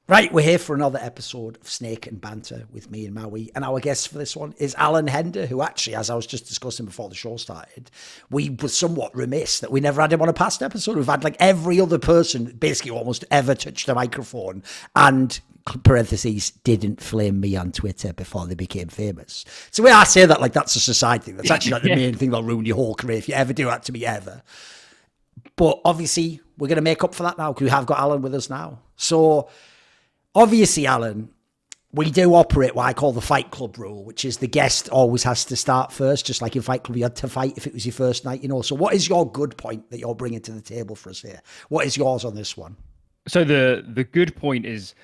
Right, we're here for another episode of Snake and Banter with me and Maui. And our guest for this one is Allan Hender, who actually, as I was just discussing before the show started, we were somewhat remiss that we never had him on a past episode. We've had like every other person basically almost ever touched the microphone and, parentheses, didn't flame me on Twitter before they became famous. So when I say that, like, that's a society thing. That's actually like the main thing that'll ruin your whole career if you ever do that to me ever. But obviously, we're going to make up for that now because we have got Allan with us now. So... obviously, Allan, we do operate what I call the Fight Club rule, which is the guest always has to start first, just like in Fight Club, you had to fight if it was your first night, you know. So what is your good point that you're bringing to the table for us here? What is yours on this one? So the good point is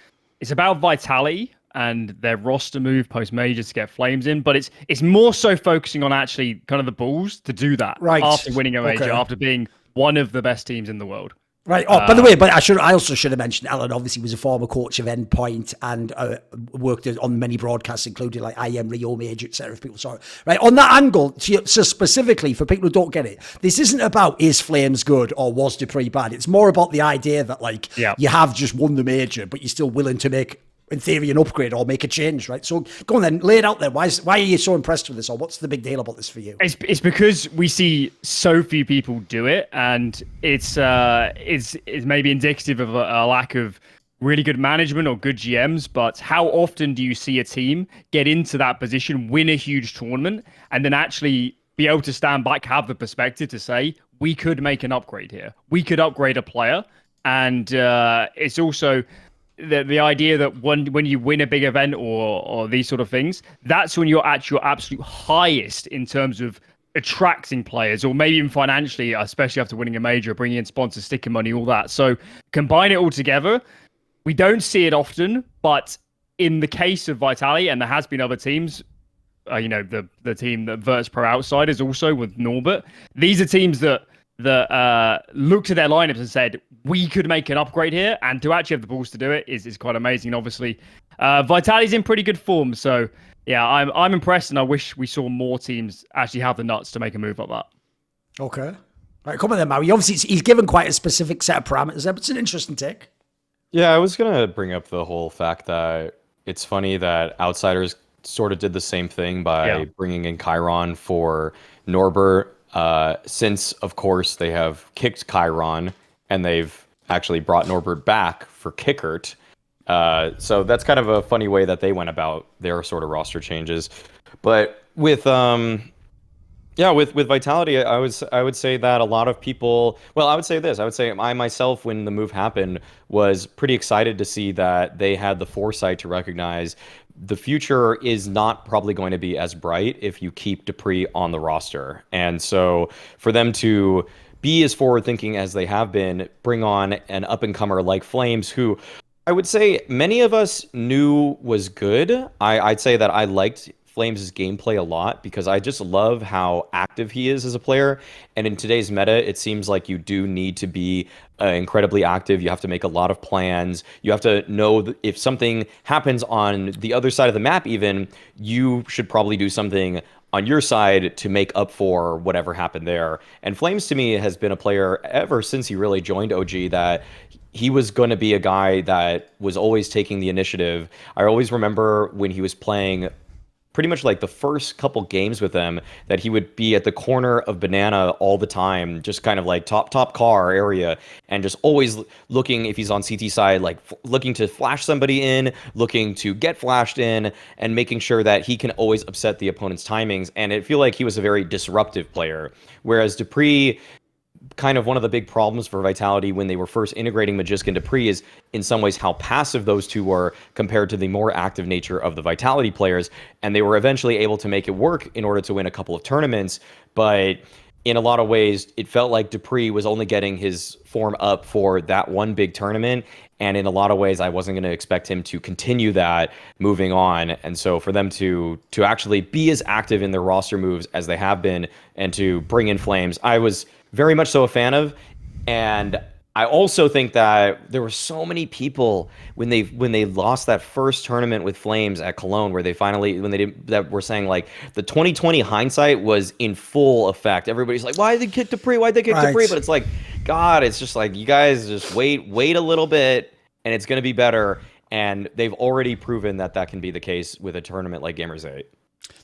it's about Vitality and their roster move post-major to get Flames in, but it's more so focusing on actually kind of the balls to do that after winning a major, after being one of the best teams in the world. Right. Oh, by the way, but I also should have mentioned Allan obviously was a former coach of Endpoint and worked on many broadcasts, including like IM Rio Major, etc. If people saw it. Right. On that angle, so specifically for people who don't get it, this isn't about is Flames good or was Dupree bad. It's more about the idea that like you have just won the major, but you're still willing to make, in theory, an upgrade or make a change, right? So go on then, lay it out there. Why are you so impressed with this, or what's the big deal about this for you? It's because we see so few people do it, and it's maybe indicative of a lack of really good management or good GMs. But how often do you see a team get into that position, win a huge tournament, and then actually be able to stand back, have the perspective to say, we could make an upgrade here. We could upgrade a player. And it's also... the idea that when you win a big event or these sort of things, that's when you're at your absolute highest in terms of attracting players, or maybe even financially, especially after winning a major, bringing in sponsors, sticking money, all that. So combine it all together. We don't see it often, but in the case of Vitality, and there has been other teams, the team that Verts Pro Outsiders also with Norbert, these are teams that looked at their lineups and said, we could make an upgrade here, and to actually have the balls to do it is quite amazing. Obviously, Vitality's in pretty good form, so yeah, I'm impressed, and I wish we saw more teams actually have the nuts to make a move like that. Okay. All right, come on then, Maui. Obviously, he's given quite a specific set of parameters there, but it's an interesting take. Yeah, I was going to bring up the whole fact that it's funny that Outsiders sort of did the same thing by bringing in Chiron for Norbert, since, of course, they have kicked Chiron, and they've actually brought Norbert back for Kickert. So that's kind of a funny way that they went about their sort of roster changes. But with Vitality, I would say that a lot of people, well, I would say this. I would say I myself, when the move happened, was pretty excited to see that they had the foresight to recognize the future is not probably going to be as bright if you keep Dupree on the roster. And so for them to be as forward-thinking as they have been, bring on an up-and-comer like Flames, who I would say many of us knew was good. I'd say that I liked Flames' gameplay a lot because I just love how active he is as a player. And in today's meta, it seems like you do need to be incredibly active. You have to make a lot of plans. You have to know if something happens on the other side of the map even, you should probably do something on your side to make up for whatever happened there. And Flames, to me, has been a player ever since he really joined OG that he was going to be a guy that was always taking the initiative. I always remember when he was playing pretty much like the first couple games with them, that he would be at the corner of Banana all the time, just kind of like top car area, and just always looking, if he's on CT side, like looking to flash somebody in, looking to get flashed in, and making sure that he can always upset the opponent's timings. And it feel like he was a very disruptive player. Whereas Dupree, kind of one of the big problems for Vitality when they were first integrating Magisk and Dupree is in some ways how passive those two were compared to the more active nature of the Vitality players. And they were eventually able to make it work in order to win a couple of tournaments. But in a lot of ways, it felt like Dupree was only getting his form up for that one big tournament. And in a lot of ways, I wasn't going to expect him to continue that moving on. And so for them to actually be as active in their roster moves as they have been and to bring in Flames, I was very much so a fan of. And I also think that there were so many people when they lost that first tournament with Flames at Cologne, where that were saying like the 2020 hindsight was in full effect. Everybody's like, why did they kick Dupree? Why did they kick Dupree? But it's like, God, it's just like, you guys just wait a little bit and it's going to be better. And they've already proven that that can be the case with a tournament like Gamers 8.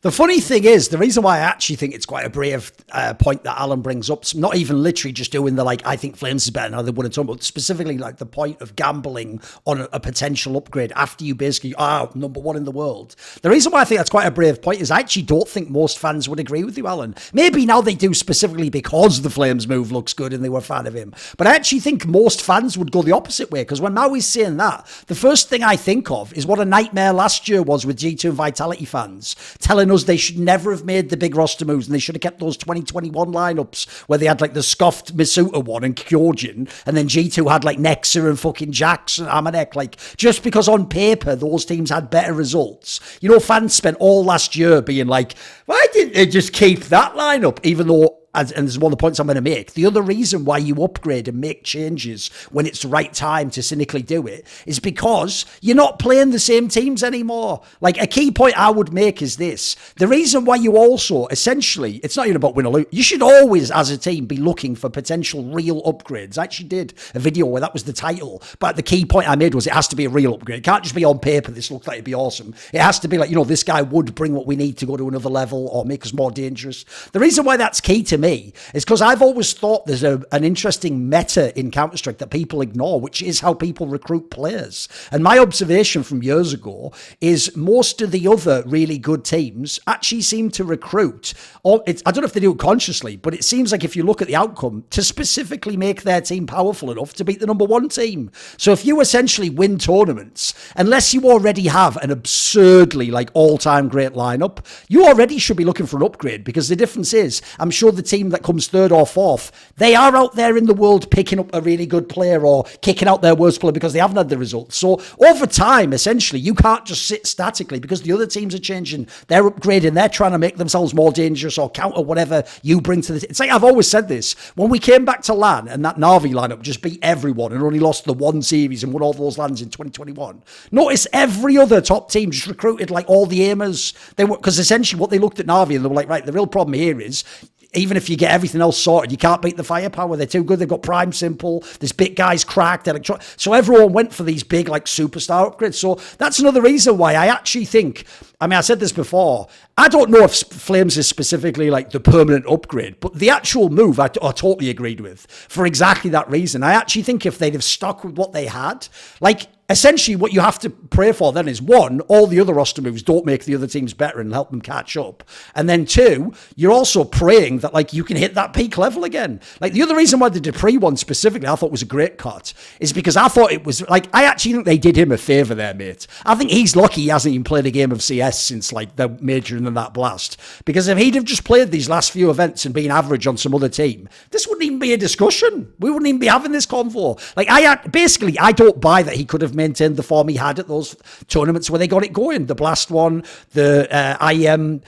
The funny thing is, the reason why I actually think it's quite a brave point that Allan brings up, not even literally just doing the, like, I think Flames is better now than one but specifically like the point of gambling on a potential upgrade after you basically are number one in the world. The reason why I think that's quite a brave point is I actually don't think most fans would agree with you, Allan. Maybe now they do specifically because the Flames move looks good and they were a fan of him. But I actually think most fans would go the opposite way, because when Maui's saying that, the first thing I think of is what a nightmare last year was with G2 and Vitality fans, telling us they should never have made the big roster moves and they should have kept those 2021 lineups where they had like the scoffed Masuta one and Kyojin, and then G2 had like Nexa and fucking Jax and Amanek, like just because on paper those teams had better results. You know, fans spent all last year being like, why didn't they just keep that lineup, even though, and this is one of the points I'm going to make, the other reason why you upgrade and make changes when it's the right time to cynically do it is because you're not playing the same teams anymore. Like, a key point I would make is this. The reason why you also, essentially, it's not even about win or lose. You should always, as a team, be looking for potential real upgrades. I actually did a video where that was the title, but the key point I made was it has to be a real upgrade. It can't just be on paper, this looks like it'd be awesome. It has to be like, you know, this guy would bring what we need to go to another level or make us more dangerous. The reason why that's key to me is because I've always thought there's an interesting meta in Counter-Strike that people ignore, which is how people recruit players. And my observation from years ago is most of the other really good teams actually seem to recruit, or I don't know if they do it consciously, but it seems like if you look at the outcome, to specifically make their team powerful enough to beat the number one team. So if you essentially win tournaments, unless you already have an absurdly like all-time great lineup, you already should be looking for an upgrade, because the difference is, I'm sure the team that comes third or fourth, they are out there in the world picking up a really good player or kicking out their worst player because they haven't had the results. So over time, essentially, you can't just sit statically because the other teams are changing, they're upgrading, they're trying to make themselves more dangerous or counter whatever you bring to the... It's like I've always said this, when we came back to LAN and that Na'Vi lineup just beat everyone and only lost the one series and won all those LANs in 2021, notice every other top team just recruited like all the aimers. They were, because essentially what they looked at Na'Vi and they were like, right, the real problem here is, even if you get everything else sorted, you can't beat the firepower. They're too good. They've got Prime Simple. This bit guy's cracked. So everyone went for these big, like, superstar upgrades. So that's another reason why I actually think, I mean, I said this before, I don't know if Flames is specifically, like, the permanent upgrade, but the actual move I totally agreed with for exactly that reason. I actually think if they'd have stuck with what they had, like, essentially what you have to pray for then is, one, all the other roster moves don't make the other teams better and help them catch up. And then two, you're also praying that like you can hit that peak level again. Like the other reason why the Dupree one specifically I thought was a great cut is because I thought it was like, I actually think they did him a favour there, mate. I think he's lucky he hasn't even played a game of CS since like the major and then that blast. Because if he'd have just played these last few events and been average on some other team, this wouldn't even be a discussion. We wouldn't even be having this convo. Like I don't buy that he could have maintained the form he had at those tournaments where they got it going. The Blast one, the IM,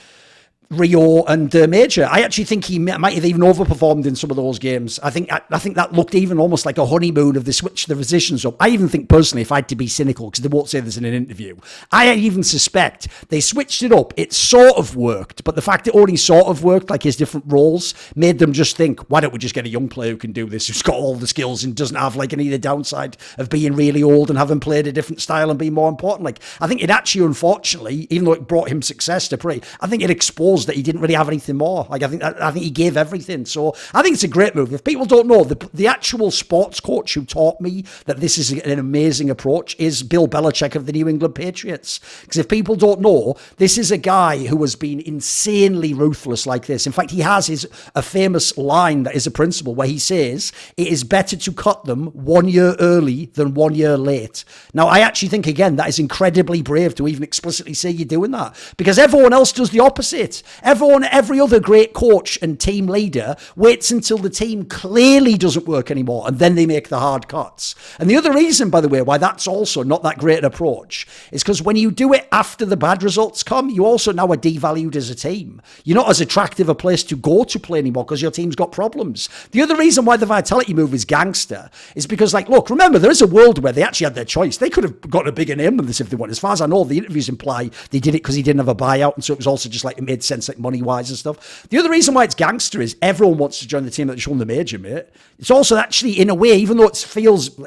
Rio and Major. I actually think he might have even overperformed in some of those games. I think that looked even almost like a honeymoon of they switched the positions up. I even think personally, if I had to be cynical, because they won't say this in an interview, I even suspect they switched it up. It sort of worked, but the fact it only sort of worked, like his different roles, made them just think, why don't we just get a young player who can do this, who's got all the skills and doesn't have like any of the downside of being really old and having played a different style and being more important. Like, I think it actually, unfortunately, even though it brought him success to Pre, I think it exposed that he didn't really have anything more. Like, I think he gave everything. So I think it's a great move. If people don't know, the actual sports coach who taught me that this is an amazing approach is Bill Belichick of the New England Patriots. Because if people don't know, this is a guy who has been insanely ruthless like this. In fact, he has a famous line that is a principle where he says, it is better to cut them 1 year early than 1 year late. Now, I actually think, again, that is incredibly brave to even explicitly say you're doing that. Because everyone else does the opposite. Every other great coach and team leader waits until the team clearly doesn't work anymore and then they make the hard cuts. And the other reason, by the way, why that's also not that great an approach is because when you do it after the bad results come, you also now are devalued as a team. You're not as attractive a place to go to play anymore because your team's got problems. The other reason why the Vitality move is gangster is because, like, look, remember, there is a world where they actually had their choice. They could have got a bigger name than this if they wanted. As far as I know, the interviews imply they did it because he didn't have a buyout, and so it was also just like it made sense sense, like money-wise and stuff. The other reason why it's gangster is everyone wants to join the team that's won the major, mate. It's also actually, in a way, even though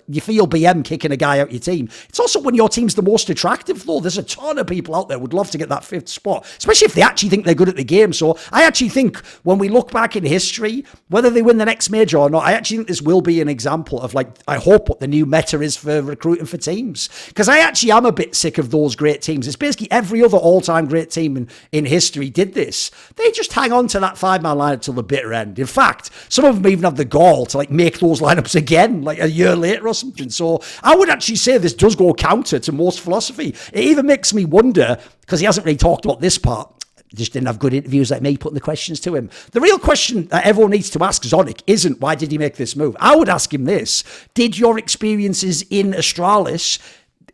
you feel BM kicking a guy out your team, it's also when your team's the most attractive, though. There's a ton of people out there would love to get that 5th spot, especially if they actually think they're good at the game. So I actually think when we look back in history, whether they win the next major or not, I actually think this will be an example of, like, I hope what the new meta is for recruiting for teams. Because I actually am a bit sick of those great teams. It's basically every other all-time great team in history did this. They just hang on to that 5-man lineup till the bitter end. In fact, some of them even have the gall to, like, make those lineups again, like a year later or something. So I would actually say this does go counter to most philosophy. It even makes me wonder, because he hasn't really talked about this part, just didn't have good interviews like me putting the questions to him. The real question that everyone needs to ask Zonic isn't, why did he make this move? I would ask him this: did your experiences in Astralis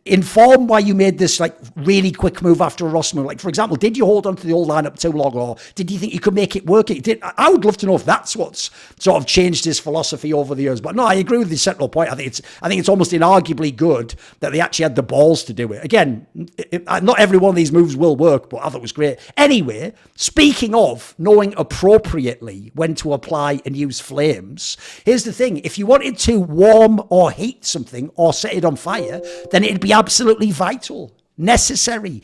inform why you made this, like, really quick move after a roster move? Like, for example, did you hold on to the old lineup too long, or did you think you could make it work? I would love to know if that's what's sort of changed his philosophy over the years. But no, I agree with the central point. I think it's almost inarguably good that they actually had the balls to do it. Again, not every one of these moves will work, but I thought it was great. Anyway, speaking of knowing appropriately when to apply and use flames, here's the thing: if you wanted to warm or heat something or set it on fire, then it'd be absolutely vital, necessary,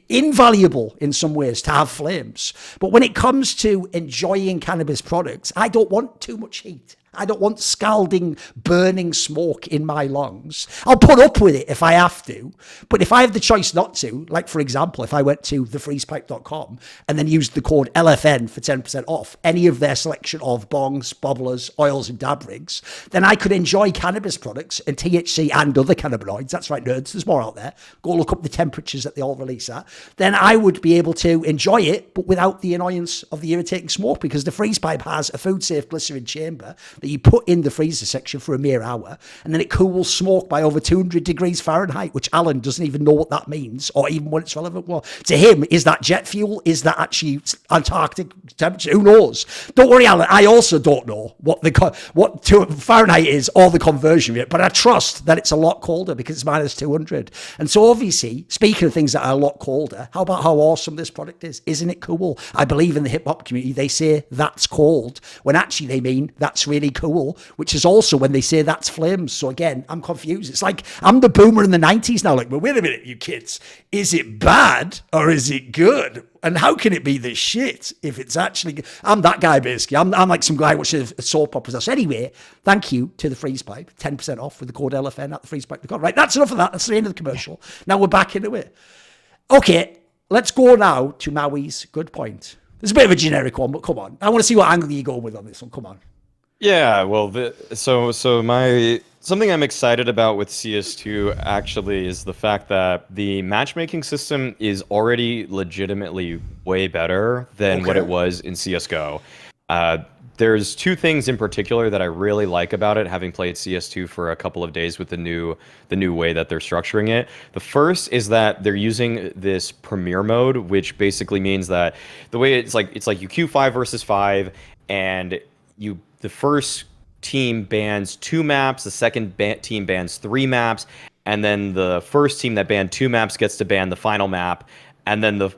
invaluable in some ways to have flames. But when it comes to enjoying cannabis products, I don't want too much heat. I don't want scalding, burning smoke in my lungs. I'll put up with it if I have to. But if I have the choice not to, like, for example, if I went to thefreezepipe.com and then used the code LFN for 10% off any of their selection of bongs, bobblers, oils, and dab rigs, then I could enjoy cannabis products and THC and other cannabinoids. That's right, nerds. There's more out there. Go look up the temperatures that they all release at. Then I would be able to enjoy it, but without the annoyance of the irritating smoke, because the freeze pipe has a food-safe glycerin chamber that you put in the freezer section for a mere hour, and then it cools smoke by over 200 degrees Fahrenheit, which Alan doesn't even know what that means, or even what it's relevant. Well, to him, is that jet fuel? Is that actually Antarctic temperature? Who knows? Don't worry, Alan. I also don't know what Fahrenheit is or the conversion of it, but I trust that it's a lot colder because it's minus 200. And so obviously, speaking of things that are a lot colder, how about how awesome this product is? Isn't it cool? I believe in the hip hop community, they say that's cold when actually they mean that's really cool, which is also when they say that's flames. So again, I'm confused. It's like I'm the boomer in the 90s now. Like, well, wait a minute, you kids. Is it bad or is it good? And how can it be this shit if it's actually... I'm that guy, basically. I'm like some guy watching a soap opera. So anyway, thank you to the Freeze Pipe. 10% off with the code LFN at thefreezepipe.com. Right, that's enough of that. That's the end of the commercial. Now we're back into it. Okay, let's go now to Maui's good point. There's a bit of a generic one, but come on. I want to see what angle you go with on this one. Come on. Yeah, well, something I'm excited about with CS2 actually is the fact that the matchmaking system is already legitimately way better than what it was in CS:GO. There's two things in particular that I really like about it, having played CS2 for a couple of days with the new way that they're structuring it. The first is that they're using this Premier mode, which basically means that the way it's like you queue 5 versus 5, and the first team bans 2 maps, the second team bans 3 maps, and then the first team that banned 2 maps gets to ban the final map, and then the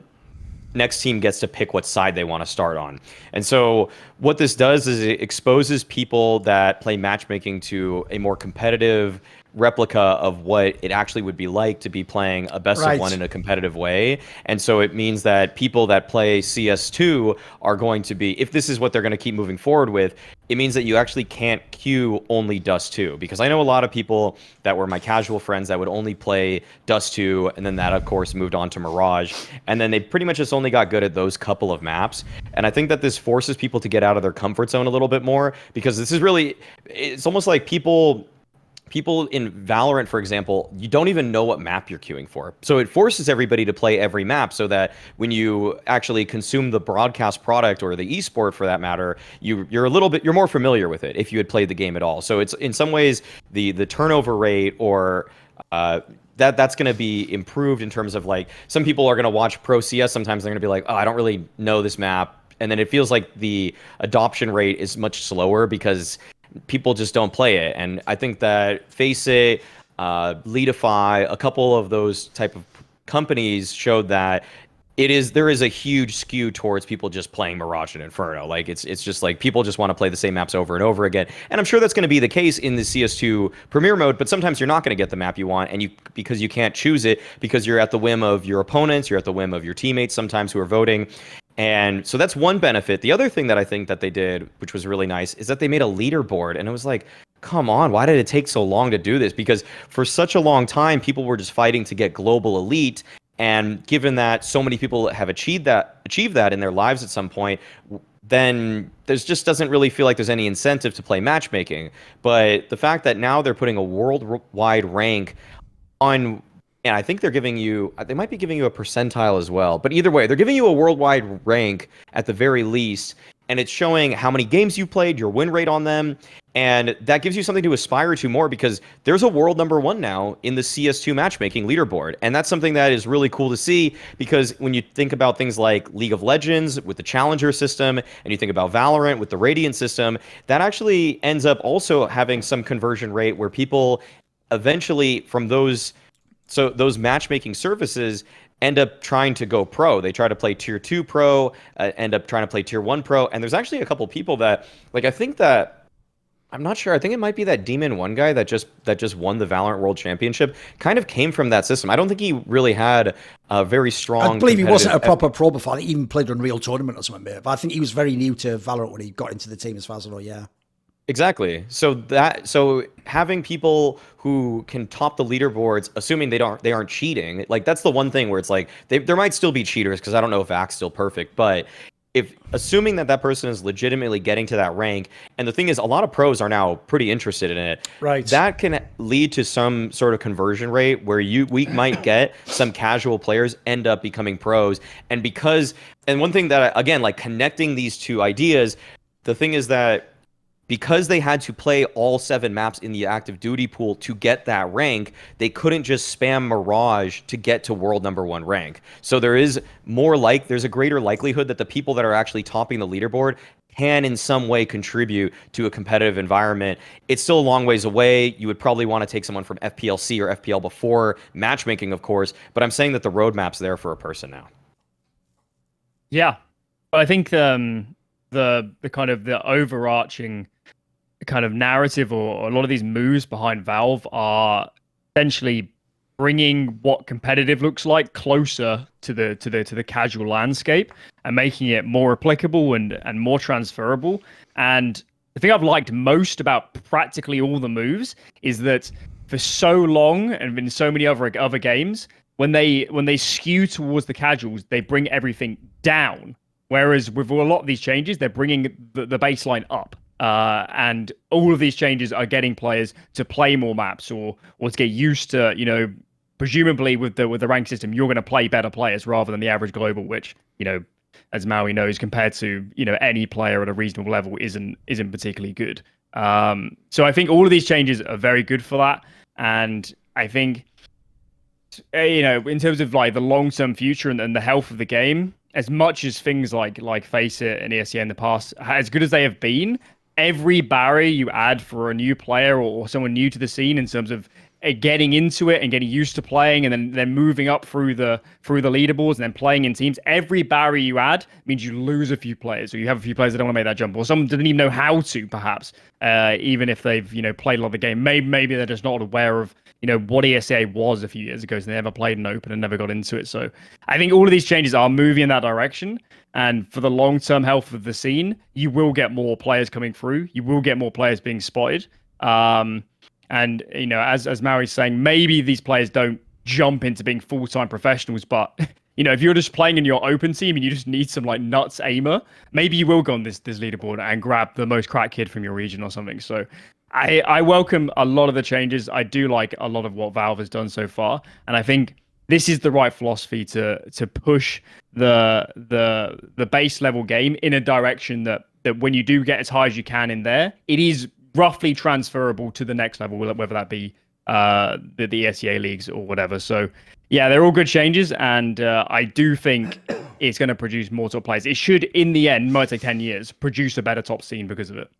next team gets to pick what side they want to start on. And so what this does is it exposes people that play matchmaking to a more competitive replica of what it actually would be like to be playing a best of one in a competitive way. And so it means that people that play CS2 are going to be, if this is what they're going to keep moving forward with, it means that you actually can't queue only Dust 2. Because I know a lot of people that were my casual friends that would only play Dust 2, and then that, of course, moved on to Mirage. And then they pretty much just only got good at those couple of maps. And I think that this forces people to get out of their comfort zone a little bit more, because this is really, it's almost like people in Valorant, for example, you don't even know what map you're queuing for. So it forces everybody to play every map so that when you actually consume the broadcast product, or the esport for that matter, you're more familiar with it if you had played the game at all. So it's in some ways the turnover rate, or that's going to be improved in terms of, like, some people are going to watch Pro CS. Sometimes they're going to be like, oh, I don't really know this map. And then it feels like the adoption rate is much slower because people just don't play it. And I think that Faceit, Leadify, a couple of those type of companies showed that there is a huge skew towards people just playing Mirage and Inferno. Like it's just like people just want to play the same maps over and over again. And I'm sure that's going to be the case in the CS2 Premier mode, but sometimes you're not going to get the map you want, and because you can't choose it, because you're at the whim of your opponents, you're at the whim of your teammates sometimes who are voting. And so that's one benefit. The other thing that I think that they did, which was really nice, is that they made a leaderboard, and it was like, come on, why did it take so long to do this? Because for such a long time, people were just fighting to get global elite. And given that so many people have achieved that in their lives at some point, then there's just doesn't really feel like there's any incentive to play matchmaking. But the fact that now they're putting a worldwide rank on, and I think they might be giving you a percentile as well. But either way, they're giving you a worldwide rank at the very least, and it's showing how many games you played, your win rate on them. And that gives you something to aspire to more, because there's a world #1 now in the CS2 matchmaking leaderboard. And that's something that is really cool to see, because when you think about things like League of Legends with the Challenger system, and you think about Valorant with the Radiant system, that actually ends up also having some conversion rate where people eventually from those matchmaking services end up trying to go pro. They try to play tier 2 pro, end up trying to play tier 1 pro. And there's actually a couple people that, like, I'm not sure. I think it might be that Demon 1 guy that just won the Valorant World Championship. Kind of came from that system. I don't think he really had a very strong. I believe he wasn't a proper pro before. I think he even played Unreal Tournament or something. But I think he was very new to Valorant when he got into the team, as far as I know. Yeah. Exactly. So having people who can top the leaderboards, assuming they aren't cheating, like that's the one thing where it's like there might still be cheaters, because I don't know if Act's still perfect, but if assuming that person is legitimately getting to that rank, and the thing is, a lot of pros are now pretty interested in it. Right. That can lead to some sort of conversion rate where we might get some casual players end up becoming pros. And one thing that, again, like connecting these two ideas, the thing is that because they had to play all 7 maps in the active duty pool to get that rank, they couldn't just spam Mirage to get to world #1 rank. So there's a greater likelihood that the people that are actually topping the leaderboard can in some way contribute to a competitive environment. It's still a long ways away. You would probably want to take someone from FPLC or FPL before matchmaking, of course, but I'm saying that the roadmap's there for a person now. Yeah. I think the kind of the overarching kind of narrative, or a lot of these moves behind Valve, are essentially bringing what competitive looks like closer to the casual landscape, and making it more applicable and more transferable. And the thing I've liked most about practically all the moves is that for so long, and in so many other games, when they skew towards the casuals, they bring everything down. Whereas with a lot of these changes, they're bringing the baseline up. And all of these changes are getting players to play more maps, or to get used to, presumably with the rank system, you're going to play better players rather than the average global, which, as Maui knows, compared to, any player at a reasonable level isn't particularly good. So I think all of these changes are very good for that. And I think, in terms of like the long-term future and the health of the game, as much as things like Faceit and ESEA in the past, as good as they have been, every barrier you add for a new player or someone new to the scene in terms of getting into it and getting used to playing, and then moving up through the leaderboards and then playing in teams, every barrier you add means you lose a few players, or you have a few players that don't want to make that jump, or someone didn't even know how to, perhaps, even if they've played a lot of the game. Maybe they're just not aware of what ESA was a few years ago, so they never played an open and never got into it. So I think all of these changes are moving in that direction. And for the long-term health of the scene, you will get more players coming through. You will get more players being spotted. And, as Maui's saying, maybe these players don't jump into being full-time professionals, but, if you're just playing in your open team and you just need some, like, nuts aimer, maybe you will go on this leaderboard and grab the most cracked kid from your region or something. So I welcome a lot of the changes. I do like a lot of what Valve has done so far. And I think this is the right philosophy to push the base level game in a direction that when you do get as high as you can in there, it is roughly transferable to the next level, whether that be the ESEA leagues or whatever. So yeah, they're all good changes, and I do think it's going to produce more top players. It should, in the end, might take 10 years, produce a better top scene because of it.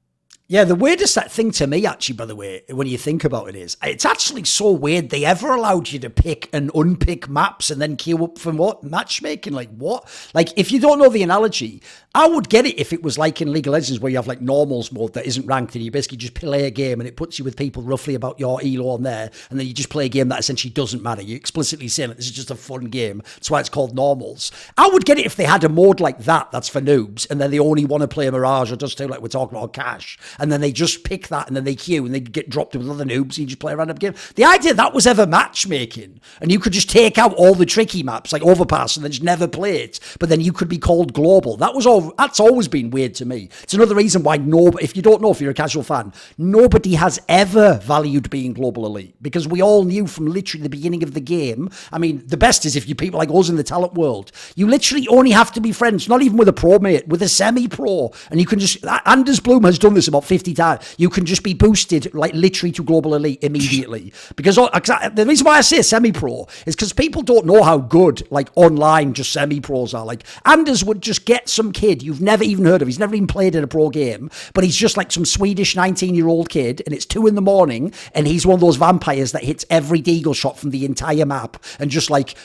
Yeah, the weirdest thing to me, actually, by the way, when you think about it, is it's actually so weird they ever allowed you to pick and unpick maps and then queue up for what? Matchmaking? Like, what? Like, if you don't know the analogy, I would get it if it was like in League of Legends where you have like normals mode that isn't ranked and you basically just play a game and it puts you with people roughly about your elo on there, and then you just play a game that essentially doesn't matter. You explicitly say that this is just a fun game. That's why it's called normals. I would get it if they had a mode like that that's for noobs and then they only want to play a Mirage or just do like we're talking about Cash, and then they just pick that and then they queue and they get dropped with other noobs and you just play a random game. The idea that was ever matchmaking and you could just take out all the tricky maps like Overpass and then just never play it, but then you could be called global. That's always been weird to me. It's another reason why if you don't know, if you're a casual fan, nobody has ever valued being global elite, because we all knew from literally the beginning of the game. I mean, the best is if you people like us in the talent world, you literally only have to be friends, not even with a pro mate, with a semi-pro, and you can just, Anders Bloom has done this about 50 times, you can just be boosted like literally to global elite immediately. Because the reason why I say semi-pro is because people don't know how good like online just semi-pros are. Like Anders would just get some kid you've never even heard of, he's never even played in a pro game, but he's just like some Swedish 19-year-old kid, and it's 2 a.m, and he's one of those vampires that hits every deagle shot from the entire map, and just like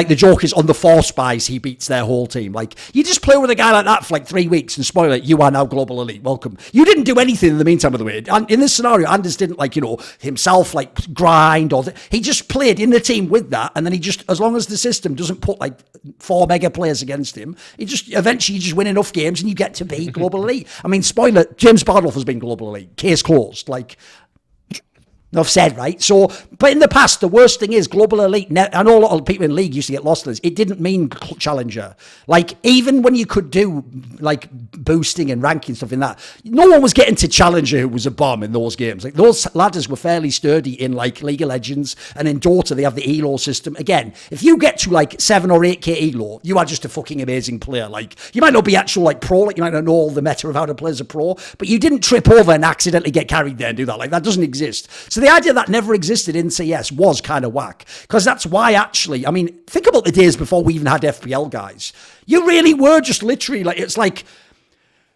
the joke is on the 4 spies, he beats their whole team. Like, you just play with a guy like that for like 3 weeks and spoil it, you are now global elite, welcome. You didn't do anything in the meantime, by the way. And in this scenario, Anders didn't like, himself like grind he just played in the team with that, and then he just, as long as the system doesn't put like 4 mega players against him, eventually you just win enough games and you get to be global elite. I mean, spoiler, James Bardolph has been global elite. Case closed. Like, enough said, right? So, but in the past, the worst thing is global elite. I know a lot of people in League used to get lost in this. It didn't mean challenger. Like, even when you could do like boosting and ranking stuff in that, no one was getting to challenger who was a bomb in those games. Like, those ladders were fairly sturdy in like League of Legends, and in Dota they have the elo system. Again, if you get to like 7 or 8k elo, you are just a fucking amazing player. Like, you might not be actual like pro, like you might not know all the meta of how to play as a pro, but you didn't trip over and accidentally get carried there and do that. Like, that doesn't exist. So the idea that never existed in CS was kind of whack, because that's why actually, I mean, think about the days before we even had FPL guys. You really were just literally like, it's like,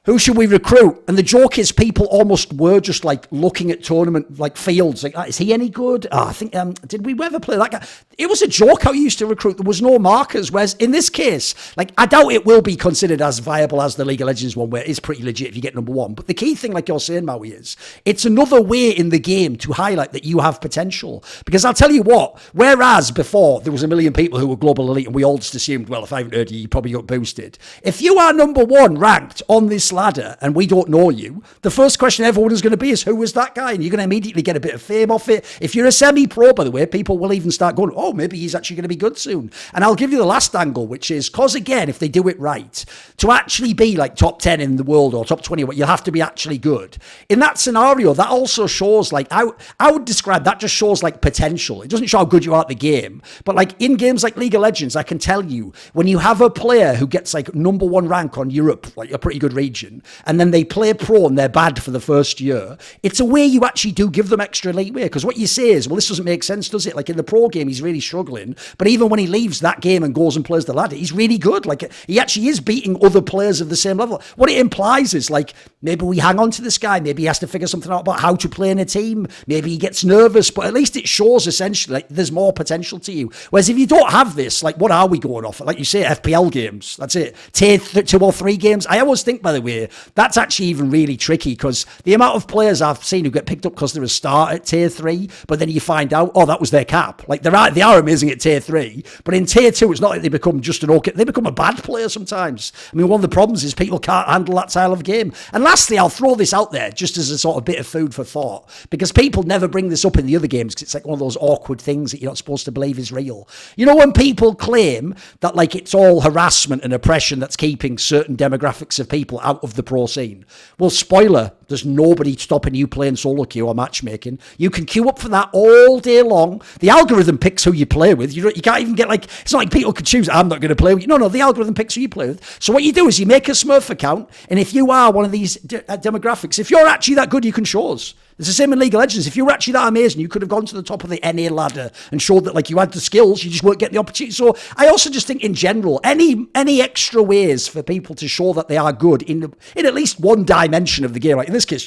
who should we recruit? And the joke is people almost were just like looking at tournament like fields. Like, is he any good? I think, did we ever play that guy? It was a joke how you used to recruit. There was no markers. Whereas in this case, like, I doubt it will be considered as viable as the League of Legends one, where it's pretty legit if you get number 1. But the key thing, like you're saying, Maui, is it's another way in the game to highlight that you have potential. Because I'll tell you what, whereas before there was a million people who were global elite and we all just assumed, well, if I haven't heard you probably got boosted. If you are number 1 ranked on this ladder and we don't know you, the first question everyone is going to be is, who was that guy? And you're going to immediately get a bit of fame off it. If you're a semi-pro, by the way, people will even start going, oh, maybe he's actually going to be good soon. And I'll give you the last angle, which is, because again, if they do it right, to actually be like top 10 in the world or top 20, you'll have to be actually good. In that scenario, that also shows like, I would describe that just shows like potential. It doesn't show how good you are at the game, but like in games like League of Legends, I can tell you, when you have a player who gets like number 1 rank on Europe, like a pretty good region, and then they play pro and they're bad for the first year, it's a way you actually do give them extra leeway. Because what you say is, well, this doesn't make sense, does it? Like in the pro game, he's really struggling, but even when he leaves that game and goes and plays the ladder, he's really good. Like, he actually is beating other players of the same level. What it implies is like, maybe we hang on to this guy, maybe he has to figure something out about how to play in a team, maybe he gets nervous, but at least it shows essentially like there's more potential to you. Whereas if you don't have this, like, what are we going off? Like you say, FPL games, that's it. Tier 2 or 3 games. I always think, by the way, that's actually even really tricky, because the amount of players I've seen who get picked up because they're a start at tier 3, but then you find out, oh, that was their cap. Like, they are amazing at tier 3, but in tier 2, it's not like they become just an okay, they become a bad player sometimes. I mean, one of the problems is people can't handle that style of game. And lastly, I'll throw this out there just as a sort of bit of food for thought, because people never bring this up in the other games, because it's like one of those awkward things that you're not supposed to believe is real. You know, when people claim that like it's all harassment and oppression that's keeping certain demographics of people out of the pro scene, well, spoiler, there's nobody stopping you playing solo queue or matchmaking. You can queue up for that all day long. The algorithm picks who you play with. You can't even get like, it's not like people could choose, I'm not going to play with you. No, the algorithm picks who you play with. So what you do is you make a Smurf account, and if you are one of these demographics, if you're actually that good, you can show us. It's the same in League of Legends. If you were actually that amazing, you could have gone to the top of the NA ladder and showed that like you had the skills, you just won't get the opportunity. So I also just think in general, any extra ways for people to show that they are good in at least one dimension of the game. Like in this this case,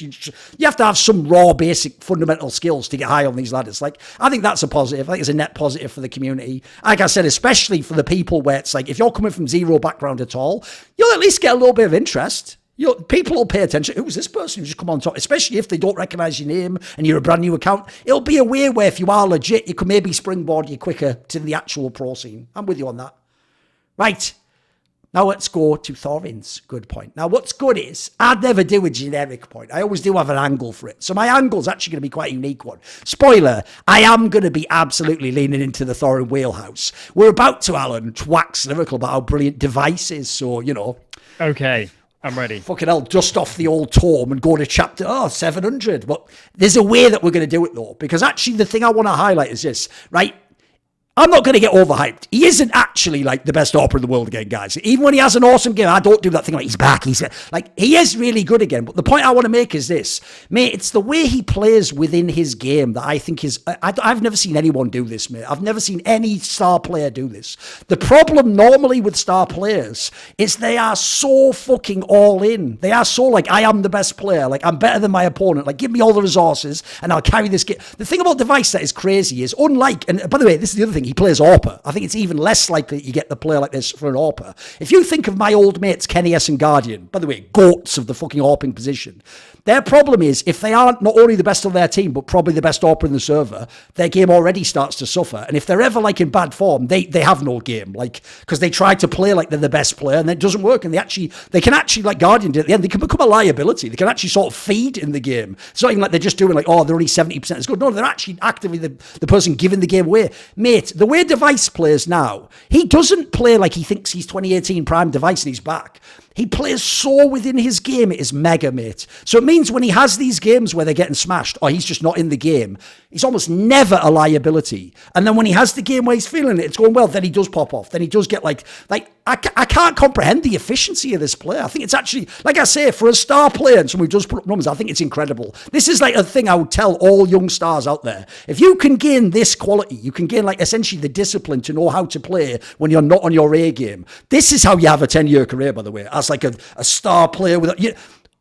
you have to have some raw, basic, fundamental skills to get high on these ladders. Like, I think that's a positive. I think it's a net positive for the community. Like I said, especially for the people where it's like, if you're coming from zero background at all, you'll at least get a little bit of interest. People will pay attention. Who's this person who's just come on top? Especially if they don't recognize your name and you're a brand new account. It'll be a way where if you are legit, you can maybe springboard you quicker to the actual pro scene. I'm with you on that. Right. Now let's go to Thorin's good point. Now what's good is, I'd never do a generic point. I always do have an angle for it. So my angle's actually going to be quite a unique one. Spoiler, I am going to be absolutely leaning into the Thorin wheelhouse. We're about to, Alan, wax lyrical about how brilliant device is. So, you know. Okay. I'm ready. Fucking hell, dust off the old tome and go to chapter 700. But there's a way that we're going to do it, though. Because actually, the thing I want to highlight is this, right? I'm not going to get overhyped. He isn't actually like the best AWPer in the world again, guys. Even when he has an awesome game, I don't do that thing like he's back. He's like, he is really good again. But the point I want to make is this, mate, it's the way he plays within his game that I think is, I've never seen anyone do this, mate. I've never seen any star player do this. The problem normally with star players is they are so fucking all in. They are so like, I am the best player. Like, I'm better than my opponent. Like, give me all the resources and I'll carry this game. The thing about Device that is crazy is unlike, and by the way, this is the other thing, he plays AWPer. I think it's even less likely that you get the player like this for an AWPer. If you think of my old mates, Kenny S and Guardian, by the way, goats of the fucking AWPing position, their problem is if they aren't not only the best on their team, but probably the best AWPer in the server, their game already starts to suffer. And if they're ever like in bad form, they have no game. Like, because they try to play like they're the best player and it doesn't work. And they can actually, like Guardian did at the end, they can become a liability. They can actually sort of feed in the game. It's not even like they're just doing like, oh, they're only 70% as good. No, they're actually actively the person giving the game away. Mate, the way Device plays now, he doesn't play like he thinks he's 2018 prime Device and he's back. He plays so within his game, it is mega, mate. So it means when he has these games where they're getting smashed or he's just not in the game, he's almost never a liability. And then when he has the game where he's feeling it, it's going well, then he does pop off. Then he does get like I can't comprehend the efficiency of this player. I think it's actually, like I say, for a star player and someone who does put up numbers, I think it's incredible. This is like a thing I would tell all young stars out there. If you can gain this quality, you can gain like essentially the discipline to know how to play when you're not on your A game. This is how you have a 10-year career, by the way, as like a star player with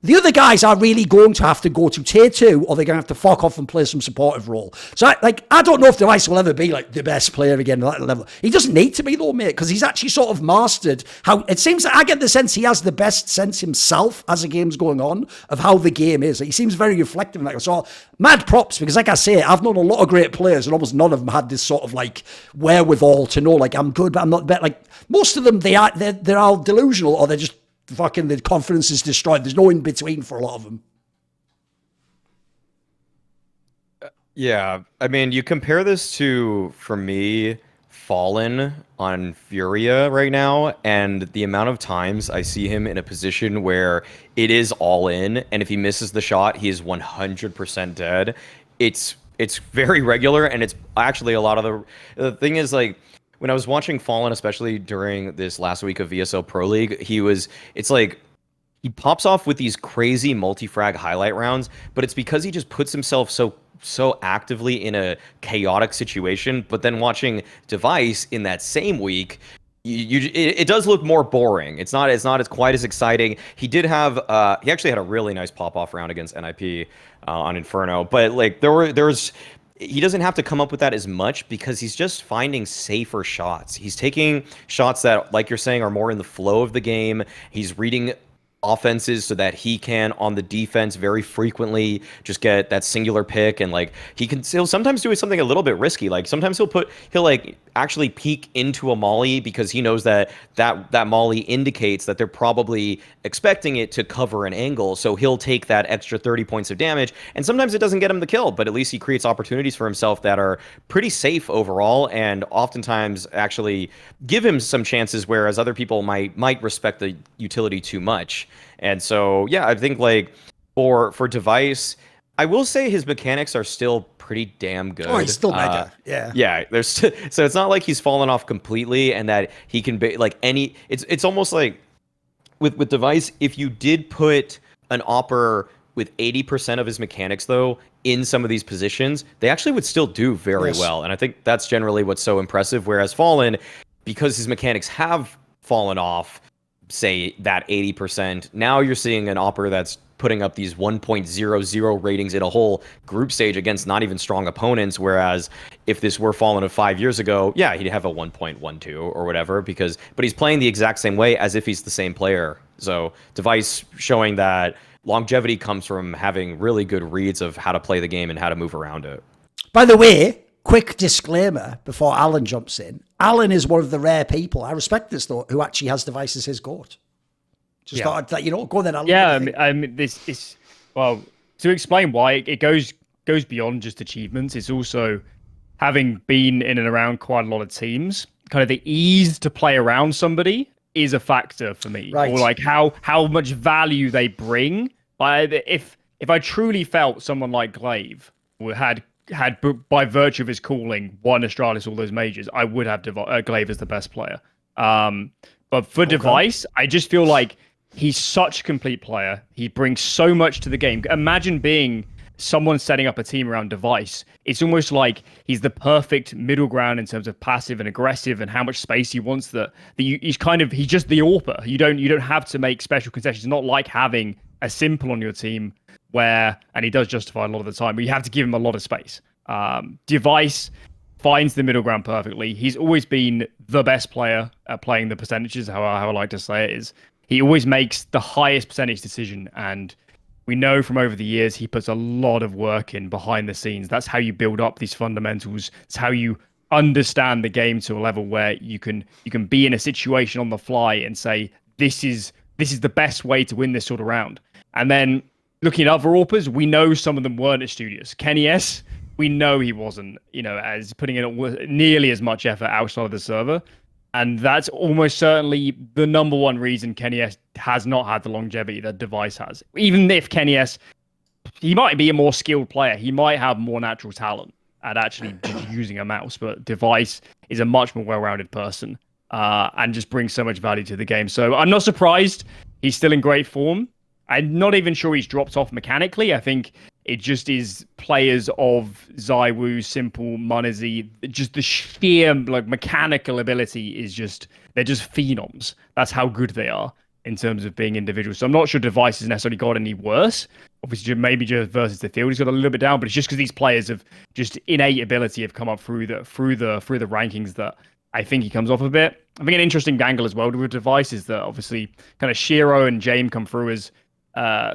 the other guys are really going to have to go to tier 2 or they're going to have to fuck off and play some supportive role. So I don't know if Device will ever be like the best player again at that level. He doesn't need to be though, mate, because he's actually sort of mastered how it seems like I get the sense he has the best sense himself as the game's going on of how the game is. He seems very reflective in that. So mad props, because like I say, I've known a lot of great players and almost none of them had this sort of like wherewithal to know like I'm good, but I'm not better. Like most of them, they're all delusional or they're just fucking the confidence is destroyed. There's no in between for a lot of them. Yeah, I mean, you compare this to, for me, Fallen on Furia right now, and the amount of times I see him in a position where it is all in, and if he misses the shot, he is 100% dead. It's very regular, and it's actually a lot of the thing is like, when I was watching Fallen, especially during this last week of VSL Pro League, it's like he pops off with these crazy multi-frag highlight rounds, but it's because he just puts himself so actively in a chaotic situation. But then watching Device in that same week, it does look more boring. It's not as quite as exciting. He did have he actually had a really nice pop-off round against NIP on Inferno, but like there's he doesn't have to come up with that as much because he's just finding safer shots. He's taking shots that, like you're saying, are more in the flow of the game. He's reading offenses so that he can, on the defense, very frequently just get that singular pick, and like he'll sometimes do something a little bit risky. Like sometimes he'll like actually peek into a molly because he knows that molly indicates that they're probably expecting it to cover an angle, so he'll take that extra 30 points of damage, and sometimes it doesn't get him the kill, but at least he creates opportunities for himself that are pretty safe overall, and oftentimes actually give him some chances, whereas other people might respect the utility too much. And so, yeah, I think like for Device, I will say his mechanics are still pretty damn good. Oh, he's still mega. Yeah. Yeah. So it's not like he's fallen off completely and that he can be like it's almost like with Device, if you did put an AWPer with 80% of his mechanics though in some of these positions, they actually would still do very well. And I think that's generally what's so impressive. Whereas Fallen, because his mechanics have fallen off, say that 80%, now you're seeing an AWPer that's putting up these 1.00 ratings in a whole group stage against not even strong opponents. Whereas if this were Fallen of 5 years ago, yeah, he'd have a 1.12 or whatever, but he's playing the exact same way as if he's the same player. So dev1ce showing that longevity comes from having really good reads of how to play the game and how to move around it. By the way, quick disclaimer before Allan jumps in. Allan is one of the rare people, I respect this though, who actually has dev1ce as his GOAT. Just thought I'd let you know. Go on then, Allan. Yeah, I mean, this is, well, to explain why, it goes beyond just achievements. It's also having been in and around quite a lot of teams, kind of the ease to play around somebody is a factor for me. Right. Or like how much value they bring. If I truly felt someone like Glaive had by virtue of his calling won Astralis all those majors, I would have Glaive as the best player. But for dev1ce, I just feel like he's such a complete player. He brings so much to the game. Imagine being someone setting up a team around dev1ce. It's almost like he's the perfect middle ground in terms of passive and aggressive and how much space he wants. He's just the AWPer. You don't have to make special concessions. It's not like having a simple on your team where, and he does justify a lot of the time, but you have to give him a lot of space. dev1ce finds the middle ground perfectly. He's always been the best player at playing the percentages, how I like to say it is. He always makes the highest percentage decision, and we know from over the years he puts a lot of work in behind the scenes. That's how you build up these fundamentals. It's how you understand the game to a level where you can be in a situation on the fly and say, this is the best way to win this sort of round. And then looking at other AWPers, we know some of them weren't as studious. kennyS, we know he wasn't, as putting in nearly as much effort outside of the server. And that's almost certainly the number one reason kennyS has not had the longevity that dev1ce has. Even if kennyS, he might be a more skilled player. He might have more natural talent at actually just using a mouse. But dev1ce is a much more well-rounded person and just brings so much value to the game. So I'm not surprised he's still in great form. I'm not even sure he's dropped off mechanically. I think it just is players of ZywOo, Simple, Munizzy, just the sheer mechanical ability is they're just phenoms. That's how good they are in terms of being individuals. So I'm not sure dev1ce has necessarily got any worse. Obviously, maybe just versus the field, he's got a little bit down, but it's just because these players have just innate ability have come up through the rankings that I think he comes off a bit. I think an interesting angle as well with dev1ce is that obviously kind of Shiro and James come through as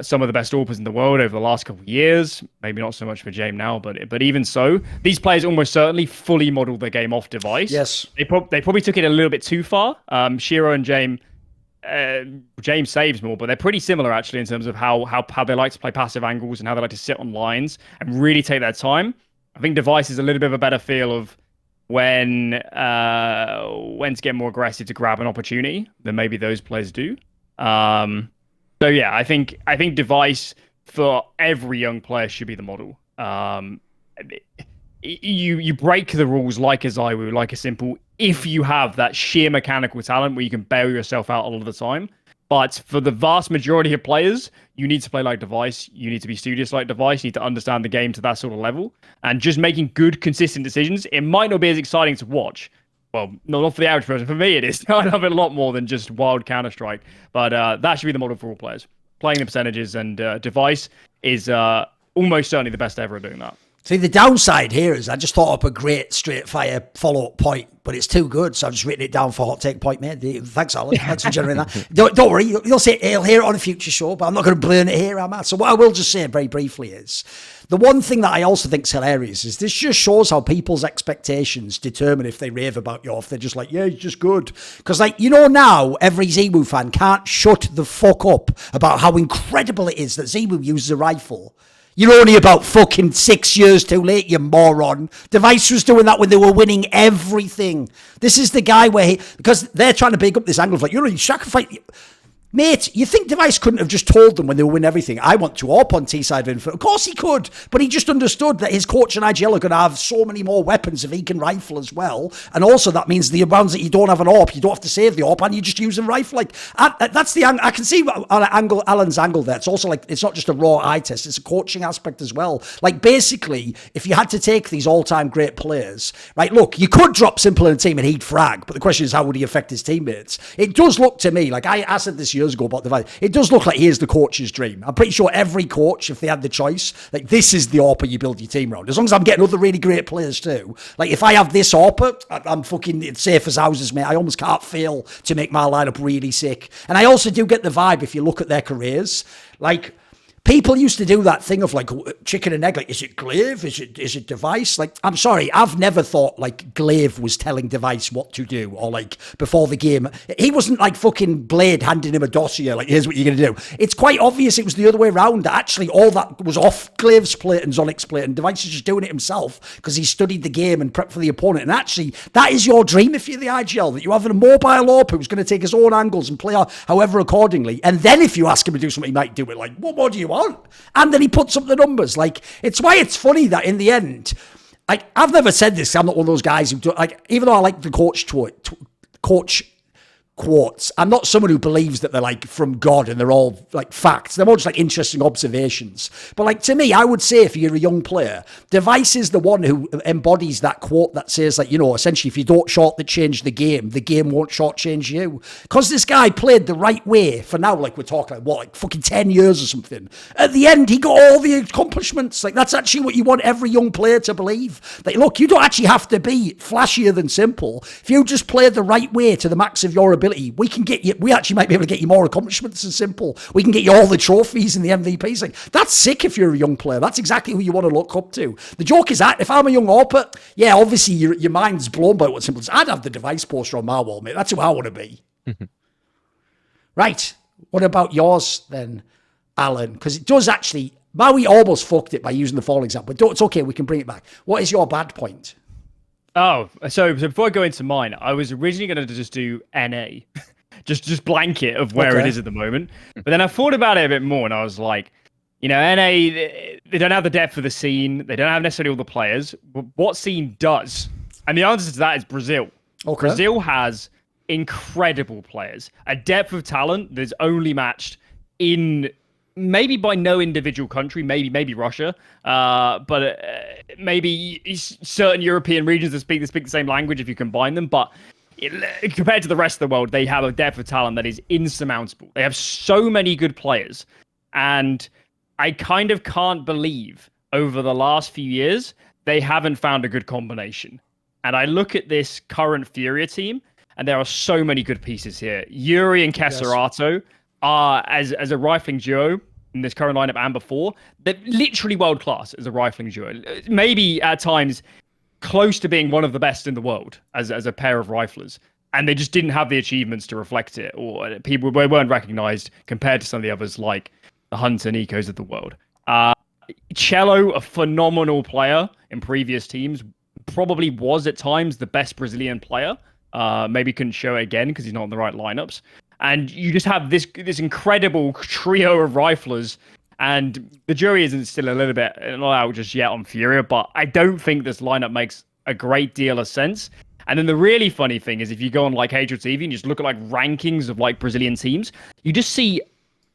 some of the best AWPers in the world over the last couple of years. Maybe not so much for James now, but even so, these players almost certainly fully modeled their game off dev1ce. Yes. They probably took it a little bit too far. Shiro and James saves more, but they're pretty similar actually in terms of how they like to play passive angles and how they like to sit on lines and really take their time. I think dev1ce is a little bit of a better feel of when to get more aggressive to grab an opportunity than maybe those players do. So yeah, I think dev1ce for every young player should be the model. You break the rules like a ZywOo, like a Simple, if you have that sheer mechanical talent where you can bail yourself out a lot of the time. But for the vast majority of players, you need to play like dev1ce. You need to be studious like dev1ce. You need to understand the game to that sort of level. And just making good, consistent decisions. It might not be as exciting to watch. Well, not for the average person. For me, it is. I love it a lot more than just wild Counter-Strike. But that should be the model for all players. Playing the percentages, and dev1ce is almost certainly the best ever at doing that. See, the downside here is I just thought up a great straight fire follow-up point, but it's too good, so I've just written it down for hot take point, mate. Thanks, Allan. Thanks for generating that. Don't worry, you'll hear it on a future show, but I'm not going to burn it here, am I? So what I will just say very briefly is, the one thing that I also think is hilarious is this just shows how people's expectations determine if they rave about you or if they're just like, yeah, he's just good. Because now every ZywOo fan can't shut the fuck up about how incredible it is that ZywOo uses a rifle. You're only about fucking 6 years too late, you moron. dev1ce was doing that when they were winning everything. This is the guy because they're trying to big up this angle of you sacrifice. Mate, you think dev1ce couldn't have just told them when they were winning everything, I want to AWP on T-side of Infinite? Of course he could, but he just understood that his coach and IGL are going to have so many more weapons if he can rifle as well. And also that means the rounds that you don't have an AWP, you don't have to save the AWP and you just use a rifle. That's the angle. I can see Allan's angle there. It's also it's not just a raw eye test, it's a coaching aspect as well. Basically, if you had to take these all-time great players, right, look, you could drop Simple in a team and he'd frag, but the question is how would he affect his teammates? It does look to me, I said this years ago about device. It does look like he is the coach's dream. I'm pretty sure every coach, if they had the choice, like this is the AWPer you build your team around. As long as I'm getting other really great players too. Like if I have this AWPer, I'm fucking it's safe as houses, mate. I almost can't fail to make my lineup really sick. And I also do get the vibe if you look at their careers, like. People used to do that thing of like chicken and egg. Like, is it Glaive? Is it Device? Like, I'm sorry, I've never thought like Glaive was telling Device what to do, or like before the game, he wasn't like fucking Blade handing him a dossier. Like, here's what you're gonna do. It's quite obvious it was the other way around. That actually all that was off Glaive's plate and Zonic's plate, and Device is just doing it himself because he studied the game and prepped for the opponent. And actually, that is your dream if you're the IGL, that you have a mobile AWP who's going to take his own angles and play however accordingly. And then if you ask him to do something, he might do it. Like, what more do you want? And then he puts up the numbers. Like, it's why it's funny that in the end, like, I've never said this. I'm not one of those guys who do, like, even though I like the coach quotes, I'm not someone who believes that they're like from God and they're all like facts. They're more just like interesting observations. But like to me, I would say if you're a young player, Device is the one who embodies that quote that says like, you know, essentially if you don't change the game won't shortchange you. Because this guy played the right way for now, like we're talking like what, like fucking 10 years or something. At the end, he got all the accomplishments. Like that's actually what you want every young player to believe. Like, look, you don't actually have to be flashier than simple. If you just play the right way to the max of your ability, we actually might be able to get you more accomplishments than simple. We can get you all the trophies and the MVPs. Like, that's sick if you're a young player. That's exactly who you want to look up to. The joke is that if I'm a young AWPer, yeah, obviously your mind's blown by what simple is. I'd have the Device poster on my wall, mate. That's who I want to be. Right. What about yours then, Alan? Because it does actually, Maui almost fucked it by using the fall example. But it's okay, we can bring it back. What is your bad point? Oh, so before I go into mine, I was originally going to just do NA, just blanket of where it is at the moment. But then I thought about it a bit more, and I was like, you know, NA, they don't have the depth of the scene. They don't have necessarily all the players. But what scene does? And the answer to that is Brazil. Okay. Brazil has incredible players, a depth of talent that's only matched in maybe by no individual country, maybe Russia, but maybe certain European regions that speak the same language if you combine them. But compared to the rest of the world, they have a depth of talent that is insurmountable. They have so many good players, and I kind of can't believe over the last few years they haven't found a good combination. And I look at this current Furia team, and there are so many good pieces here. Yuri and Keserato are, as a rifling duo in this current lineup and before, they're literally world class as a rifling duo. Maybe at times close to being one of the best in the world as a pair of riflers. And they just didn't have the achievements to reflect it, or people weren't recognized compared to some of the others like the Hunter and Ecos of the world. Cello, a phenomenal player in previous teams, probably was at times the best Brazilian player. Maybe couldn't show it again because he's not in the right lineups. And you just have this incredible trio of riflers, and the jury isn't still a little bit not out just yet on Furia, but I don't think this lineup makes a great deal of sense. And then the really funny thing is if you go on like Hatred TV and just look at like rankings of like Brazilian teams, you just see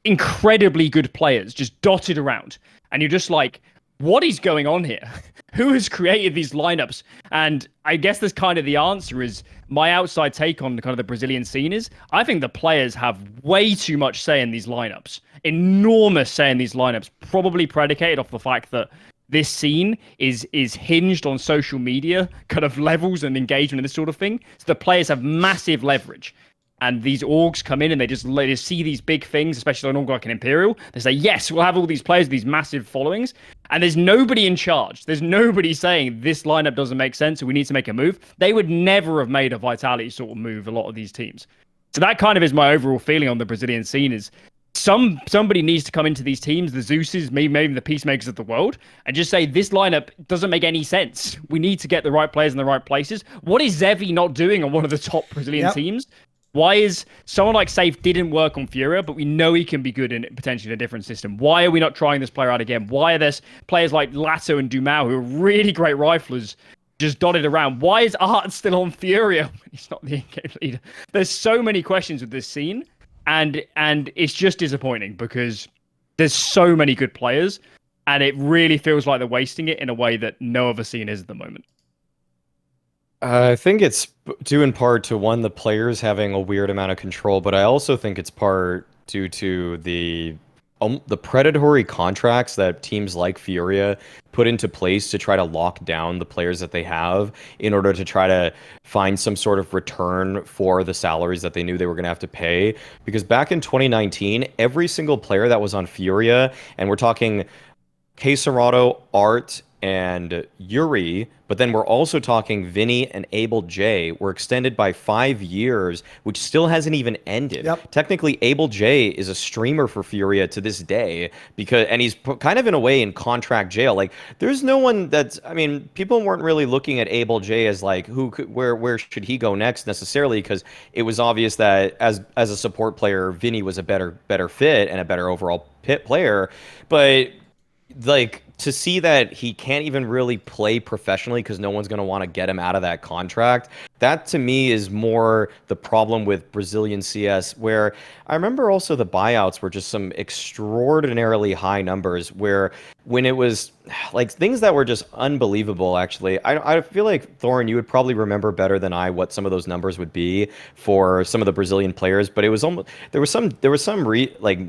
incredibly good players just dotted around. And you're just like, what is going on here? Who has created these lineups? And I guess that's kind of the answer is my outside take on kind of the Brazilian scene is I think the players have way too much say in these lineups. Enormous say in these lineups, probably predicated off the fact that this scene is hinged on social media kind of levels and engagement and this sort of thing. So the players have massive leverage. And these orgs come in and they just see these big things, especially on an org like an Imperial. They say, yes, we'll have all these players, these massive followings. And there's nobody in charge. There's nobody saying this lineup doesn't make sense, so we need to make a move. They would never have made a Vitality sort of move, a lot of these teams. So that kind of is my overall feeling on the Brazilian scene is somebody needs to come into these teams, the Zeus's, maybe the Peacemakers of the world, and just say this lineup doesn't make any sense. We need to get the right players in the right places. What is Zevi not doing on one of the top Brazilian teams? Why is someone like Safe didn't work on Furia, but we know he can be good in potentially in a different system? Why are we not trying this player out again? Why are there players like Lato and Dumao, who are really great riflers, just dotted around? Why is Art still on Furia when he's not the in-game leader? There's so many questions with this scene, and it's just disappointing because there's so many good players, and it really feels like they're wasting it in a way that no other scene is at the moment. I think it's due in part to one, the players having a weird amount of control, but I also think it's part due to the predatory contracts that teams like Furia put into place to try to lock down the players that they have in order to try to find some sort of return for the salaries that they knew they were going to have to pay. Because back in 2019, every single player that was on Furia, and we're talking K Serato, Art, and Yuri, but then we're also talking Vinny and Abel J, were extended by 5 years, which still hasn't even ended. Yep. Technically, Abel J is a streamer for Furia to this day, and he's kind of in a way in contract jail. Like, there's no one people weren't really looking at Abel J as like where should he go next necessarily, because it was obvious that as a support player, Vinny was a better fit and a better overall pit player, but like, to see that he can't even really play professionally because no one's going to want to get him out of that contract, that to me is more the problem with Brazilian CS, where I remember also the buyouts were just some extraordinarily high numbers, where when it was like things that were just unbelievable. Actually, I feel like, Thorin, you would probably remember better than I what some of those numbers would be for some of the Brazilian players, but it was almost there was some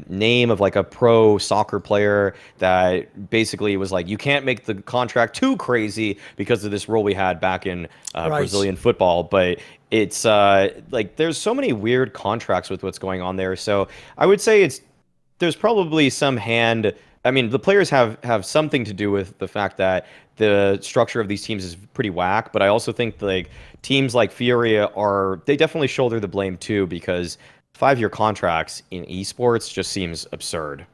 name of like a pro soccer player that basically was like, you can't make the contract too crazy because of this rule we had back in Brazilian football. But it's like there's so many weird contracts with what's going on there. So I would say there's probably some hand. I mean, the players have something to do with the fact that the structure of these teams is pretty whack, but I also think like teams like Furia they definitely shoulder the blame too, because 5-year contracts in esports just seems absurd.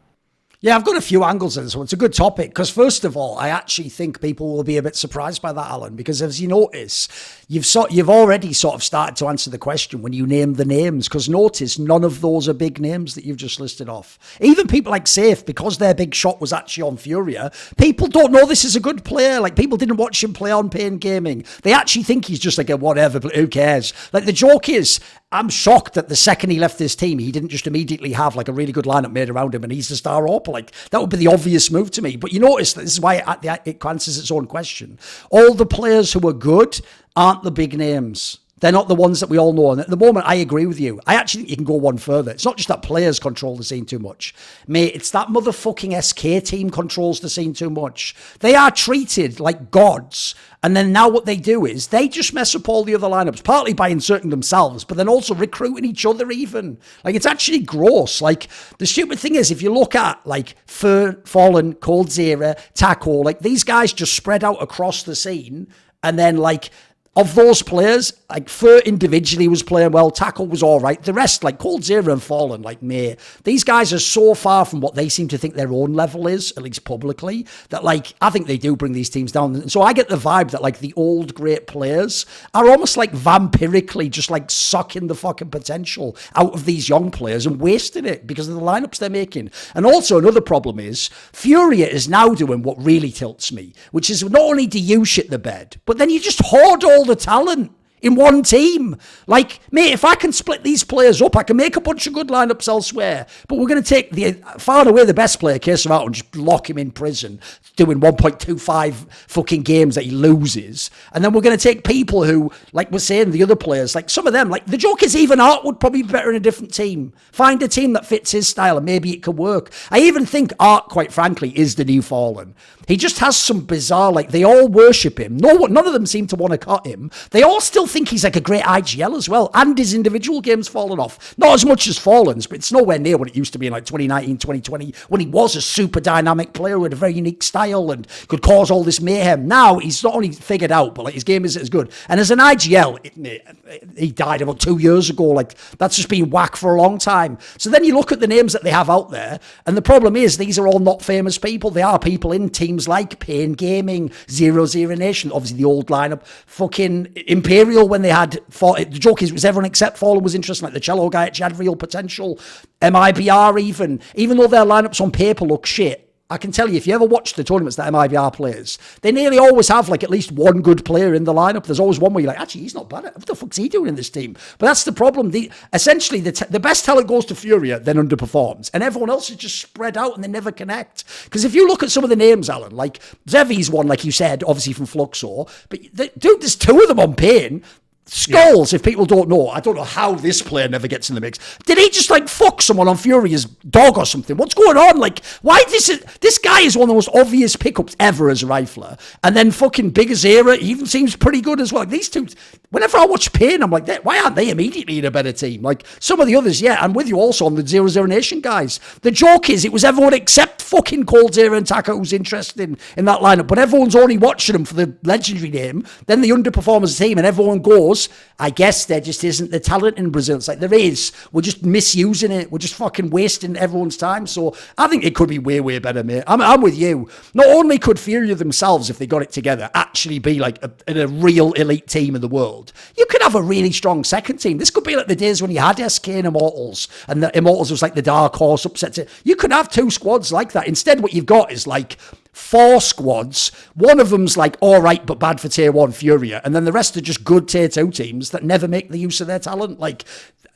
Yeah, I've got a few angles in this one. It's a good topic because, first of all, I actually think people will be a bit surprised by that, Alan, because as you notice, you've already sort of started to answer the question when you name the names, because notice none of those are big names that you've just listed off. Even people like Safe, because their big shot was actually on Furia, people don't know this is a good player. Like, people didn't watch him play on Pain Gaming. They actually think he's just like a whatever, but who cares? Like, the joke is, I'm shocked that the second he left this team, he didn't just immediately have like a really good lineup made around him and he's the star AWP. Like, that would be the obvious move to me. But you notice that this is why it answers its own question. All the players who are good aren't the big names. They're not the ones that we all know. And at the moment, I agree with you. I actually think you can go one further. It's not just that players control the scene too much. Mate, it's that motherfucking SK team controls the scene too much. They are treated like gods. And then now what they do is they just mess up all the other lineups, partly by inserting themselves, but then also recruiting each other even. Like, it's actually gross. Like, the stupid thing is, if you look at, like, Fallen, Cold Zera, Taco, like, these guys just spread out across the scene. And then, like, of those players, like, Fur individually was playing well, Tackle was all right. The rest, like Cold Zero and Fallen, like, mate, these guys are so far from what they seem to think their own level is, at least publicly, that, like, I think they do bring these teams down. And so I get the vibe that, like, the old great players are almost like vampirically just, like, sucking the fucking potential out of these young players and wasting it because of the lineups they're making. And also another problem is Furia is now doing what really tilts me, which is not only do you shit the bed, but then you just hoard all the talent in one team. Like, mate, if I can split these players up, I can make a bunch of good lineups elsewhere. But we're going to take the far and away the best player, Case out, and just lock him in prison, doing 1.25 fucking games that he loses. And then we're going to take people who, like we're saying, the other players, like some of them, like the joke is even Art would probably be better in a different team. Find a team that fits his style and maybe it could work. I even think Art, quite frankly, is the new Fallen. He just has some bizarre, like, they all worship him. None of them seem to want to cut him. They all still think he's like a great IGL as well. And his individual game's fallen off. Not as much as Fallen's, but it's nowhere near what it used to be in like 2019, 2020, when he was a super dynamic player with a very unique style and could cause all this mayhem. Now, he's not only figured out, but like his game isn't as good. And as an IGL, he died about 2 years ago. Like, that's just been whack for a long time. So then you look at the names that they have out there, and the problem is these are all not famous people. They are people in teams like Pain Gaming, Zero Nation, obviously the old lineup, fucking Imperial when they had, the joke is, was everyone except Fallen was interesting, like the cello guy actually had real potential, MIBR even though their lineups on paper look shit. I can tell you, if you ever watch the tournaments that MIBR plays, they nearly always have like at least one good player in the lineup. There's always one where you're like, actually, he's not bad. What the fuck's he doing in this team? But that's the problem. Essentially, the best talent goes to Furia, then underperforms. And everyone else is just spread out and they never connect. Because if you look at some of the names, Alan, like Zevi's one, like you said, obviously from Fluxor. But dude, there's two of them on Pain. Skulls, if people don't know, I don't know how this player never gets in the mix. Did he just like fuck someone on Furious dog or something? What's going on? Like, why this guy is one of the most obvious pickups ever as a rifler. And then fucking Big Azera even seems pretty good as well. Like, these two, whenever I watch Pain, I'm like, why aren't they immediately in a better team? Like some of the others, yeah, I'm with you also on the 0-0 Nation guys. The joke is it was everyone except fucking Cold Zero and Taka who's interested in that lineup, but everyone's only watching them for the legendary name. Then the underperformers team, and everyone goes, I guess there just isn't the talent in Brazil. It's like there is. We're just misusing it. We're just fucking wasting everyone's time. So I think it could be way, way better, mate. I'm with you. Not only could Furia themselves, if they got it together, actually be like a real elite team in the world, you could have a really strong second team. This could be like the days when you had SK and Immortals, and the Immortals was like the dark horse upsets it. You could have two squads like that. Instead, what you've got is like 4 squads. One of them's like all right but bad for tier 1 Furia, and then the rest are just good tier 2 teams that never make the use of their talent. Like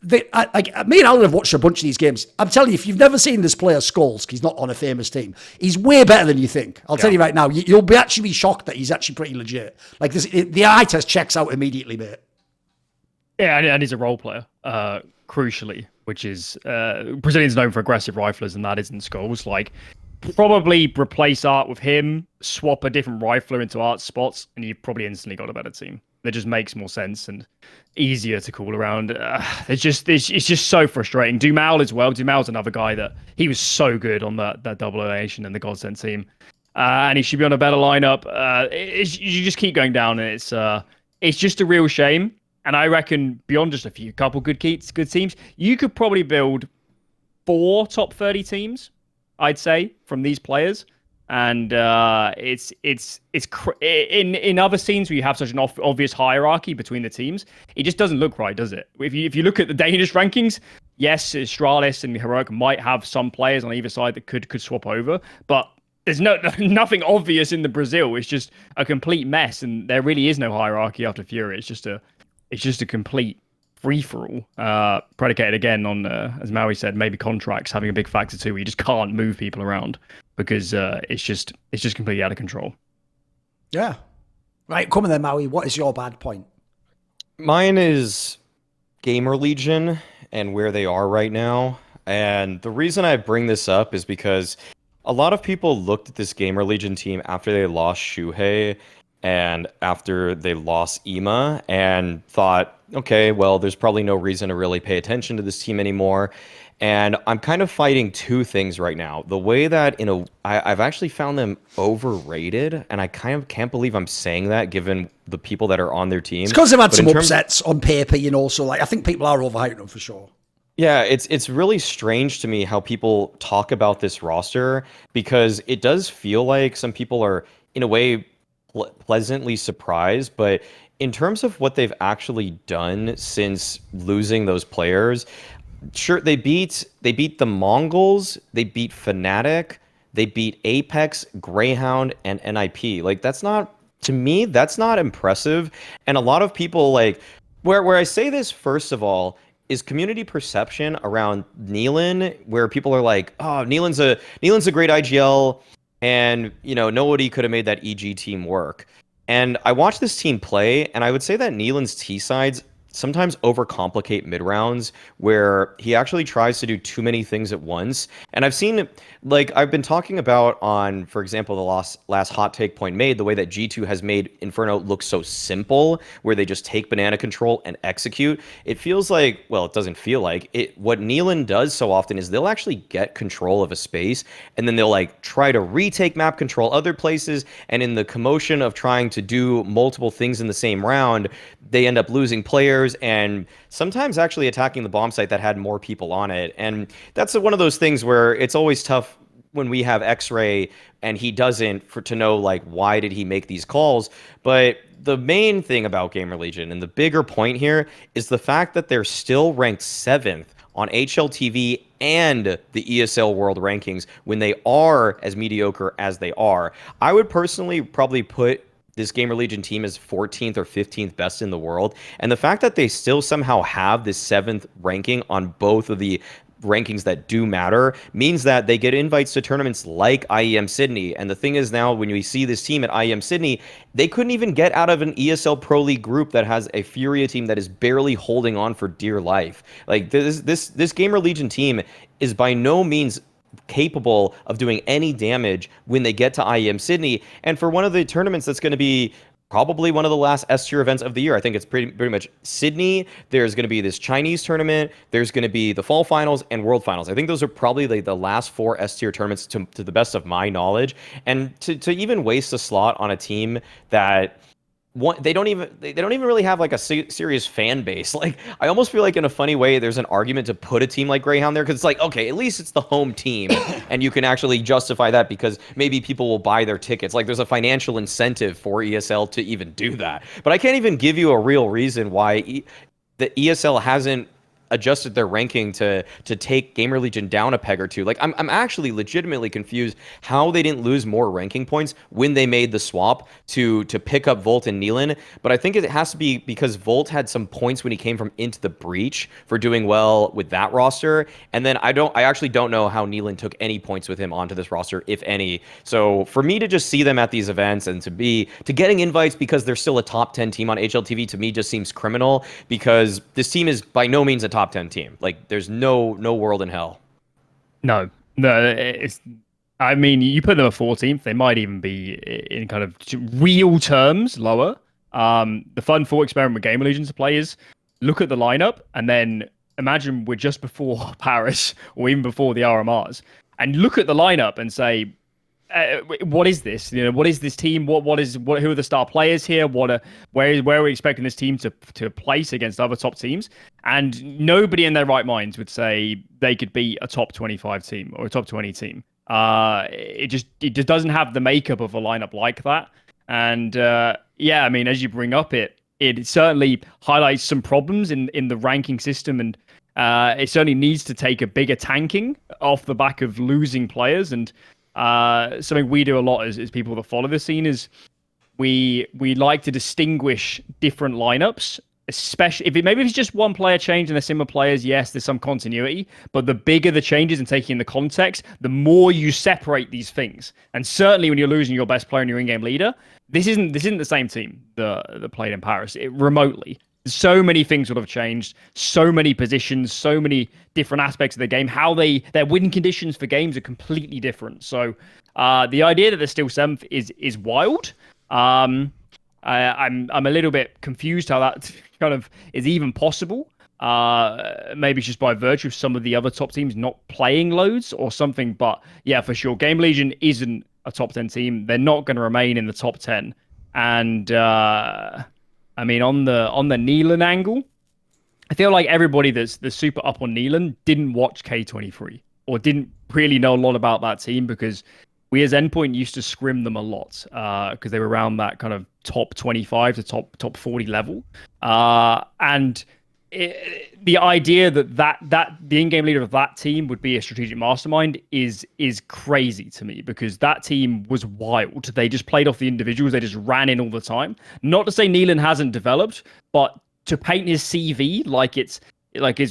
me and Alan have watched a bunch of these games. I'm telling you, if you've never seen this player Skulls, he's not on a famous team, he's way better than you think. I'll tell you right now, you'll be actually shocked that he's actually pretty legit. Like the eye test checks out immediately, mate. Yeah, and he's a role player, crucially, which is Brazilians known for aggressive riflers, and that isn't Skulls. Like, probably replace Art with him, swap a different rifler into Art's spots, and you've probably instantly got a better team. That just makes more sense and easier to call around. It's just so frustrating. Dumal as well. Dumal's another guy that he was so good on that double elimination and the Godsend team, and he should be on a better lineup. You just keep going down, and it's just a real shame. And I reckon beyond just a couple good teams, you could probably build 4 top 30 teams, I'd say, from these players. And in other scenes where you have such an obvious hierarchy between the teams, it just doesn't look right, does it? If you look at the Danish rankings, yes, Stralis and Heroic might have some players on either side that could swap over, but there's nothing obvious in the Brazil. It's just a complete mess, and there really is no hierarchy after Fury. It's just a complete free-for-all, predicated again on, as Maui said, maybe contracts having a big factor too, where you just can't move people around because it's just completely out of control. Yeah. Right, come on then, Maui. What is your bad point? Mine is GamerLegion and where they are right now. And the reason I bring this up is because a lot of people looked at this GamerLegion team after they lost Shuhei and after they lost Ima and thought, okay, well, there's probably no reason to really pay attention to this team anymore. And I'm kind of fighting two things right now. The way that, I've actually found them overrated, and I kind of can't believe I'm saying that given the people that are on their team. It's because they've had some upsets on paper, so like I think people are overhyping them for sure. Yeah, it's really strange to me how people talk about this roster, because it does feel like some people are, in a way, pleasantly surprised, but in terms of what they've actually done since losing those players, sure, they beat the Mongols, they beat Fnatic, they beat Apex, Greyhound, and NIP. Like, that's not, to me, that's not impressive. And a lot of people, like, where I say this, first of all, is community perception around Nealon, where people are like, oh, Nealon's a great IGL, and nobody could have made that EG team work. And I watched this team play, and I would say that Nealon's T-sides sometimes overcomplicate mid-rounds, where he actually tries to do too many things at once. And I've seen, like, I've been talking about on, for example, the last hot take point made, the way that G2 has made Inferno look so simple, where they just take banana control and execute. It feels like, well, it doesn't feel like it. What Nealon does so often is they'll actually get control of a space, and then they'll like try to retake map control other places, and in the commotion of trying to do multiple things in the same round, they end up losing players and sometimes actually attacking the bomb site that had more people on it. And that's one of those things where it's always tough when we have X-Ray and he doesn't, to know, like, why did he make these calls. But the main thing about GamerLegion, and the bigger point here, is the fact that they're still ranked 7th on HLTV and the ESL World Rankings when they are as mediocre as they are. I would personally probably put this GamerLegion team is 14th or 15th best in the world. And the fact that they still somehow have this 7th ranking on both of the rankings that do matter means that they get invites to tournaments like IEM Sydney. And the thing is now when we see this team at IEM Sydney, they couldn't even get out of an ESL Pro League group that has a Furia team that is barely holding on for dear life. Like this GamerLegion team is by no means capable of doing any damage when they get to IEM Sydney. And for one of the tournaments that's going to be probably one of the last S-tier events of the year. I think it's pretty much Sydney. There's going to be this Chinese tournament. There's going to be the fall finals and world finals. I think those are probably like the last 4 S-tier tournaments to the best of my knowledge. And to even waste a slot on a team that they don't even really have like a serious fan base. Like I almost feel like in a funny way there's an argument to put a team like Greyhound there, because it's like, okay, at least it's the home team and you can actually justify that because maybe people will buy their tickets. Like there's a financial incentive for ESL to even do that. But I can't even give you a real reason why the ESL hasn't adjusted their ranking to take GamerLegion down a peg or two. Like I'm actually legitimately confused how they didn't lose more ranking points when they made the swap to pick up Volt and Neelan. But I think it has to be because Volt had some points when he came from Into the Breach for doing well with that roster. And then I actually don't know how Neelan took any points with him onto this roster, if any. So for me to just see them at these events and to getting invites because they're still a top 10 team on HLTV, to me just seems criminal, because this team is by no means a top 10 team. Like there's no world in hell. No, it's. I mean, you put them at 14th, they might even be in kind of real terms lower. The fun thought experiment with GamerLegion to play is look at the lineup and then imagine we're just before Paris or even before the RMRs, and look at the lineup and say, what is this? You know, what is this team? Who are the star players here? Where are we expecting this team to place against other top teams? And nobody in their right minds would say they could beat a top 25 team or a top 20 team. It just doesn't have the makeup of a lineup like that. And yeah, I mean, as you bring up, it certainly highlights some problems in the ranking system, and it certainly needs to take a bigger tanking off the back of losing players. And something we do a lot as people that follow the scene is we like to distinguish different lineups, especially if it's just one player change and they're similar players. Yes, there's some continuity, but the bigger the changes and taking in the context, the more you separate these things. And certainly when you're losing your best player and your in-game leader, this isn't the same team that played in Paris remotely. So many things would have changed, so many positions, so many different aspects of the game. How their winning conditions for games are completely different. So the idea that they're still 7th is wild. I'm a little bit confused how that kind of is even possible. Maybe it's just by virtue of some of the other top teams not playing loads or something. But yeah, for sure, GamerLegion isn't a top 10 team. They're not going to remain in the top 10. And I mean, on the Neelan angle, I feel like everybody that's super up on Neelan didn't watch K23 or didn't really know a lot about that team, because we as Endpoint used to scrim them a lot because they were around that kind of top 25 to top 40 level. And the idea that the in-game leader of that team would be a strategic mastermind is crazy to me, because that team was wild. They just played off the individuals. They just ran in all the time. Not to say Neelan hasn't developed, but to paint his CV like it's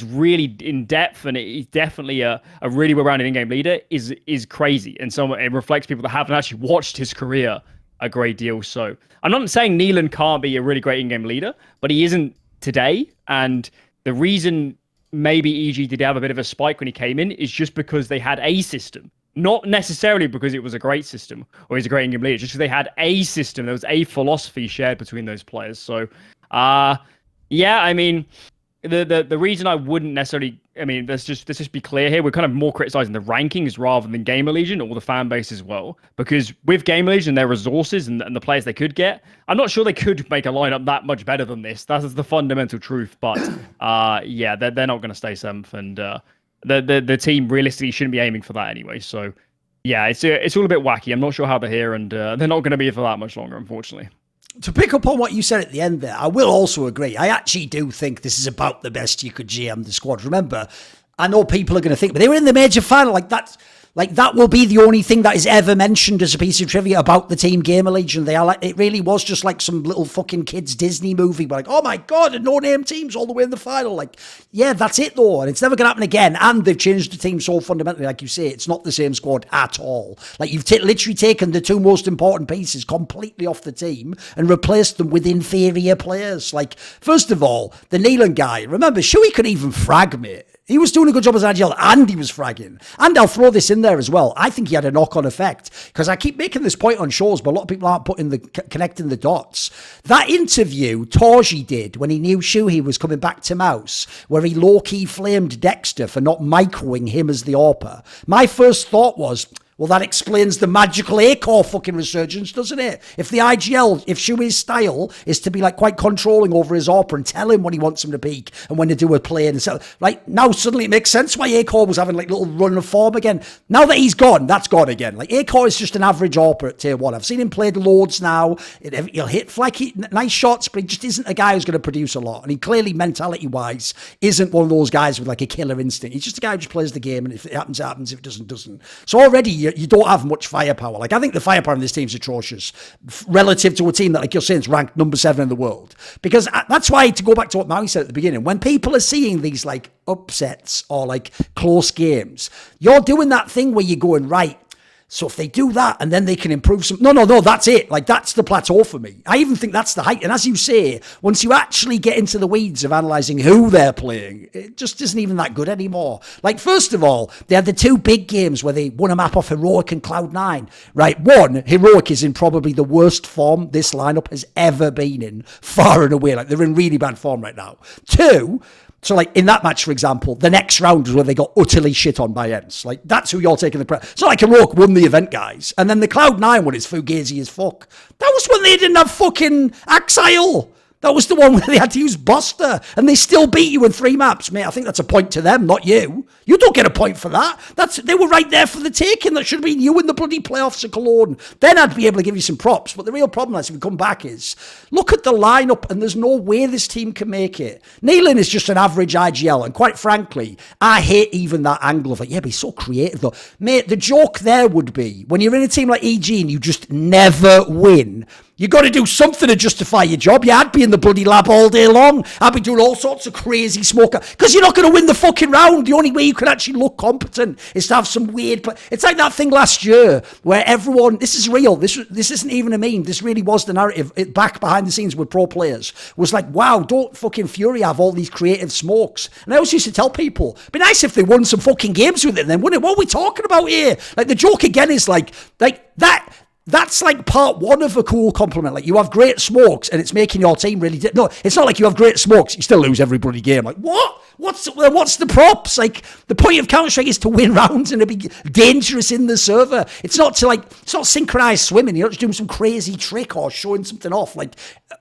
really in depth and he's definitely a really well-rounded in-game leader is crazy. And so it reflects people that haven't actually watched his career a great deal. So I'm not saying Neelan can't be a really great in-game leader, but he isn't today. And the reason maybe EG did have a bit of a spike when he came in is just because they had a system, not necessarily because it was a great system or he's a great in-game leader, just because they had a system. There was a philosophy shared between those players. So yeah, I mean, the reason I wouldn't necessarily, I mean, let's just be clear here. We're kind of more criticizing the rankings rather than GamerLegion or the fan base as well. Because with GamerLegion and their resources and the players they could get, I'm not sure they could make a lineup that much better than this. That's the fundamental truth. But yeah, they're not going to stay 7th, and the team realistically shouldn't be aiming for that anyway. So yeah, it's all a bit wacky. I'm not sure how they're here, and they're not going to be for that much longer, unfortunately. To pick up on what you said at the end there, I will also agree. I actually do think this is about the best you could GM the squad. Remember, I know people are going to think, but they were in the major final. That will be the only thing that is ever mentioned as a piece of trivia about the team GamerLegion. They are like, it really was just like some little fucking kids Disney movie. Where like, oh my God, and no-name teams all the way in the final. Like, yeah, that's it though. And it's never going to happen again. And they've changed the team so fundamentally, like you say, it's not the same squad at all. Like you've literally taken the two most important pieces completely off the team and replaced them with inferior players. Like, first of all, the Neelan guy, remember, Shuey could even frag, mate. He was doing a good job as an IGL and he was fragging. And I'll throw this in there as well. I think he had a knock-on effect because I keep making this point on shows, but a lot of people aren't connecting the dots. That interview Torji did when he knew Shuhei was coming back to Mouse, where he low-key flamed Dexter for not microing him as the AWPer. My first thought was, well, that explains the magical A-core fucking resurgence, doesn't it? If the IGL, if Shui's style is to be like quite controlling over his AWPer and tell him when he wants him to peak and when to do a play and so, like now suddenly it makes sense why A-core was having like little run of form again. Now that he's gone, that's gone again. Like A-core is just an average AWPer at tier 1. I've seen him played loads now. He'll hit nice shots, but he just isn't a guy who's going to produce a lot. And he clearly, mentality-wise, isn't one of those guys with like a killer instinct. He's just a guy who just plays the game, and if it happens, it happens. If it doesn't, it doesn't. So already you don't have much firepower. Like I think the firepower in this team's atrocious relative to a team that, like you're saying, is ranked number 7 in the world. Because that's why, to go back to what Maui said at the beginning, when people are seeing these like upsets or like close games, you're doing that thing where you're going, right, so if they do that and then they can improve some... No, that's it. Like, that's the plateau for me. I even think that's the height. And as you say, once you actually get into the weeds of analysing who they're playing, it just isn't even that good anymore. Like, first of all, they had the two big games where they won a map off Heroic and Cloud9. Right, one, Heroic is in probably the worst form this lineup has ever been in, far and away. Like, they're in really bad form right now. Two... So, like, in that match, for example, the next round was where they got utterly shit on by ENCE. Like, that's who you're taking the prep. It's not like Heroic won the event, guys. And then the Cloud9 one is fugazi as fuck. That was when they didn't have fucking Axile. That was the one where they had to use Buster, and they still beat you in 3 maps, mate. I think that's a point to them, not you. You don't get a point for that. They were right there for the taking. That should have been you in the bloody playoffs at Cologne. Then I'd be able to give you some props. But the real problem, as we come back, is look at the lineup, and there's no way this team can make it. Neelan is just an average IGL, and quite frankly, I hate even that angle of like, yeah, but he's so creative though. Mate, the joke there would be when you're in a team like EG and you just never win. You got to do something to justify your job. Yeah, I'd be in the bloody lab all day long. I'd be doing all sorts of crazy smoke. Because you're not going to win the fucking round. The only way you can actually look competent is to have some weird... It's like that thing last year where everyone... This is real. This isn't even a meme. This really was the narrative. Back behind the scenes with pro players was like, wow, don't fucking Fury have all these creative smokes. And I always used to tell people, it'd be nice if they won some fucking games with it then, wouldn't it? What are we talking about here? Like, the joke again is like that... That's like part 1 of a cool compliment. Like, you have great smokes and it's making your team really... No, it's not like you have great smokes. You still lose every bloody game. Like, what? What's the props? Like, the point of Counter-Strike is to win rounds and to be dangerous in the server. It's not synchronized swimming. You're not just doing some crazy trick or showing something off. Like,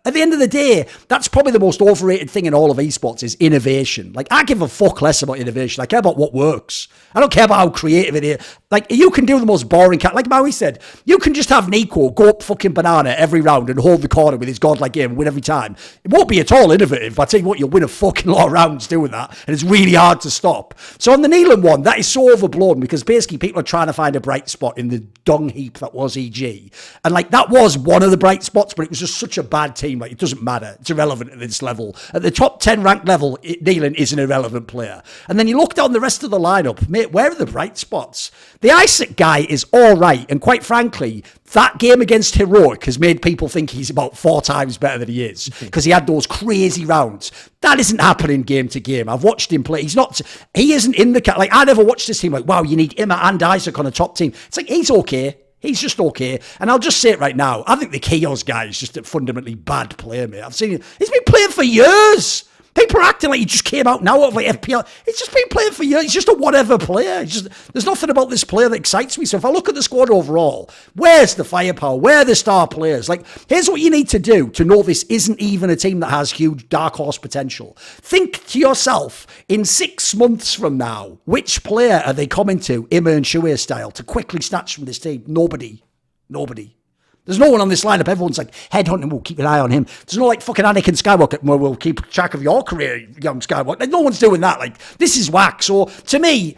at the end of the day, that's probably the most overrated thing in all of esports is innovation. Like, I give a fuck less about innovation. I care about what works. I don't care about how creative it is. Like, you can do the most boring like Maui said, you can just have Nico go up fucking banana every round and hold the corner with his godlike game and win every time. It won't be at all innovative, but I tell you what, you'll win a fucking lot of rounds doing that, and it's really hard to stop. So on the Neelan one, that is so overblown because basically people are trying to find a bright spot in the dung heap that was EG. And like, that was one of the bright spots, but it was just such a bad team. Like, it doesn't matter. It's irrelevant at this level. At the top 10 ranked level, Neelan is an irrelevant player. And then you look down the rest of the lineup, mate, where are the bright spots? The Isaac guy is all right, and quite frankly, that game against Heroic has made people think he's about 4 times better than he is because he had those crazy rounds. That isn't happening game to game. I've watched him play. He isn't in the... Like, I never watched this team like, wow, you need Imma and Isaac on a top team. It's like, he's okay. He's just okay. And I'll just say it right now. I think the Chaos guy is just a fundamentally bad player, mate. I've seen him. He's been playing for years. People are acting like he just came out now of like FPL. He's just been playing for years. He's just a whatever player. There's nothing about this player that excites me. So if I look at the squad overall, where's the firepower? Where are the star players? Like, here's what you need to do to know this isn't even a team that has huge dark horse potential. Think to yourself, in 6 months from now, which player are they coming to, Imma and Shuei style, to quickly snatch from this team? Nobody. There's no one on this lineup. Everyone's like, headhunting, we'll keep an eye on him. There's no like fucking Anakin Skywalker, well, we'll keep track of your career, young Skywalker. Like, no one's doing that. Like, this is whack. So to me,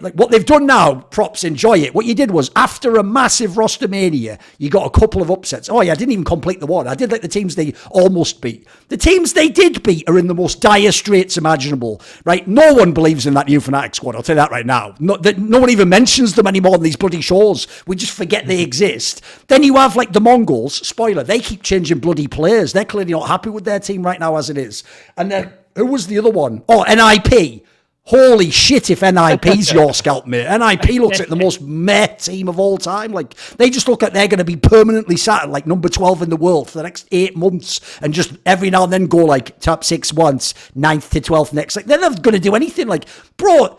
like what they've done now, props, enjoy it. What you did was, after a massive roster mania, you got a couple of upsets. Oh yeah, I didn't even complete the one. I did like the teams they almost beat. The teams they did beat are in the most dire straits imaginable, right? No one believes in that new Fnatic squad, I'll tell you that right now. No one even mentions them anymore on these bloody shows. We just forget they exist. Then you have like the Mongols, spoiler, they keep changing bloody players. They're clearly not happy with their team right now as it is. And then, who was the other one? Oh, NIP. Holy shit, if NIP's your scalp, mate. NIP looks like the most meh team of all time. Like, they just look like they're going to be permanently sat at, like, number 12 in the world for the next 8 months and just every now and then go, like, top 6 once, 9th to 12th next. Like, they're not going to do anything. Like, bro,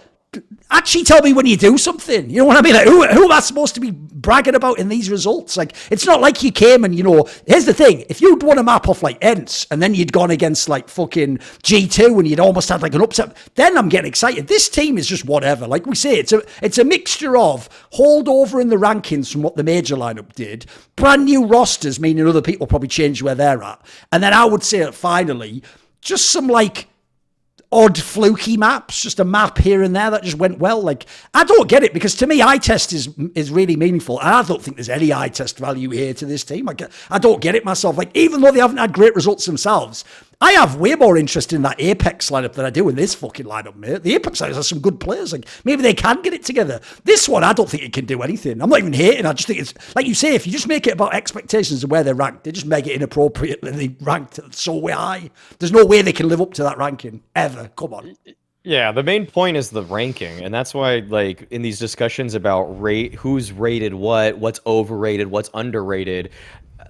actually tell me when you do something. You know what I mean? Like, who am I supposed to be bragging about in these results? Like, it's not like you came and, you know, here's the thing. If you'd won a map off like Ents and then you'd gone against like fucking G2 and you'd almost had like an upset, then I'm getting excited. This team is just whatever. Like we say, it's a mixture of holdover in the rankings from what the major lineup did, brand new rosters, meaning other people probably change where they're at. And then I would say that finally, just some like odd fluky maps, just a map here and there that just went well. Like, I don't get it, because to me eye test is really meaningful, and I don't think there's any eye test value here to this team. Like, I don't get it myself. Like, even though they haven't had great results themselves, I have way more interest in that Apex lineup than I do in this fucking lineup, mate. The Apex lineup has some good players. Like, maybe they can get it together. This one, I don't think it can do anything. I'm not even hating. I just think it's, like you say, if you just make it about expectations and where they're ranked, they just make it inappropriately ranked so high. There's no way they can live up to that ranking, ever. Come on. Yeah, the main point is the ranking, and that's why, like, in these discussions about who's rated what's overrated, what's underrated,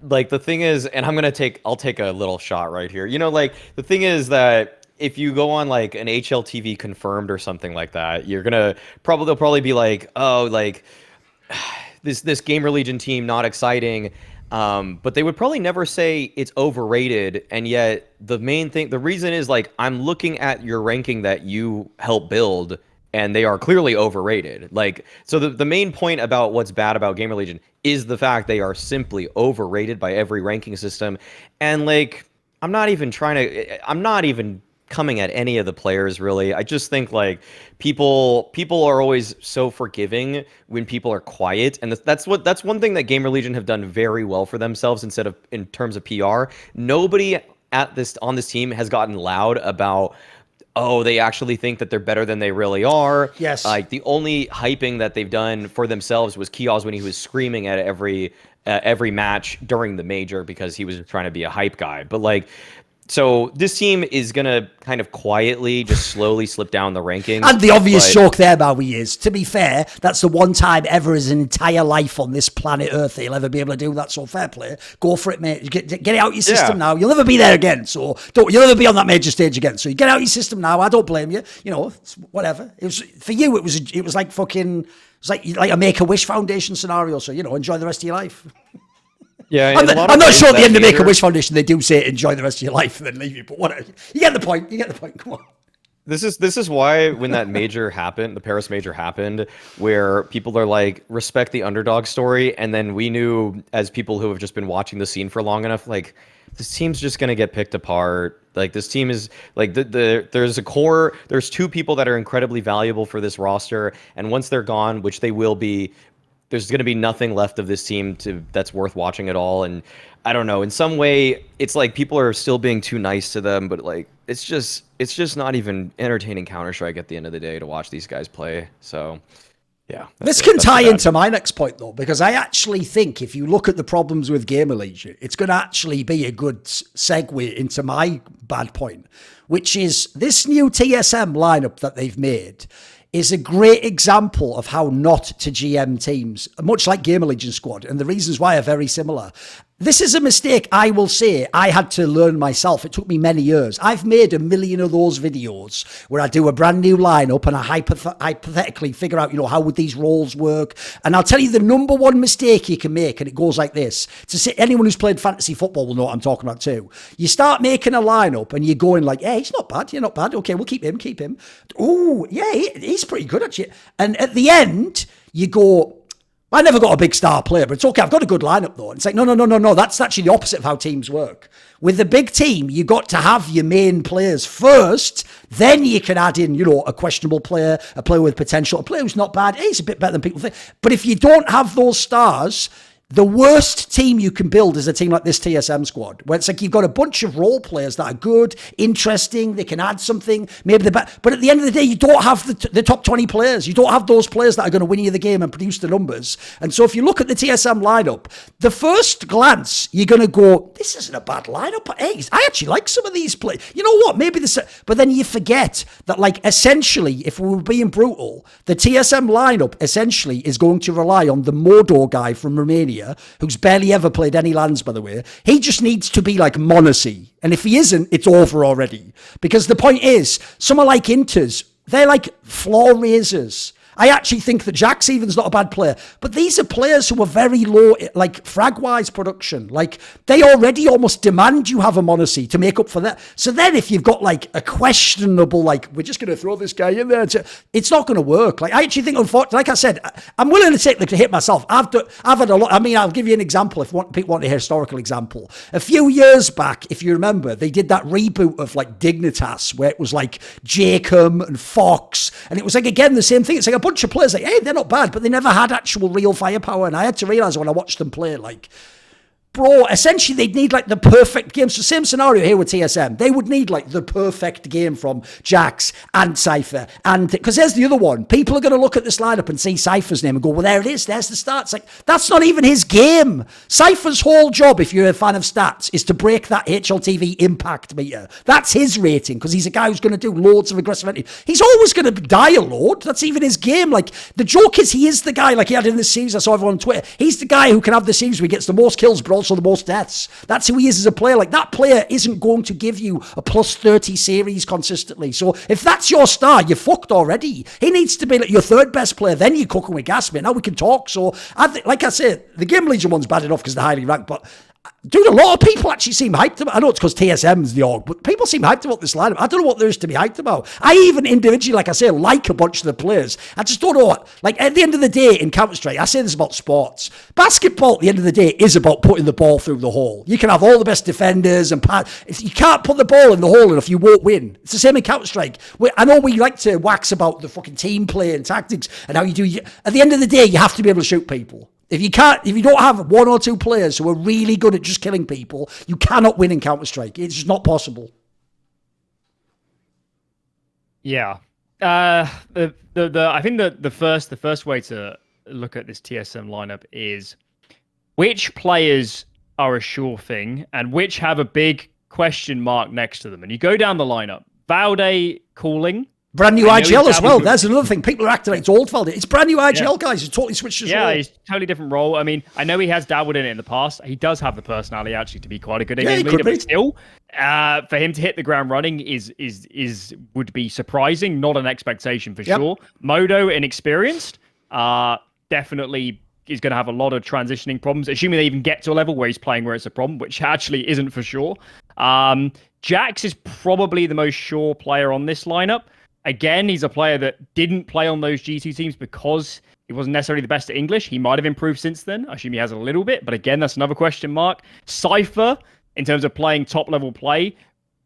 like, the thing is, and I'll take a little shot right here. You know, like, the thing is that if you go on like an HLTV confirmed or something like that, you're gonna they'll probably be like, oh, like this GamerLegion team not exciting. But they would probably never say it's overrated. And yet the reason is, like, I'm looking at your ranking that you helped build, and they are clearly overrated. Like, so the main point about what's bad about GamerLegion is the fact they are simply overrated by every ranking system. And like, I'm not even coming at any of the players, really. I just think, like, people are always so forgiving when people are quiet, and that's one thing that GamerLegion have done very well for themselves in terms of PR. Nobody on this team has gotten loud about, oh, they actually think that they're better than they really are. Yes. Like, the only hyping that they've done for themselves was Kioz when he was screaming at every match during the major because he was trying to be a hype guy. But, like, so this team is going to kind of quietly, just slowly slip down the rankings. And the obvious joke there, Maui, is, to be fair, that's the one time ever his entire life on this planet Earth he'll ever be able to do that, so fair play. Go for it, mate. Get it out your system now. You'll never be there again, so you'll never be on that major stage again. So you get out your system now. I don't blame you. You know, it's whatever. It was, for you, it was like fucking, it was like a Make-A-Wish Foundation scenario, so, you know, enjoy the rest of your life. Yeah, I'm not sure at the end of Make-A-Wish Foundation they do say enjoy the rest of your life and then leave you, but whatever. You get the point. Come on. This is why when that major happened, the Paris major happened, where people are like, respect the underdog story, and then we knew, as people who have just been watching the scene for long enough, like, this team's just gonna get picked apart. Like, this team is like there's a core. There's two people that are incredibly valuable for this roster, and once they're gone, which they will be, there's going to be nothing left of this team that's worth watching at all. And I don't know, in some way, it's like people are still being too nice to them, but like, it's just not even entertaining Counter-Strike at the end of the day to watch these guys play. So, yeah. This can tie into my next point, though, because I actually think if you look at the problems with GamerLegion, it's going to actually be a good segue into my bad point, which is this new TSM lineup that they've made is a great example of how not to GM teams, much like GamerLegion squad, and the reasons why are very similar. This is a mistake, I will say, I had to learn myself. It took me many years. I've made a million of those videos where I do a brand new lineup and I hypothetically figure out, you know, how would these roles work? And I'll tell you the number one mistake you can make, and it goes like this. To say, anyone who's played fantasy football will know what I'm talking about too. You start making a lineup and you're going like, hey, he's not bad, you're not bad. Okay, we'll keep him. Oh, yeah, he's pretty good actually. And at the end, you go, I never got a big star player, but it's okay. I've got a good lineup though. And it's like, no. That's actually the opposite of how teams work. With the big team, you got to have your main players first. Then you can add in, a questionable player, a player with potential, a player who's not bad. He's a bit better than people think. But if you don't have those stars, the worst team you can build is a team like this TSM squad, where it's like you've got a bunch of role players that are good, interesting, they can add something, maybe they're better. But at the end of the day, you don't have the top 20 players. You don't have those players that are going to win you the game and produce the numbers. And so if you look at the TSM lineup, the first glance, you're going to go, this isn't a bad lineup. Hey, I actually like some of these players. You know what? Maybe this, but then you forget that, like, essentially, if we were being brutal, the TSM lineup essentially is going to rely on the Modo guy from Romania, who's barely ever played any lands, by the way. He just needs to be like Monacy. And if he isn't, it's over already. Because the point is, someone like Inters, they're like FLAW raisers. I actually think that Jack Stevens not a bad player, but these are players who are very low, like frag-wise production. Like, they already almost demand you have a Monacy to make up for that. So then if you've got like a questionable, like, we're just going to throw this guy in there, it's not going to work. Like, I actually think, unfortunately, like I said, I'm willing to take the hit myself. I've had a lot. I mean, I'll give you an example if people want a historical example. A few years back, if you remember, they did that reboot of like Dignitas, where it was like Jacob and Fox, and it was like, again, the same thing. It's like a bunch of players like, hey, they're not bad, but they never had actual real firepower. And I had to realize when I watched them play, like, bro, essentially they'd need like the perfect game. So same scenario here with TSM. They would need like the perfect game from Jax and Cypher. And because there's the other one. People are going to look at this lineup and see Cypher's name and go, well, there it is. There's the stats. Like, that's not even his game. Cypher's whole job, if you're a fan of stats, is to break that HLTV impact meter. That's his rating, because he's a guy who's going to do loads of aggressive entry. He's always going to die a load. That's even his game. Like, the joke is he is the guy, like he had in this series, I saw everyone on Twitter. He's the guy who can have the series where he gets the most kills, but also the most deaths. That's who he is as a player. Like, that player isn't going to give you a plus 30 series consistently. So if that's your star, you're fucked already. He needs to be like your third best player. Then you're cooking with gas, mate. Now we can talk. So I think, like I said, the GamerLegion one's bad enough because they're highly ranked, but dude, a lot of people actually seem hyped about. I know it's because TSM's the org, but people seem hyped about this lineup. I don't know what there is to be hyped about. I even individually, like I say, like a bunch of the players. I just don't know what. Like, at the end of the day, in Counter-Strike, I say this about sports. Basketball, at the end of the day, is about putting the ball through the hole. You can have all the best defenders and if you can't put the ball in the hole enough, you won't win. It's the same in Counter-Strike. I know we like to wax about the fucking team play and tactics and how you do. At the end of the day, you have to be able to shoot people. If you don't have one or two players who are really good at just killing people, you cannot win in Counter-Strike. It's just not possible. Yeah. I think the first way to look at this TSM lineup is which players are a sure thing and which have a big question mark next to them. And you go down the lineup. Valde calling. Brand new IGL as well. There's another thing. People are acting like it's old Valde. It's brand new IGL, guys. He's totally switched his role. Yeah, he's totally different role. I mean, I know he has dabbled in it in the past. He does have the personality actually to be quite a good game leader, but still, for him to hit the ground running would be surprising, not an expectation for sure. Modo, inexperienced, definitely is going to have a lot of transitioning problems, assuming they even get to a level where he's playing where it's a problem, which actually isn't for sure. Jax is probably the most sure player on this lineup. Again, he's a player that didn't play on those G2 teams because he wasn't necessarily the best at English. He might have improved since then. I assume he has a little bit, but again, that's another question mark. Cypher, in terms of playing top-level play,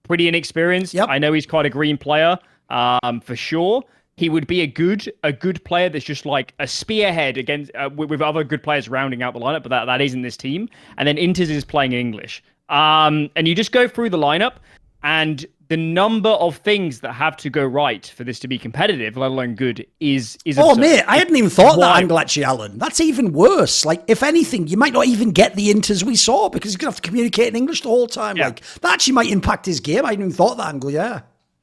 pretty inexperienced. I know he's quite a green player, for sure. He would be a good player that's just like a spearhead against with other good players rounding out the lineup, but that isn't this team. And then Inters is playing in English. And you just go through the lineup, and the number of things that have to go right for this to be competitive, let alone good, is oh, absurd. mate, I hadn't even thought that angle, actually, Alan. That's even worse. Like, if anything, you might not even get the Inters we saw because he's going to have to communicate in English the whole time. Like, that actually might impact his game. I hadn't even thought that angle,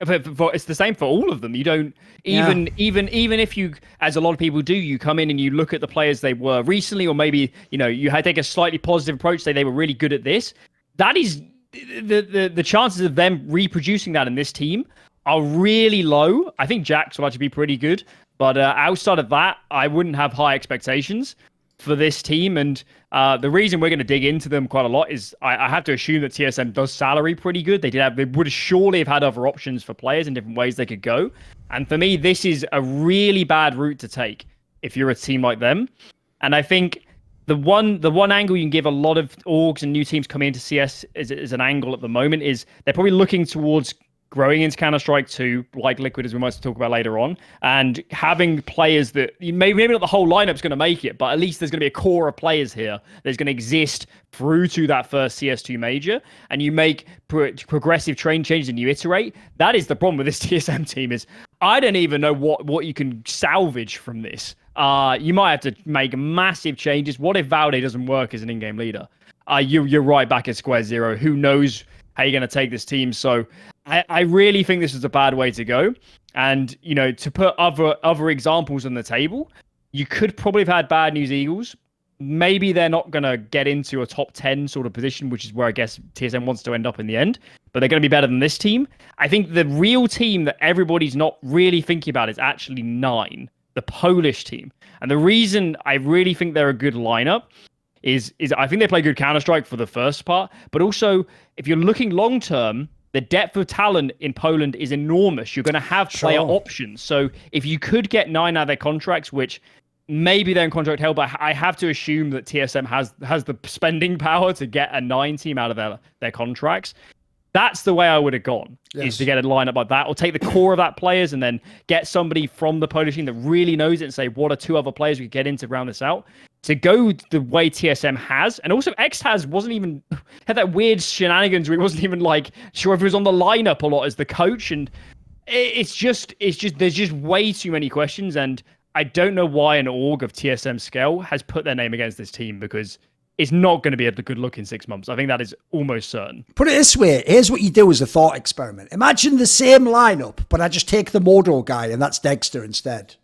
It's the same for all of them. You don't even if you, as a lot of people do, you come in and you look at the players they were recently, or maybe you had take a slightly positive approach, say they were really good at this. That is the chances of them reproducing that in this team are really low. I think Jax will actually be pretty good, but outside of that, I wouldn't have high expectations for this team. And the reason we're going to dig into them quite a lot is I have to assume that TSM does salary pretty good. They would surely have had other options for players in different ways they could go. And for me, this is a really bad route to take if you're a team like them. And I think the one angle you can give a lot of orgs and new teams coming into CS is an angle at the moment is they're probably looking towards growing into Counter-Strike 2, like Liquid, as we might talk about later on, and having players that maybe not the whole lineup's going to make it, but at least there's going to be a core of players here that's going to exist through to that first CS2 major, and you make progressive train changes and you iterate. That is the problem with this TSM team is I don't even know what you can salvage from this. You might have to make massive changes. What if Valde doesn't work as an in-game leader? You're right back at square zero. Who knows how you're going to take this team? So I really think this is a bad way to go. And, to put other examples on the table, you could probably have had Bad News Eagles. Maybe they're not going to get into a top 10 sort of position, which is where I guess TSM wants to end up in the end. But they're going to be better than this team. I think the real team that everybody's not really thinking about is actually 9, the Polish team. And the reason I really think they're a good lineup is I think they play good Counter-Strike for the first part. But also, if you're looking long-term, the depth of talent in Poland is enormous. You're going to have player options. So if you could get 9 out of their contracts, which maybe they're in contract hell, but I have to assume that TSM has the spending power to get a 9 team out of their contracts. That's the way I would have gone, is to get a lineup like that, or take the core of that players and then get somebody from the Polish team that really knows it and say, what are 2 other players we could get in to round this out? To go the way TSM has, and also Xtaz had that weird shenanigans where he wasn't even sure if he was on the lineup a lot as the coach, and it's just there's just way too many questions, and I don't know why an org of TSM scale has put their name against this team, because it's not going to be a good look in 6 months. I think that is almost certain. Put it this way, here's what you do as a thought experiment. Imagine the same lineup, but I just take the Modo guy, and that's Dexter instead.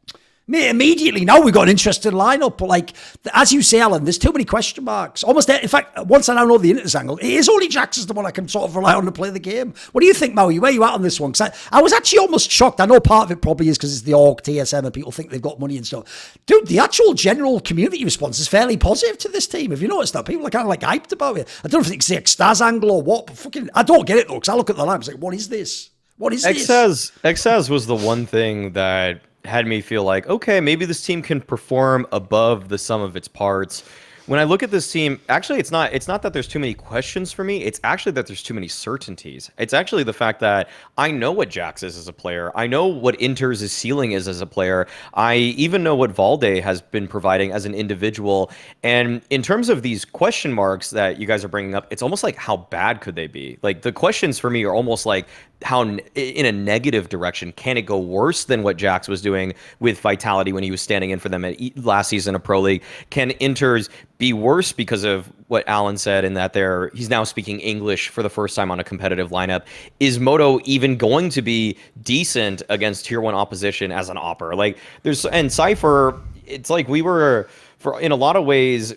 Mate, immediately now we've got an interesting lineup, but as you say, Alan, there's too many question marks. Almost, in fact, once I now know the Inters angle, it is only Jax is the one I can sort of rely on to play the game. What do you think, Maui? Where are you at on this one? Because I was actually almost shocked. I know part of it probably is because it's the org TSM and people think they've got money and stuff. Dude, the actual general community response is fairly positive to this team. Have you noticed that? People are kind of hyped about it. I don't know if it's the Xtaz angle or what, but I don't get it though, because I look at the lineup, what is this? What is this? Xtaz was the one thing that had me feel like, okay, maybe this team can perform above the sum of its parts. When I look at this team, actually, it's not that there's too many questions for me. It's actually that there's too many certainties. It's actually the fact that I know what Jax is as a player. I know what Inter's ceiling is as a player. I even know what Valde has been providing as an individual. And in terms of these question marks that you guys are bringing up, it's almost like, how bad could they be? The questions for me are almost like, how in a negative direction can it go worse than what Jax was doing with Vitality when he was standing in for them at last season of Pro League? Can Inter's be worse because of what Alan said, in that he's now speaking English for the first time on a competitive lineup? Is Moto even going to be decent against tier 1 opposition as an opper? And Cypher, it's like in a lot of ways,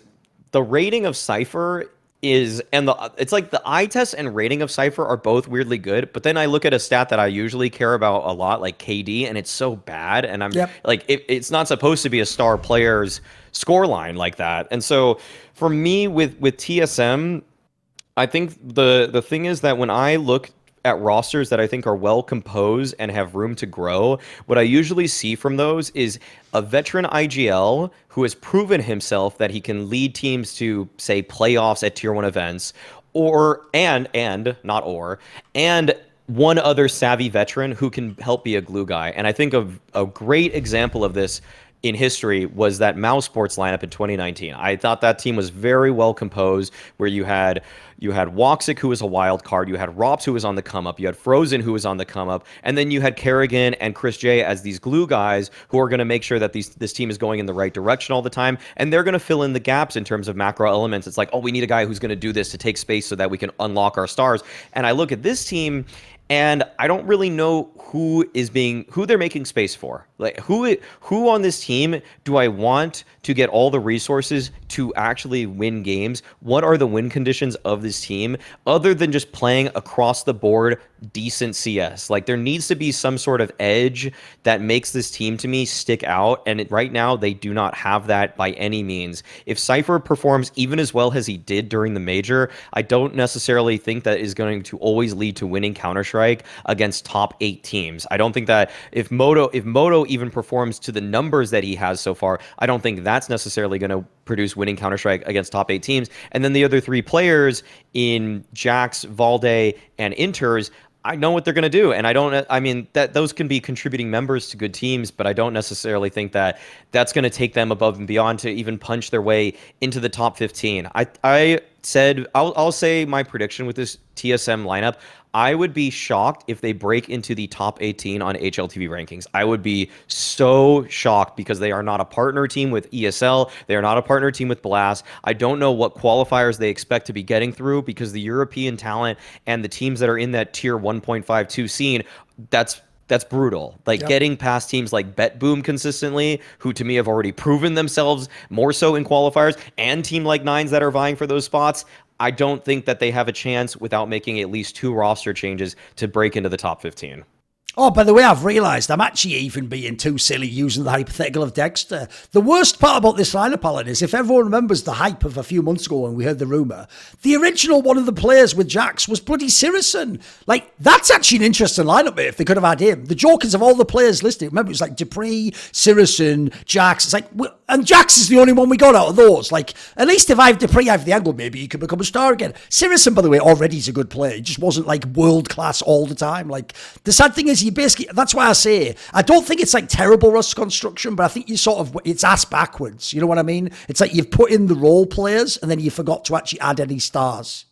the rating of Cypher it's like the eye test and rating of Cypher are both weirdly good, but then I look at a stat that I usually care about a lot, like KD, and it's so bad, and I'm it's not supposed to be a star player's scoreline like that. And so for me with TSM, I think the thing is that when I look at rosters that I think are well composed and have room to grow, what I usually see from those is a veteran IGL who has proven himself that he can lead teams to, say, playoffs at tier 1 events, and one other savvy veteran who can help be a glue guy. And I think of a great example of this in history was that Mausports lineup in 2019. I thought that team was very well composed, where you had Woxic, who was a wild card, you had Rops, who was on the come up, you had Frozen, who was on the come up, and then you had Kerrigan and Chris J as these glue guys who are going to make sure that this team is going in the right direction all the time, and they're going to fill in the gaps in terms of macro elements. It's like, oh, we need a guy who's going to do this to take space so that we can unlock our stars. And I look at this team, and I don't really know who they're making space for. Who on this team do I want to get all the resources to actually win games? What are the win conditions of this team, other than just playing across the board decent CS? There needs to be some sort of edge that makes this team, to me, stick out, and right now they do not have that by any means. If Cypher performs even as well as he did during the major, I don't necessarily think that is going to always lead to winning Counter-Strike. Counter-Strike against top 8 teams. I don't think that if Moto even performs to the numbers that he has so far, I don't think that's necessarily going to produce winning Counter-Strike against top 8 teams. And then the other 3 players in Jax, Valde, and Inters, I know what they're going to do, and I mean that those can be contributing members to good teams, but I don't necessarily think that that's going to take them above and beyond to even punch their way into the top 15. I'll say my prediction with this TSM lineup. I would be shocked if they break into the top 18 on HLTV rankings. I would be so shocked because they are not a partner team with ESL. They are not a partner team with Blast. I don't know what qualifiers they expect to be getting through because the European talent and the teams that are in that tier 1.52 scene, that's brutal. Like getting past teams like BetBoom consistently, who to me have already proven themselves more so in qualifiers, and team like Nines that are vying for those spots. I don't think that they have a chance without making at least 2 roster changes to break into the top 15. Oh, by the way, I've realised I'm actually even being too silly using the hypothetical of Dexter. The worst part about this lineup, Alan, is if everyone remembers the hype of a few months ago when we heard the rumour, the original one of the players with Jax was bloody Sirison. Like, that's actually an interesting lineup, mate, if they could have had him. The jokers of all the players listed, remember, it was like Dupree, Sirison, Jax. It's like, and Jax is the only one we got out of those. Like, at least if I have Dupree, I have the angle, maybe he could become a star again. Sirison, by the way, already is a good player. He just wasn't like world class all the time. Like, the sad thing is, you basically, that's why I say, I don't think it's like terrible roster construction, but I think you sort of, it's ass backwards. You know what I mean? It's like you've put in the role players and then you forgot to actually add any stars.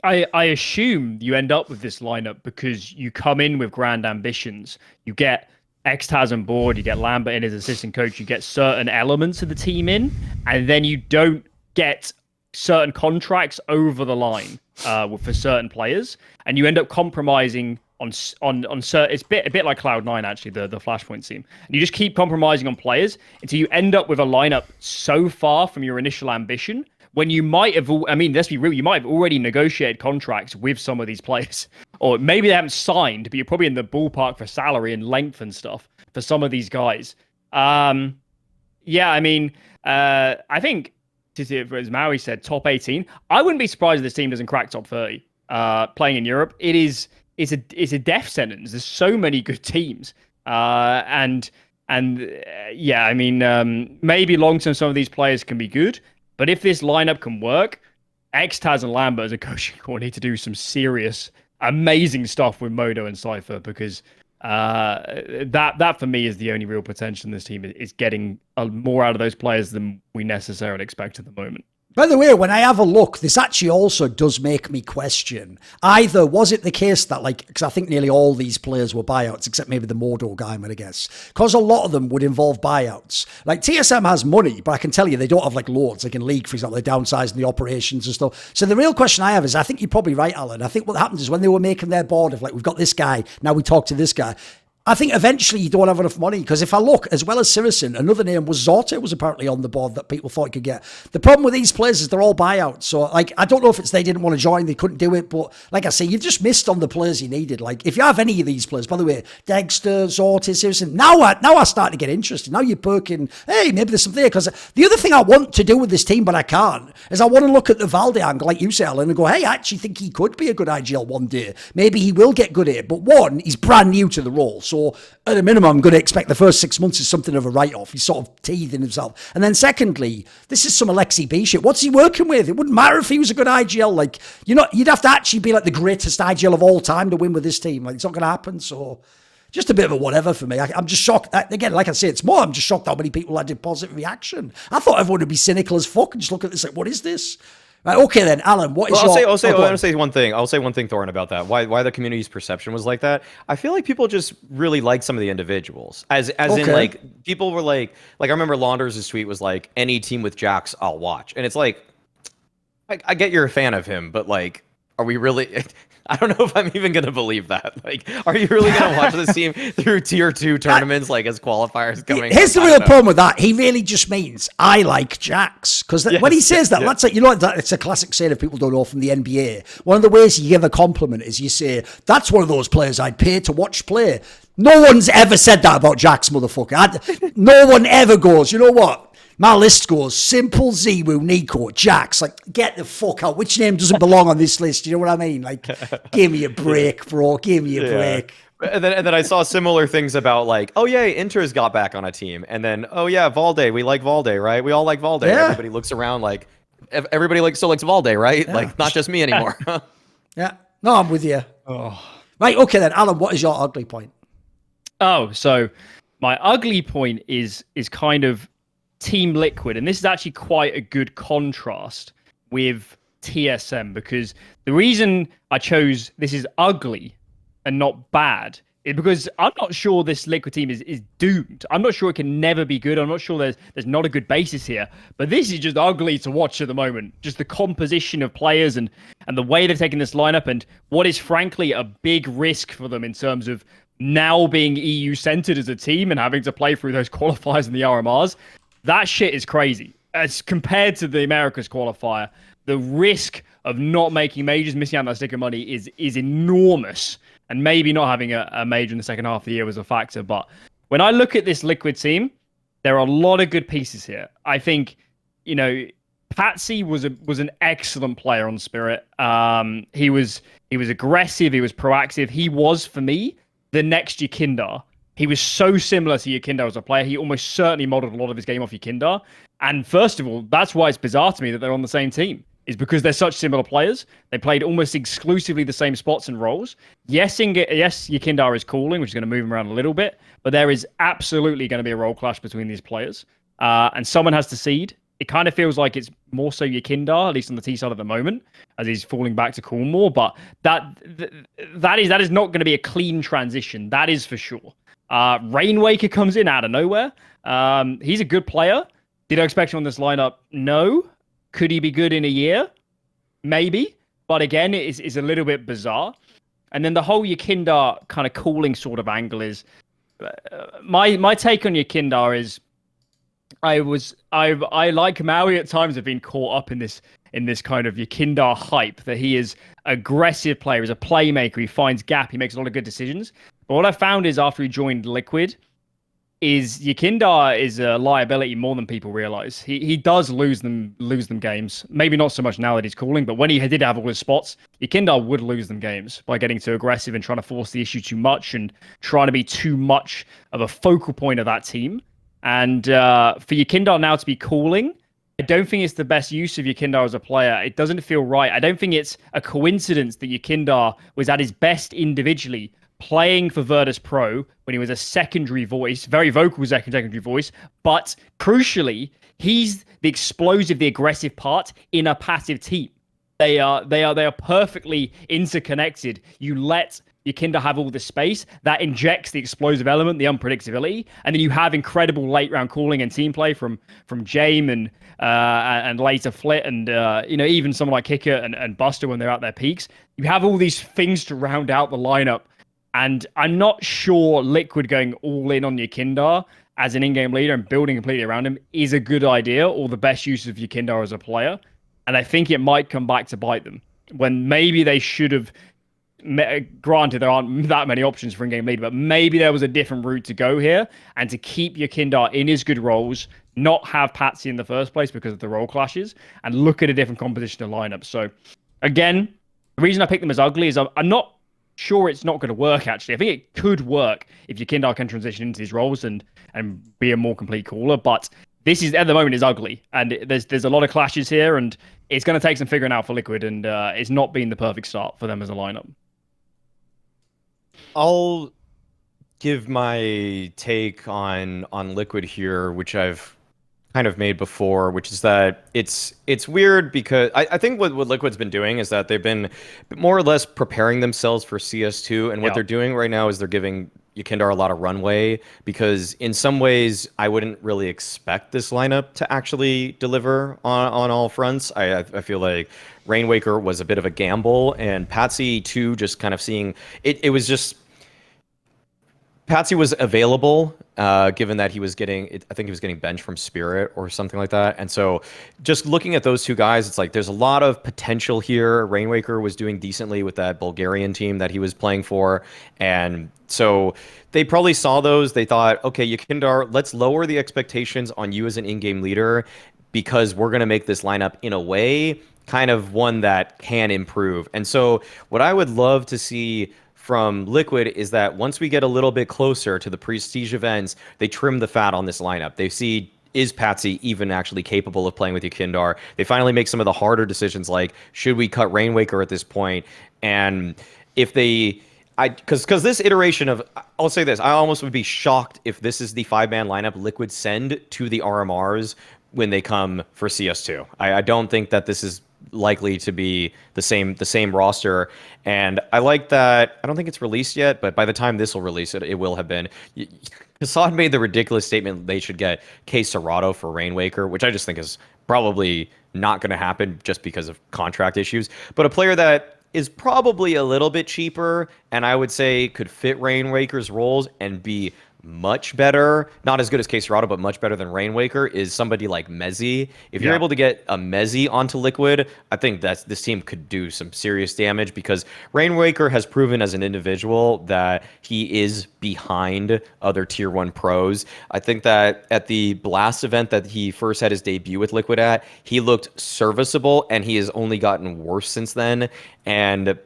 I assume you end up with this lineup because you come in with grand ambitions. You get Xtaz on board, you get Lambert in as assistant coach, you get certain elements of the team in, and then you don't get certain contracts over the line for certain players, and you end up compromising on certain. It's a bit like Cloud9 actually, the Flashpoint team, and you just keep compromising on players until you end up with a lineup so far from your initial ambition when you might have. I mean, let's be real, you might have already negotiated contracts with some of these players, or maybe they haven't signed, but you're probably in the ballpark for salary and length and stuff for some of these guys. Yeah, I mean, I think, as Maui said, top 18. I wouldn't be surprised if this team doesn't crack top 30. Playing in Europe, it's a death sentence. There's so many good teams, and yeah, I mean, maybe long term some of these players can be good, but if this lineup can work, Xtaz and Lambert as a coaching core need to do some serious, amazing stuff with Modo and Cypher, because that for me is the only real potential in this team, is getting more out of those players than we necessarily expect at the moment. By the way, when I have a look, this actually also does make me question, either was it the case that, like, because I think nearly all these players were buyouts, except maybe the Modo guy, I'm going to guess, because a lot of them would involve buyouts. Like, TSM has money, but I can tell you they don't have, like, loads. Like in League, for example, they're downsizing the operations and stuff. So the real question I have is, I think you're probably right, Alan. I think what happened is when they were making their board of, like, we've got this guy, now we talk to this guy, I think eventually you don't have enough money, because if I look, as well as Sirison, another name was Zorte was apparently on the board that people thought he could get. The problem with these players is they're all buyouts. So, like, I don't know if it's they didn't want to join, they couldn't do it, but like I say, you've just missed on the players you needed. Like, if you have any of these players, by the way, Dexter, Zorte, Sirison, now I start to get interested. Now you're perking, hey, maybe there's something there. Because the other thing I want to do with this team, but I can't, is I want to look at the Valde angle, like you say, Alan, and go, hey, I actually think he could be a good IGL one day. Maybe he will get good here. But one, he's brand new to the role. So, at a minimum, I'm going to expect the first 6 months is something of a write-off. He's sort of teething himself. And then secondly, this is some Alexi B shit. What's he working with? It wouldn't matter if he was a good IGL. Like, you'd have to actually be like the greatest IGL of all time to win with this team. Like, it's not going to happen. So, just a bit of a whatever for me. I'm just shocked. Again, like I say, it's more, I'm just shocked how many people had a positive reaction. I thought everyone would be cynical as fuck and just look at this like, what is this? Right, okay then, Alan, what is your... I'll say one thing, Thorin, about that. Why the community's perception was like that. I feel like people just really liked some of the individuals. As in, like, people were like I remember Launders' tweet was like, any team with Jax, I'll watch. And it's like, I get you're a fan of him, but like, are we really... I don't know if I'm even going to believe that. Like, are you really going to watch this team through tier 2 tournaments, like as qualifiers coming? Here's the real problem with that. He really just means, I like Jax. Because when he says that, that's like, it's a classic saying if people don't know from the NBA. One of the ways you give a compliment is you say, that's one of those players I'd pay to watch play. No one's ever said that about Jax, motherfucker. No one ever goes, you know what? My list goes Simple, Ziwu, Nico, Jax. Like, get the fuck out. Which name doesn't belong on this list? You know what I mean? Like, give me a break, bro. Give me a break. And then I saw similar things about like, oh yeah, Inter's got back on a team, and then oh yeah, Valde, we like Valde, right? We all like Valde. Yeah. Everybody looks around like everybody still likes Valde, right? Yeah. Like not just me anymore. Yeah. No, I'm with you. Oh. Right. Okay then, Alan. What is your ugly point? Oh, so my ugly point is kind of Team Liquid, and this is actually quite a good contrast with TSM, because the reason I chose this is ugly and not bad is because I'm not sure this Liquid team is doomed. I'm not sure it can never be good. I'm not sure there's not a good basis here, but this is just ugly to watch at the moment. Just the composition of players and the way they've taken this lineup, and what is frankly a big risk for them in terms of now being EU centered as a team and having to play through those qualifiers and the RMRs. That shit is crazy. As compared to the Americas qualifier, the risk of not making majors, missing out on that sticker money is enormous. And maybe not having a major in the second half of the year was a factor. But when I look at this Liquid team, there are a lot of good pieces here. I think, Patsy was an excellent player on Spirit. He was aggressive. He was proactive. He was, for me, the next Yekindar. He was so similar to Yekindar as a player. He almost certainly modeled a lot of his game off Yekindar. And first of all, that's why it's bizarre to me that they're on the same team, is because they're such similar players. They played almost exclusively the same spots and roles. Yes, Yekindar is cooling, which is going to move him around a little bit, but there is absolutely going to be a role clash between these players. And someone has to seed. It kind of feels like it's more so Yekindar, at least on the T side at the moment, as he's falling back to cool more. But that is not going to be a clean transition. That is for sure. Rainwaker comes in out of nowhere. He's a good player. Did I expect him on this lineup? No. Could he be good in a year? Maybe. But again, it's a little bit bizarre. And then the whole Yekindar kind of cooling sort of angle is... My take on Yekindar is... I like Maui at times have been caught up in this kind of Yekindar hype that he is aggressive player, he's a playmaker, he finds gap, he makes a lot of good decisions. But what I found is after he joined Liquid, is Yekindar is a liability more than people realize. He does lose them games. Maybe not so much now that he's cooling, but when he did have all his spots, Yekindar would lose them games by getting too aggressive and trying to force the issue too much and trying to be too much of a focal point of that team. And for Yekindar now to be cooling, I don't think it's the best use of Yekindar as a player. It doesn't feel right. I don't think it's a coincidence that Yekindar was at his best individually playing for Virtus Pro when he was a secondary voice, very vocal secondary voice, but crucially, he's the explosive, the aggressive part in a passive team. They are perfectly interconnected. You let Yekindar have all the space, that injects the explosive element, the unpredictability, and then you have incredible late round calling and team play from Jame and later Flit and even someone like Kicker and Buster when they're at their peaks. You have all these things to round out the lineup, and I'm not sure Liquid going all in on Yekindar as an in-game leader and building completely around him is a good idea or the best use of Yekindar as a player. And I think it might come back to bite them when maybe they should have. Granted, there aren't that many options for in-game leader, but maybe there was a different route to go here and to keep Yekindar in his good roles, not have Patsy in the first place because of the role clashes, and look at a different composition of lineup. So, again, the reason I picked them as ugly is I'm not sure it's not going to work, actually. I think it could work if Yekindar can transition into these roles and be a more complete caller, but this is, at the moment, is ugly, and there's a lot of clashes here, and it's going to take some figuring out for Liquid, and it's not been the perfect start for them as a lineup. I'll give my take on Liquid here, which I've kind of made before, which is that it's weird because I think what Liquid's been doing is that they've been more or less preparing themselves for CS2, and what they're doing right now is they're giving Yekindar a lot of runway, because in some ways I wouldn't really expect this lineup to actually deliver on all fronts. I feel like Rainwaker was a bit of a gamble, and Patsy too, just kind of seeing it was just Patsy was available, given that he was I think he was getting benched from Spirit or something like that. And so just looking at those two guys, it's like there's a lot of potential here. Rainwaker was doing decently with that Bulgarian team that he was playing for. And so they probably saw those. They thought, okay, Yakindar, let's lower the expectations on you as an in-game leader because we're going to make this lineup in a way kind of one that can improve. And so what I would love to see from Liquid is that once we get a little bit closer to the prestige events, they trim the fat on this lineup. They see, is Patsy even actually capable of playing with Yakindar? They finally make some of the harder decisions, like, should we cut Rainwaker at this point? And if they... Because this iteration of... I'll say this. I almost would be shocked if this is the 5-man lineup Liquid send to the RMRs when they come for CS2. I don't think that this is likely to be the same roster, and I like that. I don't think it's released yet, but by the time this will release, it will have been. Kassad made the ridiculous statement they should get K Serato for Rainwaker, which I just think is probably not going to happen just because of contract issues. But a player that is probably a little bit cheaper, and I would say could fit Rainwaker's roles and be much better, not as good as K Serato, but much better than Rainwaker, is somebody like Mezzi. If you're able to get a Mezzi onto Liquid, I think that this team could do some serious damage, because Rainwaker has proven as an individual that he is behind other tier 1 pros. I think that at the Blast event that he first had his debut with Liquid at, he looked serviceable, and he has only gotten worse since then. And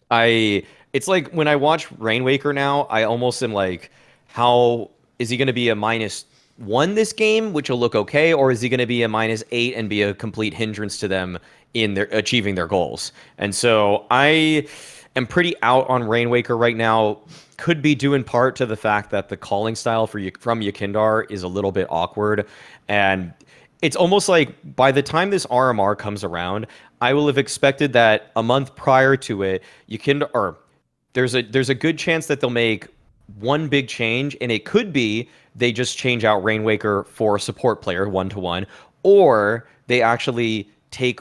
it's like when I watch Rainwaker now, I almost am like, how is he going to be a -1 this game, which will look okay, or is he going to be a -8 and be a complete hindrance to them in their achieving their goals? And so I am pretty out on Rainwaker right now. Could be due in part to the fact that the calling style from Yakindar is a little bit awkward, and it's almost like by the time this RMR comes around, I will have expected that a month prior to it, there's a good chance that they'll make one big change, and it could be they just change out Rainwaker for a support player 1-to-1, or they actually take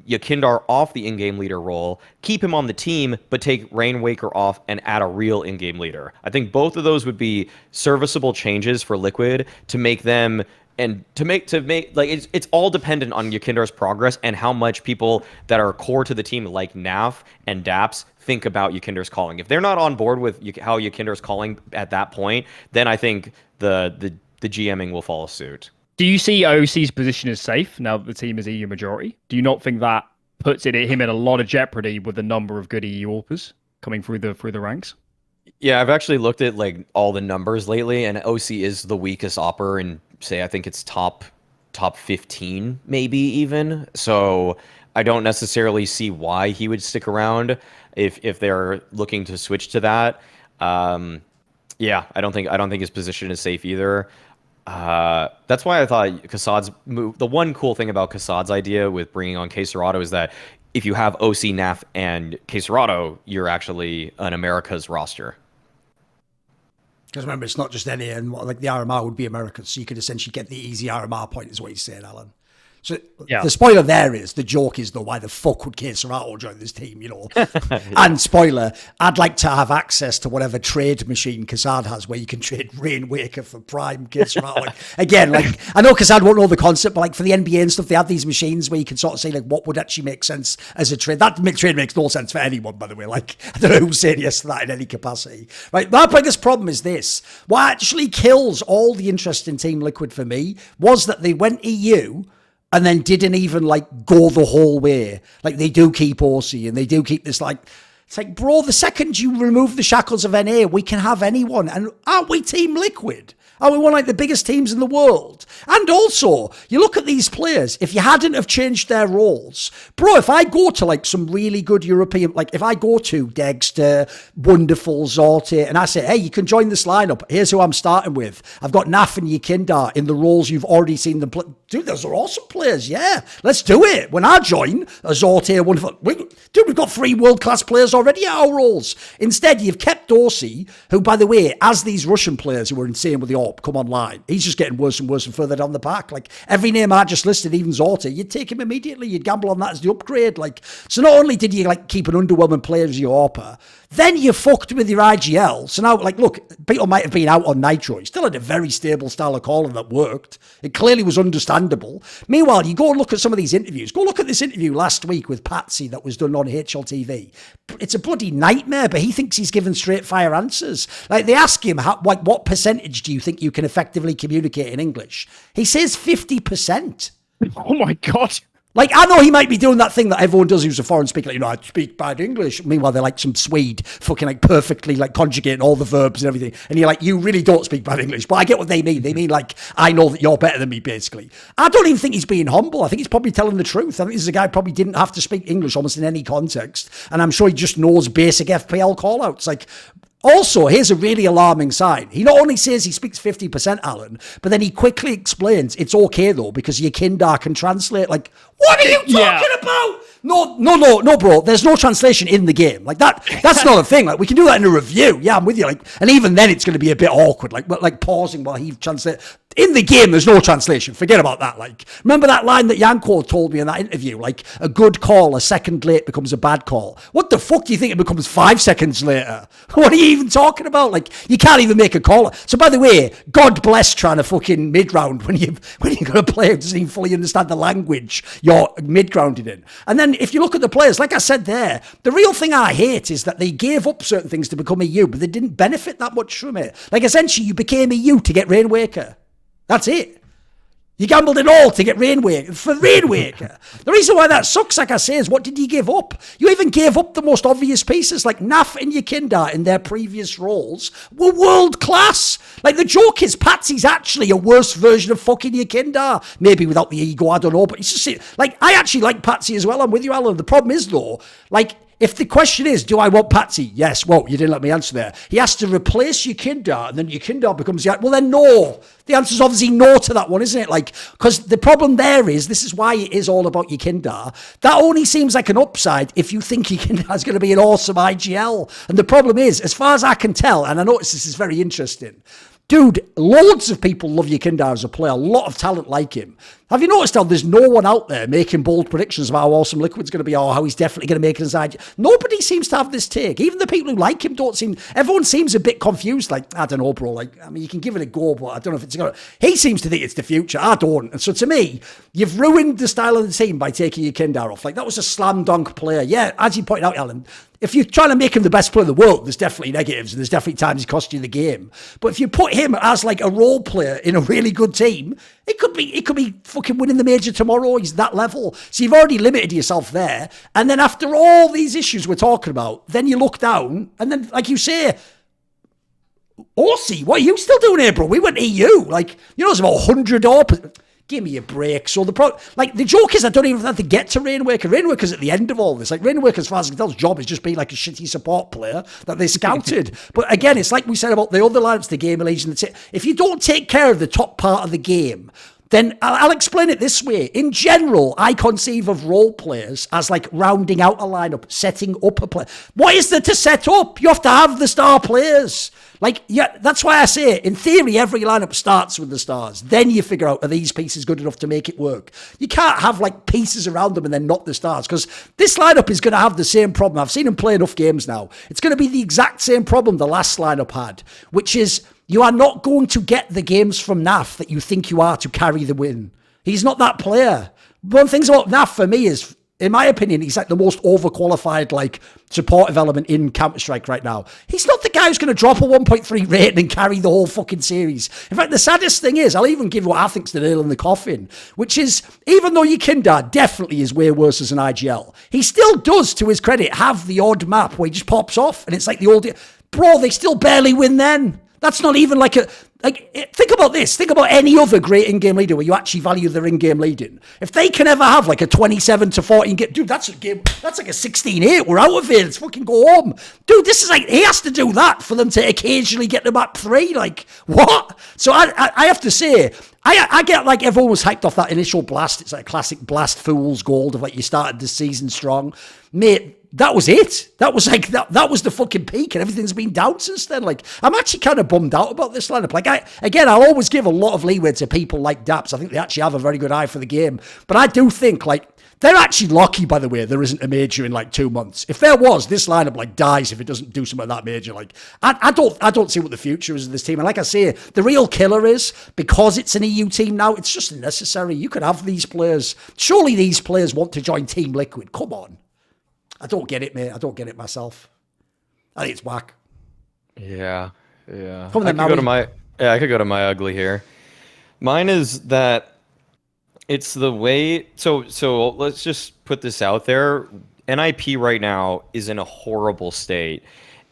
Yakindar off the in-game leader role, keep him on the team, but take Rainwaker off and add a real in-game leader. I think both of those would be serviceable changes for Liquid to make them, and to make like it's all dependent on Yakindar's progress and how much people that are core to the team like Naf and Daps think about Yakindar's calling. If they're not on board with how Yakindar's calling at that point, then I think the GMing will follow suit. Do you see OC's position as safe now that the team is EU majority? Do you not think that puts him in a lot of jeopardy with the number of good EU AWPers coming through the ranks? Yeah, I've actually looked at like all the numbers lately, and OC is the weakest AWPer in, say, I think it's top 15, maybe even. So I don't necessarily see why he would stick around if they're looking to switch to that. Yeah, I don't think his position is safe either. That's why I thought Kassad's move. The one cool thing about Kassad's idea with bringing on K Serato is that if you have OC, Naf, and K Serato, you're actually an America's roster. Because remember, it's not just any, and like the RMR would be American, so you could essentially get the easy RMR point, is what you're saying, Alan. So yeah. The spoiler there is, the joke is though, why the fuck would K Serato join this team, you know? And spoiler, I'd like to have access to whatever trade machine Kassad has where you can trade Rainwaker for Prime K Serato. Like, again, like, I know Kassad won't know the concept, but like for the NBA and stuff, they have these machines where you can sort of say like what would actually make sense as a trade. That trade makes no sense for anyone, by the way. Like, I don't know who's saying yes to that in any capacity. Right, my biggest problem is this. What actually kills all the interest in Team Liquid for me was that they went EU and then didn't even like go the whole way. Like they do keep OC and they do keep this like, it's like, bro, the second you remove the shackles of NA, we can have anyone. And aren't we Team Liquid? Are we one of like the biggest teams in the world? And also, you look at these players, if you hadn't have changed their roles, bro, if I go to like some really good European, like if I go to Dexter, Wonderful, Zorte, and I say, hey, you can join this lineup. Here's who I'm starting with. I've got Naf and Yakindar in the roles you've already seen them play. Dude, those are awesome players. Yeah, let's do it. When I join a Zorte, Wonderful, dude, we've got 3 world-class players already at our roles. Instead, you've kept Dorsey, who, by the way, as these Russian players who were insane with the come online, he's just getting worse and worse and further down the pack. Like every name I just listed, even Zorte, you'd take him immediately. You'd gamble on that as the upgrade. Like, so not only did you like keep an underwhelming player as your AWPer, Then you fucked with your IGL. So now, like, look, people might have been out on Nitro. He still had a very stable style of calling that worked. It clearly was understandable. Meanwhile, you go and look at some of these interviews. Go look at this interview last week with Patsy that was done on HLTV. It's a bloody nightmare, but he thinks he's given straight fire answers. Like, they ask him, what percentage do you think you can effectively communicate in English? He says 50%. Oh my God. Like, I know he might be doing that thing that everyone does who's a foreign speaker. Like, I speak bad English. Meanwhile, they're like some Swede, fucking like perfectly like conjugating all the verbs and everything. And you're like, you really don't speak bad English. But I get what they mean. They mean like, I know that you're better than me, basically. I don't even think he's being humble. I think he's probably telling the truth. I think this is a guy who probably didn't have to speak English almost in any context. And I'm sure he just knows basic FPL callouts. Like, also, here's a really alarming sign. He not only says he speaks 50%, Alan, but then he quickly explains it's okay, though, because your Kindar can translate. Like, what are you talking about? No, bro. There's no translation in the game. Like, that's not a thing. Like, we can do that in a review. Yeah, I'm with you. Like, and even then, it's going to be a bit awkward. Like pausing while he translates. In the game, there's no translation. Forget about that. Like, remember that line that Yanko told me in that interview? Like, a good call, a second late becomes a bad call. What the fuck do you think it becomes 5 seconds later? What are you even talking about? Like, you can't even make a call. So, by the way, God bless trying to fucking mid-round when you're going to play who doesn't even fully understand the language you're mid-grounded in. And then if you look at the players, like I said there, the real thing I hate is that they gave up certain things to become EU, but they didn't benefit that much from it. Like, essentially, you became EU to get Rainwaker. That's it. You gambled it all to get Rainwaker. For Rainwaker. The reason why that sucks, like I say, is what did you give up? You even gave up the most obvious pieces, like Naf and Yakindar in their previous roles were world class. Like, the joke is Patsy's actually a worse version of fucking Yakindar. Maybe without the ego, I don't know. But it's just, like, I actually like Patsy as well. I'm with you, Alan. The problem is, though, like, if the question is, do I want Patsy? Yes. Well, you didn't let me answer there. He has to replace Yakindar, and then Yakindar becomes the... Well, then no. The answer is obviously no to that one, isn't it? Like, because the problem there is, this is why it is all about Yakindar. That only seems like an upside if you think Yakindar is going to be an awesome IGL. And the problem is, as far as I can tell, and I notice this is very interesting, dude, loads of people love Yakindar as a player. A lot of talent like him. Have you noticed how there's no one out there making bold predictions about how awesome Liquid's going to be or how he's definitely going to make it inside? Nobody seems to have this take. Even the people who like him don't seem... Everyone seems a bit confused. Like, I don't know, bro. Like, I mean, you can give it a go, but I don't know if it's going to... He seems to think it's the future. I don't. And so to me, you've ruined the style of the team by taking Yakindar off. Like, that was a slam dunk player. Yeah, as you pointed out, Alan, if you're trying to make him the best player in the world, there's definitely negatives and there's definitely times he cost you the game. But if you put him as like a role player in a really good team, it could be fucking winning the major tomorrow. He's that level. So you've already limited yourself there. And then after all these issues we're talking about, then you look down and then, like you say, Aussie, what are you still doing here, bro? We went EU. Like, you know, it's about 100 up. Give me a break. So the joke is I don't even have to get to Rainwaker. Rainwaker's at the end of all this. Like, Rainwaker, as far as I can tell, his job is just being like a shitty support player that they scouted. But again, it's like we said about the other lineups, the GamerLegion. If you don't take care of the top part of the game, then I'll explain it this way. In general, I conceive of role players as like rounding out a lineup, setting up a play. What is there to set up? You have to have the star players. Like, yeah, that's why I say, in theory, every lineup starts with the stars. Then you figure out, are these pieces good enough to make it work? You can't have, like, pieces around them and then not the stars, because this lineup is going to have the same problem. I've seen him play enough games now. It's going to be the exact same problem the last lineup had, which is you are not going to get the games from Naf that you think you are to carry the win. He's not that player. One thing about Naf for me is, in my opinion, he's like the most overqualified, like, supportive element in Counter-Strike right now. He's not the guy who's going to drop a 1.3 rating and carry the whole fucking series. In fact, the saddest thing is, I'll even give what I think's the nail in the coffin, which is, even though Yakindar definitely is way worse as an IGL, he still does, to his credit, have the odd map where he just pops off, and it's like the old... Bro, they still barely win then. That's not even like a... Like, think about this. Think about any other great in-game leader where you actually value their in-game leading. If they can ever have like a 27 to 14 game, dude, that's a game. That's like a 16-8. We're out of here. Let's fucking go home, dude. This is like, he has to do that for them to occasionally get to map 3. Like, what? So I have to say, I get like everyone was hyped off that initial blast. It's like a classic blast fool's gold of like you started the season strong, mate. That was it. That was like that was the fucking peak, and everything's been down since then. Like, I'm actually kind of bummed out about this lineup. Like, I'll always give a lot of leeway to people like Daps. I think they actually have a very good eye for the game. But I do think, like, They're actually lucky, by the way, there isn't a major in like 2 months. If there was, this lineup like dies if it doesn't do something like that major. Like, I don't see what the future is of this team. And like I say, the real killer is, because it's an EU team now, it's just necessary. You could have these players. Surely these players want to join Team Liquid. Come on. I don't get it, mate. I don't get it myself. I think it's whack. Yeah. I Come on, could go to my ugly here. Mine is that it's the way. So let's just put this out there. NIP right now is in a horrible state,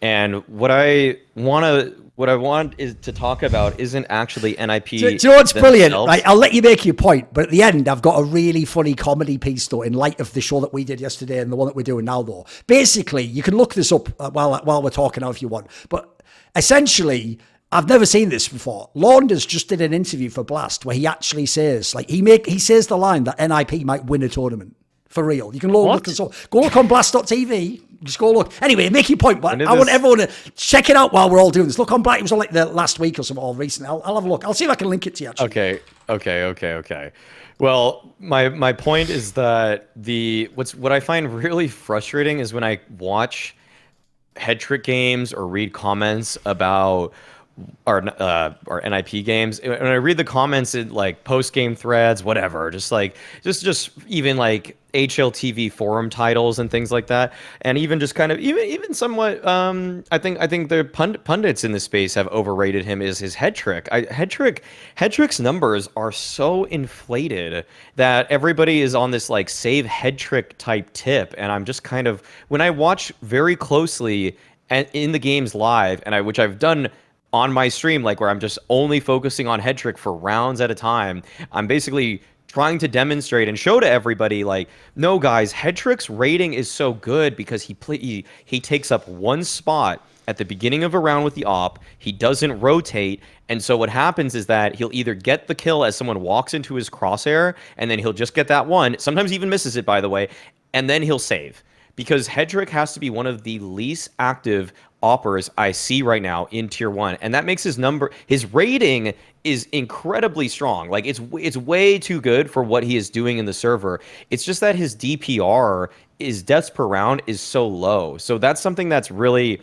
and what I want is to talk about isn't actually NIP. Do you know what's brilliant? Right, I'll let you make your point, but at the end, I've got a really funny comedy piece though, in light of the show that we did yesterday and the one that we're doing now. Though, basically, you can look this up while we're talking now if you want, but essentially, I've never seen this before. Launders just did an interview for Blast where he actually says, like, he says the line that NIP might win a tournament. For real. You can look this up. Go look on blast.tv. Just go look. Anyway, make your point, but I want everyone to check it out while we're all doing this. Look on Blast. It was on like the last week or something, or recently. I'll have a look. I'll see if I can link it to you, actually. Okay. Well, my point is that what I find really frustrating is when I watch head trick games or read comments about our NIP games. When I read the comments in like post game threads, whatever, just even like HLTV forum titles and things like that, and even just kind of even somewhat. I think the pundits in this space have overrated him is his head trick. Head trick's numbers are so inflated that everybody is on this like save head trick type tip, and I'm just kind of, when I watch very closely and in the games live, and which I've done on my stream, like where I'm just only focusing on head trick for rounds at a time, I'm basically trying to demonstrate and show to everybody, like, no guys, head trick's rating is so good because he takes up one spot at the beginning of a round with the op, he doesn't rotate, and so what happens is that he'll either get the kill as someone walks into his crosshair, and then he'll just get that one, sometimes he even misses it, by the way, and then he'll save. Because head trick has to be one of the least active oppers I see right now in tier 1, and that makes his rating is incredibly strong. Like it's way too good for what he is doing in the server. It's just that his DPR, his deaths per round, is so low. So that's something that's really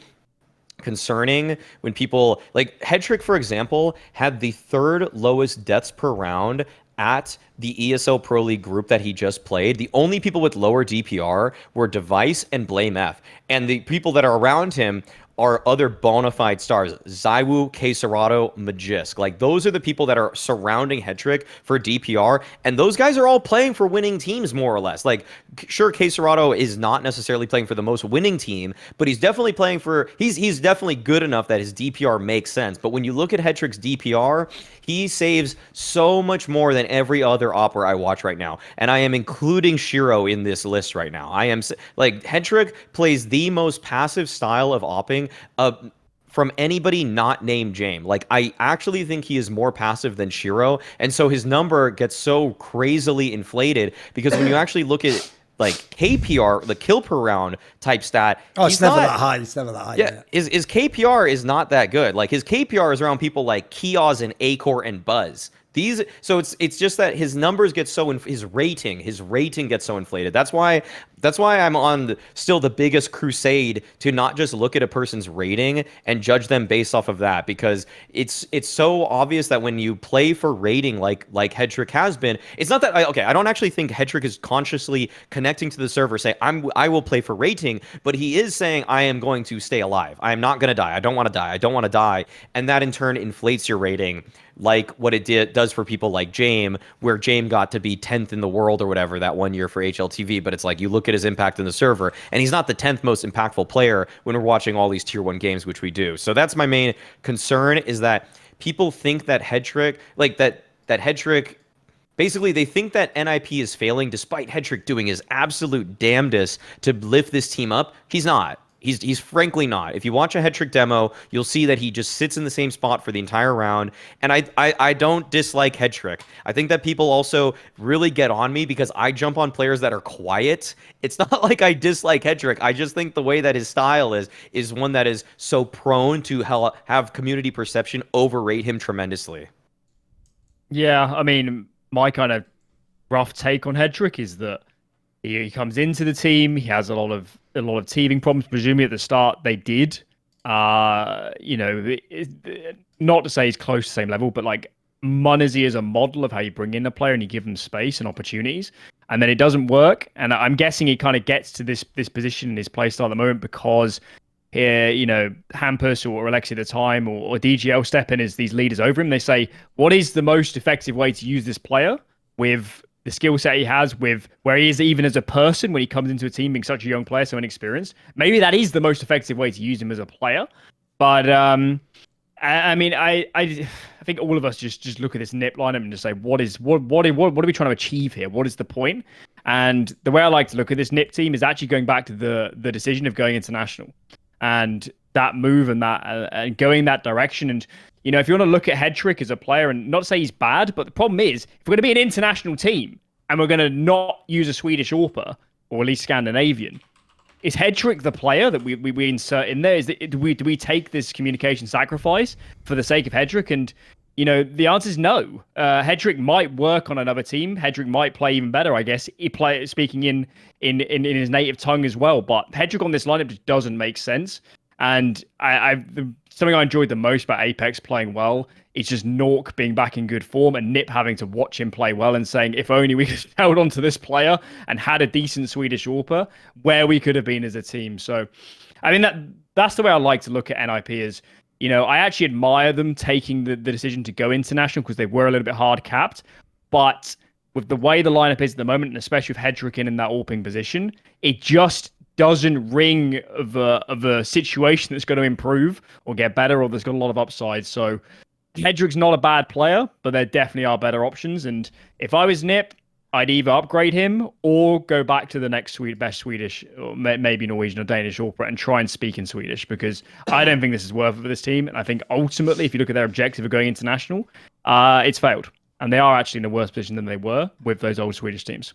concerning when people like head trick, for example, had the third lowest deaths per round at the ESL Pro League group that he just played. The only people with lower DPR were Device and Blame F, and the people that are around him are other bona fide stars. Zywoo, K Serato, Magisk. Like, those are the people that are surrounding Hetrick for DPR, and those guys are all playing for winning teams, more or less. Like, sure, K Serato is not necessarily playing for the most winning team, but he's definitely playing for... He's definitely good enough that his DPR makes sense. But when you look at Hetrick's DPR, he saves so much more than every other opera I watch right now. And I am including Shiro in this list right now. I am... Like, Hetrick plays the most passive style of opping from anybody not named James. Like, I actually think he is more passive than Shiro, and so his number gets so crazily inflated because when you actually look at like KPR, the kill per round type stat, it's never that high. It's never that high. Yeah, his KPR is not that good. Like, his KPR is around people like Kioz and Acor and Buzz. So it's just that his numbers get so his rating gets so inflated. That's why I'm on still the biggest crusade to not just look at a person's rating and judge them based off of that, because it's so obvious that when you play for rating like Hetrick has been, it's not that I don't actually think Hetrick is consciously connecting to the server saying I will play for rating, but he is saying I am going to stay alive. I am not going to die. I don't want to die. I don't want to die, and that in turn inflates your rating. Like what it does for people like James, where James got to be 10th in the world or whatever that one year for HLTV, but it's like you look at his impact in the server, and he's not the 10th most impactful player when we're watching all these tier 1 games, which we do. So that's my main concern, is that people think that Hetrick, like that Hetrick, basically they think that NIP is failing despite Hetrick doing his absolute damnedest to lift this team up. He's not. He's frankly not. If you watch a Hetrick demo, you'll see that he just sits in the same spot for the entire round. And I don't dislike Hetrick. I think that people also really get on me because I jump on players that are quiet. It's not like I dislike Hetrick. I just think the way that his style is one that is so prone to have community perception overrate him tremendously. Yeah, I mean, my kind of rough take on Hetrick is that He comes into the team. He has a lot of teething problems. Presumably at the start they did. Not to say he's close to the same level, but like mauisnake is a model of how you bring in a player and you give them space and opportunities, and then it doesn't work. And I'm guessing he kind of gets to this position in his playstyle at the moment because here, Hampus or Alexi at the time or DGL step in as these leaders over him. They say, what is the most effective way to use this player with the skill set he has, with where he is even as a person when he comes into a team being such a young player, so inexperienced? Maybe that is the most effective way to use him as a player. But I think all of us just look at this NiP lineup and just say, what are we trying to achieve here? What is the point? And the way I like to look at this NiP team is actually going back to the decision of going international and that move and that and going that direction. And if you want to look at Hedrick as a player, and not to say he's bad, but the problem is, if we're going to be an international team and we're going to not use a Swedish AWPer, or at least Scandinavian, is Hedrick the player that we insert in there? Do we take this communication sacrifice for the sake of Hedrick? And the answer is no. Hedrick might work on another team. Hedrick might play even better, I guess. He play speaking in his native tongue as well. But Hedrick on this lineup just doesn't make sense. And something I enjoyed the most about Apex playing well is just Nork being back in good form and NiP having to watch him play well and saying, if only we could held on to this player and had a decent Swedish AWPer, where we could have been as a team. So, I mean, that's the way I like to look at NIP is, I actually admire them taking the decision to go international because they were a little bit hard capped. But with the way the lineup is at the moment, and especially with Hedrick in that AWPing position, it just doesn't ring of a situation that's going to improve or get better or that's got a lot of upside. So Hedrick's not a bad player, but there definitely are better options. And if I was NiP, I'd either upgrade him or go back to the next best Swedish, or maybe Norwegian or Danish AWPer and try and speak in Swedish, because I don't think this is worth it for this team. And I think ultimately, if you look at their objective of going international, it's failed. And they are actually in a worse position than they were with those old Swedish teams.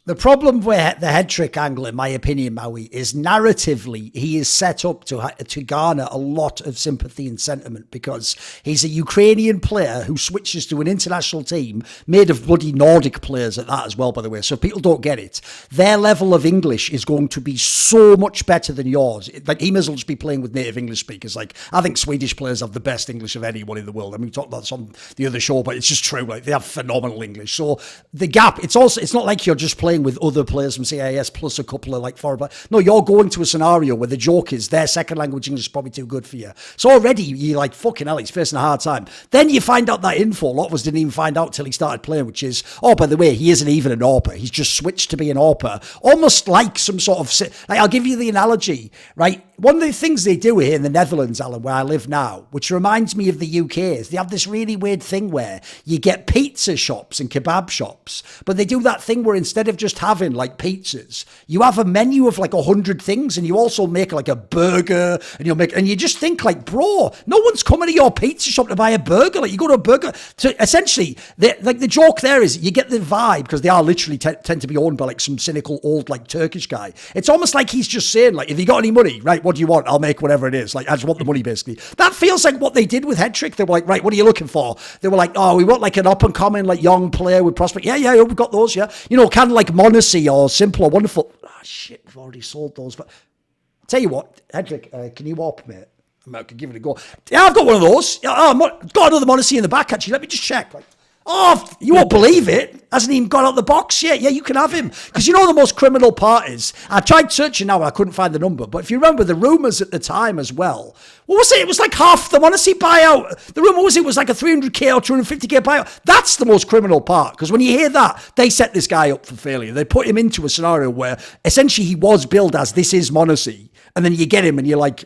The problem with the Hedrick angle, in my opinion, Maui, is narratively he is set up to garner a lot of sympathy and sentiment because he's a Ukrainian player who switches to an international team made of bloody Nordic players at that as well, by the way. So if people don't get it, their level of English is going to be so much better than yours. Like, he may as well just be playing with native English speakers. Like, I think Swedish players have the best English of anyone in the world. I mean, we talked about this on the other show, but it's just true. Like, they have phenomenal English. So the gap, it's not like you're just playing with other players from CIS plus a couple of like foreign. No, you're going to a scenario where the joke is their second language English is probably too good for you. So already you're like, fucking hell, he's facing a hard time. Then you find out that info. A lot of us didn't even find out till he started playing, which is, oh, by the way, he isn't even an AWPer. He's just switched to be an AWPer. Almost like some sort of, like, I'll give you the analogy, right? One of the things they do here in the Netherlands, Alan, where I live now, which reminds me of the UK, is they have this really weird thing where you get pizza shops and kebab shops, but they do that thing where instead of just having like pizzas, you have a menu of like 100 things, and you also make like a burger, and you just think like, bro, no one's coming to your pizza shop to buy a burger. Like, you go to a burger. So essentially, the joke there is you get the vibe, because they are literally tend to be owned by like some cynical old like Turkish guy. It's almost like he's just saying like, if you got any money, right, what do you want? I'll make whatever it is. Like, I just want the money, basically. That feels like what they did with Hedrick. They were like, right, what are you looking for? They were like, oh, we want like an up and coming like young player with prospect. Yeah, we've got those. Yeah, kind of like mauisnake or Simple or Wonderful. Ah, shit, we've already sold those. But I'll tell you what, Hedrick, can you warp, mate? I could give it a go. Yeah, I've got one of those. I've got another mauisnake in the back, actually. Let me just check. Like, oh, you won't believe it. Hasn't even got out the box yet. Yeah, you can have him. Because the most criminal part is, I tried searching now and I couldn't find the number. But if you remember the rumours at the time as well, what was it? It was like half the mauisnake buyout. The rumour was like a 300k or 250k buyout. That's the most criminal part. Because when you hear that, they set this guy up for failure. They put him into a scenario where essentially he was billed as, this is mauisnake. And then you get him and you're like,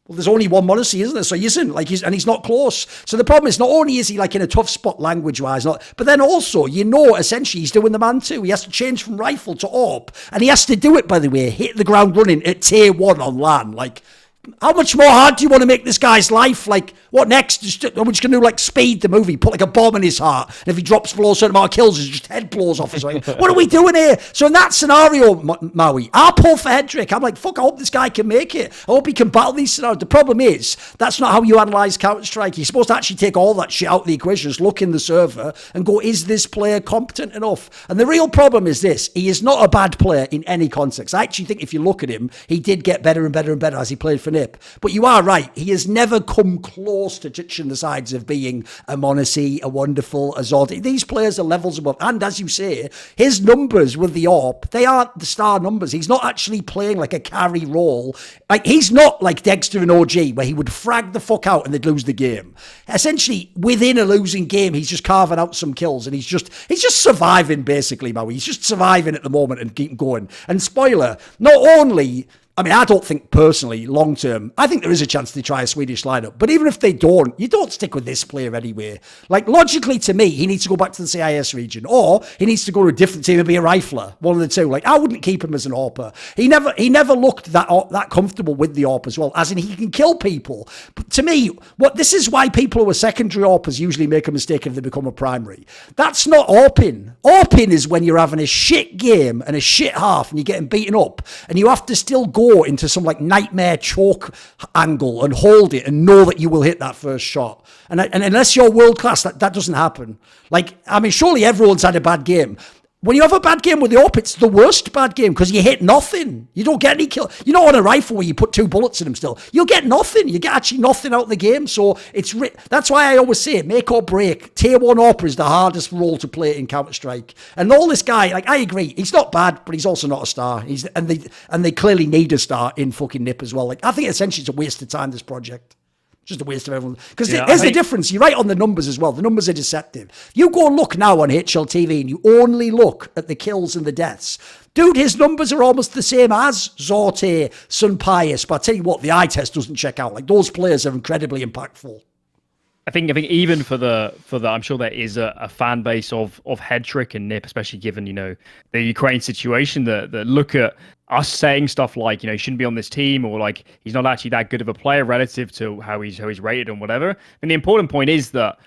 well, there's only one mauisnake, isn't there? So he isn't, like, he's not close. So the problem is, not only is he like in a tough spot language-wise, but then also, essentially he's doing the man too. He has to change from rifle to AWP, and he has to do it, by the way, hit the ground running at tier 1 on LAN. Like, How much more hard do you want to make this guy's life? Like, what next? Are we just going to do like Speed, the movie, put like a bomb in his heart, and if he drops below a certain amount of kills, his just head blows off his way? What are we doing here? So in that scenario, Maui, I'll pull for Hedrick. I'm like, fuck, I hope this guy can make it. I hope he can battle these scenarios. The problem is, that's not how you analyze Counter-Strike. You're supposed to actually take all that shit out of the equation, just look in the server and go, is this player competent enough? And the real problem is this: he is not a bad player in any context. I actually think if you look at him, he did get better and better and better as he played for NIP. But you are right, he has never come close to touching the sides of being a Monacy, a Wonderful, a Zod. These players are levels above. And as you say, his numbers with the AWP, they aren't the star numbers. He's not actually playing like a carry role. Like, he's not like Dexter and OG, where he would frag the fuck out and they'd lose the game. Essentially, within a losing game, he's just carving out some kills, and he's just surviving, basically, Maui. He's just surviving at the moment and keep going. And spoiler, not only... I mean, I don't think personally, long term, I think there is a chance they try a Swedish lineup. But even if they don't, you don't stick with this player anyway. Like, logically to me, he needs to go back to the CIS region, or he needs to go to a different team and be a rifler. One of the two. Like, I wouldn't keep him as an AWPer. He never looked that comfortable with the AWP as well, as in he can kill people. But to me, this is why people who are secondary AWPers usually make a mistake if they become a primary. That's not AWPing. AWPing is when you're having a shit game and a shit half and you're getting beaten up, and you have to still go into some like nightmare choke angle and hold it and know that you will hit that first shot. And unless you're world class, that doesn't happen. Like, I mean, surely everyone's had a bad game. When you have a bad game with the AWP, it's the worst bad game because you hit nothing. You don't get any kill. You're not on a rifle where you put 2 bullets in them still. You'll get nothing. You get actually nothing out of the game. So that's why I always say, make or break. Tier 1 AWP is the hardest role to play in Counter-Strike. And all this guy, like, I agree, he's not bad, but he's also not a star. And they clearly need a star in fucking NIP as well. Like, I think essentially it's a waste of time, this project. Just a waste of everyone. Because there's the difference. You're right on the numbers as well. The numbers are deceptive. You go and look now on HLTV and you only look at the kills and the deaths. Dude, his numbers are almost the same as Zorte, Sun Pius. But I tell you what, the eye test doesn't check out. Like, those players are incredibly impactful. I think even for the I'm sure there is a fan base of Hedrick and NIP, especially given, you know, the Ukraine situation, that look at us saying stuff like, you know, he shouldn't be on this team, or like he's not actually that good of a player relative to how he's rated and whatever. And the important point is that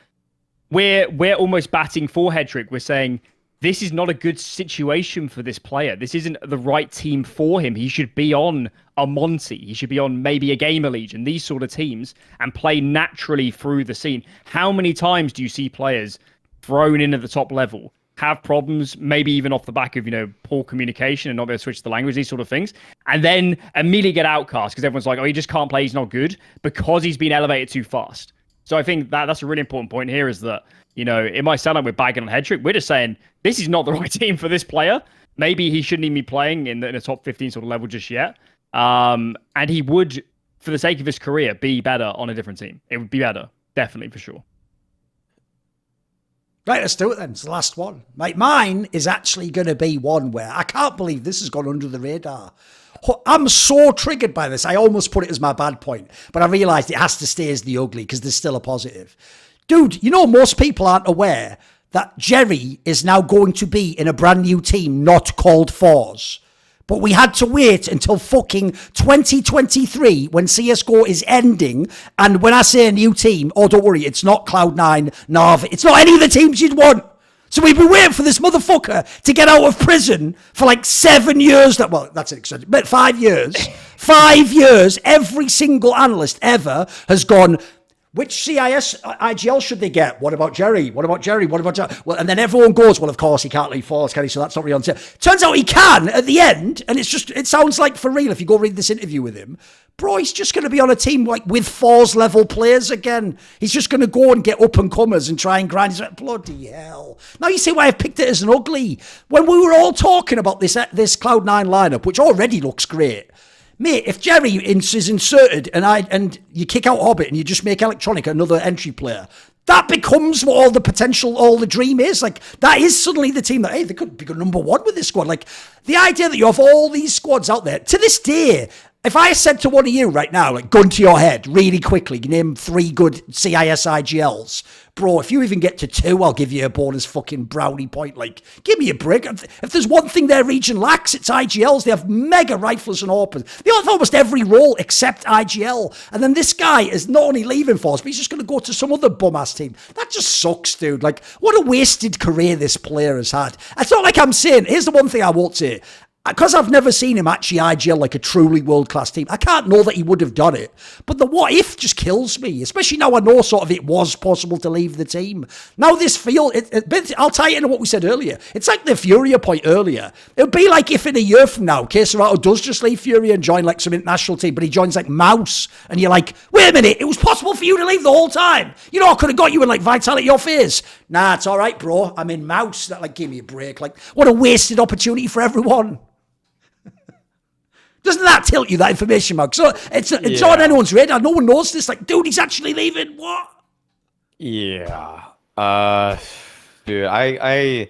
we're almost batting for Hedrick. We're saying this is not a good situation for this player. This isn't the right team for him. He should be on a Monty. He should be on maybe a GamerLegion, these sort of teams, and play naturally through the scene. How many times do you see players thrown in at the top level have problems, maybe even off the back of, you know, poor communication and not be able to switch the language, these sort of things, and then immediately get outcast because everyone's like, oh, he just can't play, he's not good, because he's been elevated too fast. So I think that's a really important point here, is that, you know, it might sound like we're bagging on Hedrick. We're just saying this is not the right team for this player. Maybe he shouldn't even be playing in the top 15 sort of level just yet. And he would, for the sake of his career, be better on a different team. It would be better, definitely, for sure. Right, let's do it then. It's the last one. Like, mine is actually going to be one where I can't believe this has gone under the radar. I'm so triggered by this. I almost put it as my bad point, but I realised it has to stay as the ugly because there's still a positive. Dude, you know, most people aren't aware that Jerry is now going to be in a brand new team not called FLAW. But we had to wait until fucking 2023 when CSGO is ending. And when I say a new team, oh, don't worry, it's not Cloud9, Na'Vi. It's not any of the teams you'd want. So we've been waiting for this motherfucker to get out of prison for like 7 years. Well, that's an extension, but 5 years. 5 years, every single analyst ever has gone, which CIS IGL should they get? What about Jerry? What about Jerry? What about Jerry? Well, and then everyone goes, well, of course, he can't leave FLAW, can he? So that's not really on. Turns out he can at the end. And it sounds like for real, if you go read this interview with him, bro, he's just going to be on a team like with FLAW's level players again. He's just going to go and get up and comers and try and grind. He's like, bloody hell. Now you see why I picked it as an ugly. When we were all talking about this Cloud9 lineup, which already looks great. Mate, if Jerry is inserted and you kick out Hobbit and you just make Electronic another entry player, that becomes what all the potential, all the dream is. Like, that is suddenly the team that, hey, they could be number one with this squad. Like, the idea that you have all these squads out there, to this day, If I said to one of you right now, like, gun to your head, really quickly, name 3 good CIS IGLs, bro, if you even get to 2, I'll give you a bonus fucking brownie point. Like, give me a break. If there's one thing their region lacks, it's IGLs. They have mega rifles and AWPers. They have almost every role except IGL. And then this guy is not only leaving Force, but he's just going to go to some other bum-ass team. That just sucks, dude. Like, what a wasted career this player has had. It's not like I'm saying, here's the one thing I won't say. Because I've never seen him actually IGL like a truly world-class team, I can't know that he would have done it. But the what if just kills me, especially now I know sort of it was possible to leave the team. Now this I'll tie it into what we said earlier. It's like the Furia point earlier. It would be like if in a year from now, Keserato does just leave Furia and join like some international team, but he joins like Mouse, and you're like, wait a minute, it was possible for you to leave the whole time. You know, I could have got you in like Vitality your face. Nah, it's all right, bro. I'm in Mouse. That like, give me a break. Like, what a wasted opportunity for everyone. Doesn't that tilt you, that information, Mark? So it's on anyone's radar. No one knows this. Like, dude, he's actually leaving. What? Yeah. Dude, I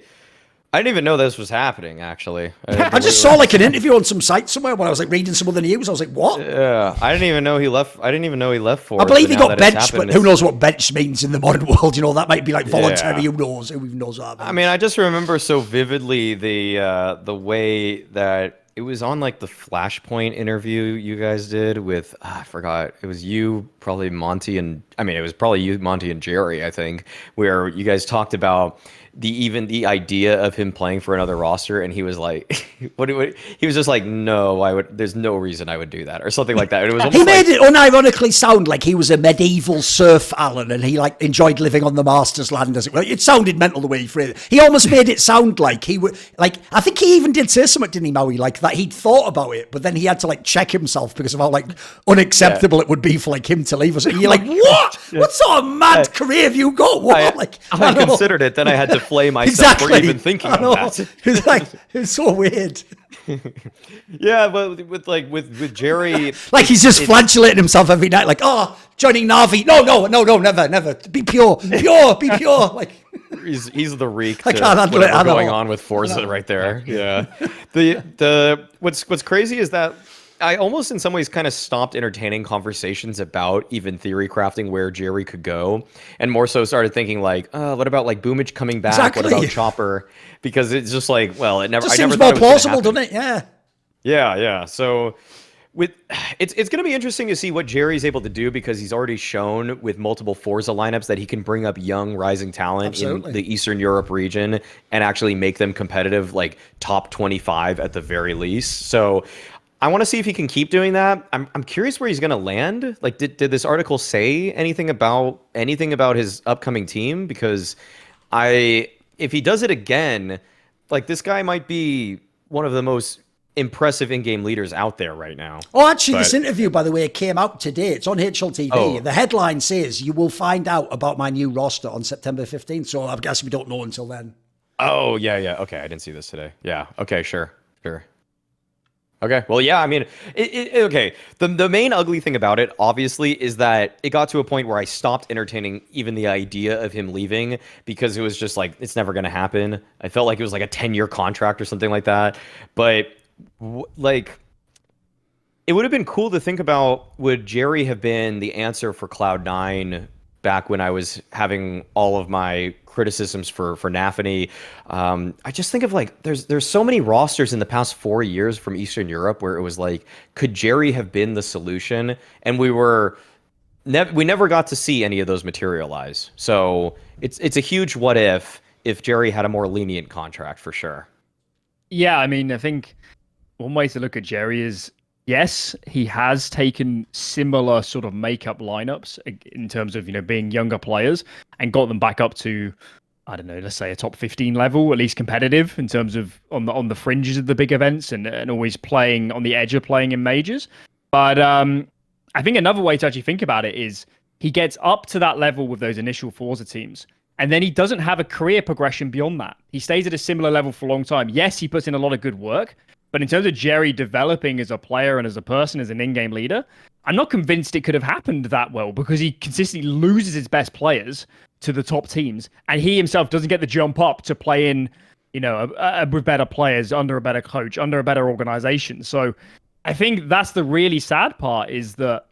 didn't even know this was happening, actually. I just saw like an interview on some site somewhere when I was like reading some of the news. I was like, what? Yeah, I didn't even know he left. I didn't even know he left for. I believe he got benched, but who knows what bench means in the modern world? You know, that might be like voluntary. Who knows? Who even knows that? I mean, I just remember so vividly the way that it was on like the Flashpoint interview you guys did with I forgot. It was you, probably Monty, and I mean it was probably you, Monty, and Jerry, I think, where you guys talked about the idea of him playing for another roster, and he was like, he was just like, no, there's no reason I would do that, or something like that. And it was he made it unironically sound like he was a medieval serf, Alan, and he like enjoyed living on the master's land, as it were. It sounded mental the way he phrased it. He almost made it sound like he would, like, I think he even did say something, didn't he, Maui, like that he'd thought about it, but then he had to like check himself because of how like unacceptable it would be for like him to leave us. And you're like, what? What sort of mad career have you got? What? I considered it, then I had to flay myself for even thinking of that. It's like, it's so weird. Yeah, but with Jerry, like he's just flagellating himself every night, like, oh, joining Navi. No, never. Be pure. Like he's the reek. I can't handle it. Going on with Forza right there. Yeah. What's crazy is that I almost in some ways kind of stopped entertaining conversations about even theory crafting where Jerry could go, and more so started thinking like, what about like Boomage coming back? Exactly. What about Chopper? Because it's just like, well, it never. Just I never seems thought more it was plausible, doesn't it? Yeah. Yeah. So it's going to be interesting to see what Jerry's able to do, because he's already shown with multiple Forza lineups that he can bring up young rising talent in the Eastern Europe region and actually make them competitive, like top 25 at the very least. So I want to see if he can keep doing that. I'm curious where he's going to land. Like, did this article say anything about his upcoming team? Because if he does it again, like, this guy might be one of the most impressive in-game leaders out there right now. Oh, actually, this interview, by the way, came out today. It's on HLTV. Oh. The headline says, "You will find out about my new roster on September 15th." So I guess we don't know until then. Oh, yeah. Okay, I didn't see this today. Yeah. Okay, sure. Okay. Well, yeah, I mean, okay. The main ugly thing about it, obviously, is that it got to a point where I stopped entertaining even the idea of him leaving, because it was just like, it's never going to happen. I felt like it was like a 10-year contract or something like that. But like, it would have been cool to think about, would Jerry have been the answer for Cloud9 back when I was having all of my criticisms for Nafany? I just think of like, there's so many rosters in the past 4 years from Eastern Europe where it was like, could Jerry have been the solution? And we never got to see any of those materialize. So it's a huge what if Jerry had a more lenient contract, for sure. Yeah, I mean, I think one way to look at Jerry is, yes, he has taken similar sort of makeup lineups in terms of, being younger players and got them back up to, I don't know, let's say a top 15 level, at least competitive in terms of on the fringes of the big events and always playing on the edge of playing in majors. But I think another way to actually think about it is he gets up to that level with those initial Forza teams, and then he doesn't have a career progression beyond that. He stays at a similar level for a long time. Yes, he puts in a lot of good work, but in terms of Jerry developing as a player and as a person, as an in-game leader, I'm not convinced it could have happened that well, because he consistently loses his best players to the top teams, and he himself doesn't get the jump up to play in, with better players, under a better coach, under a better organization. So I think that's the really sad part, is that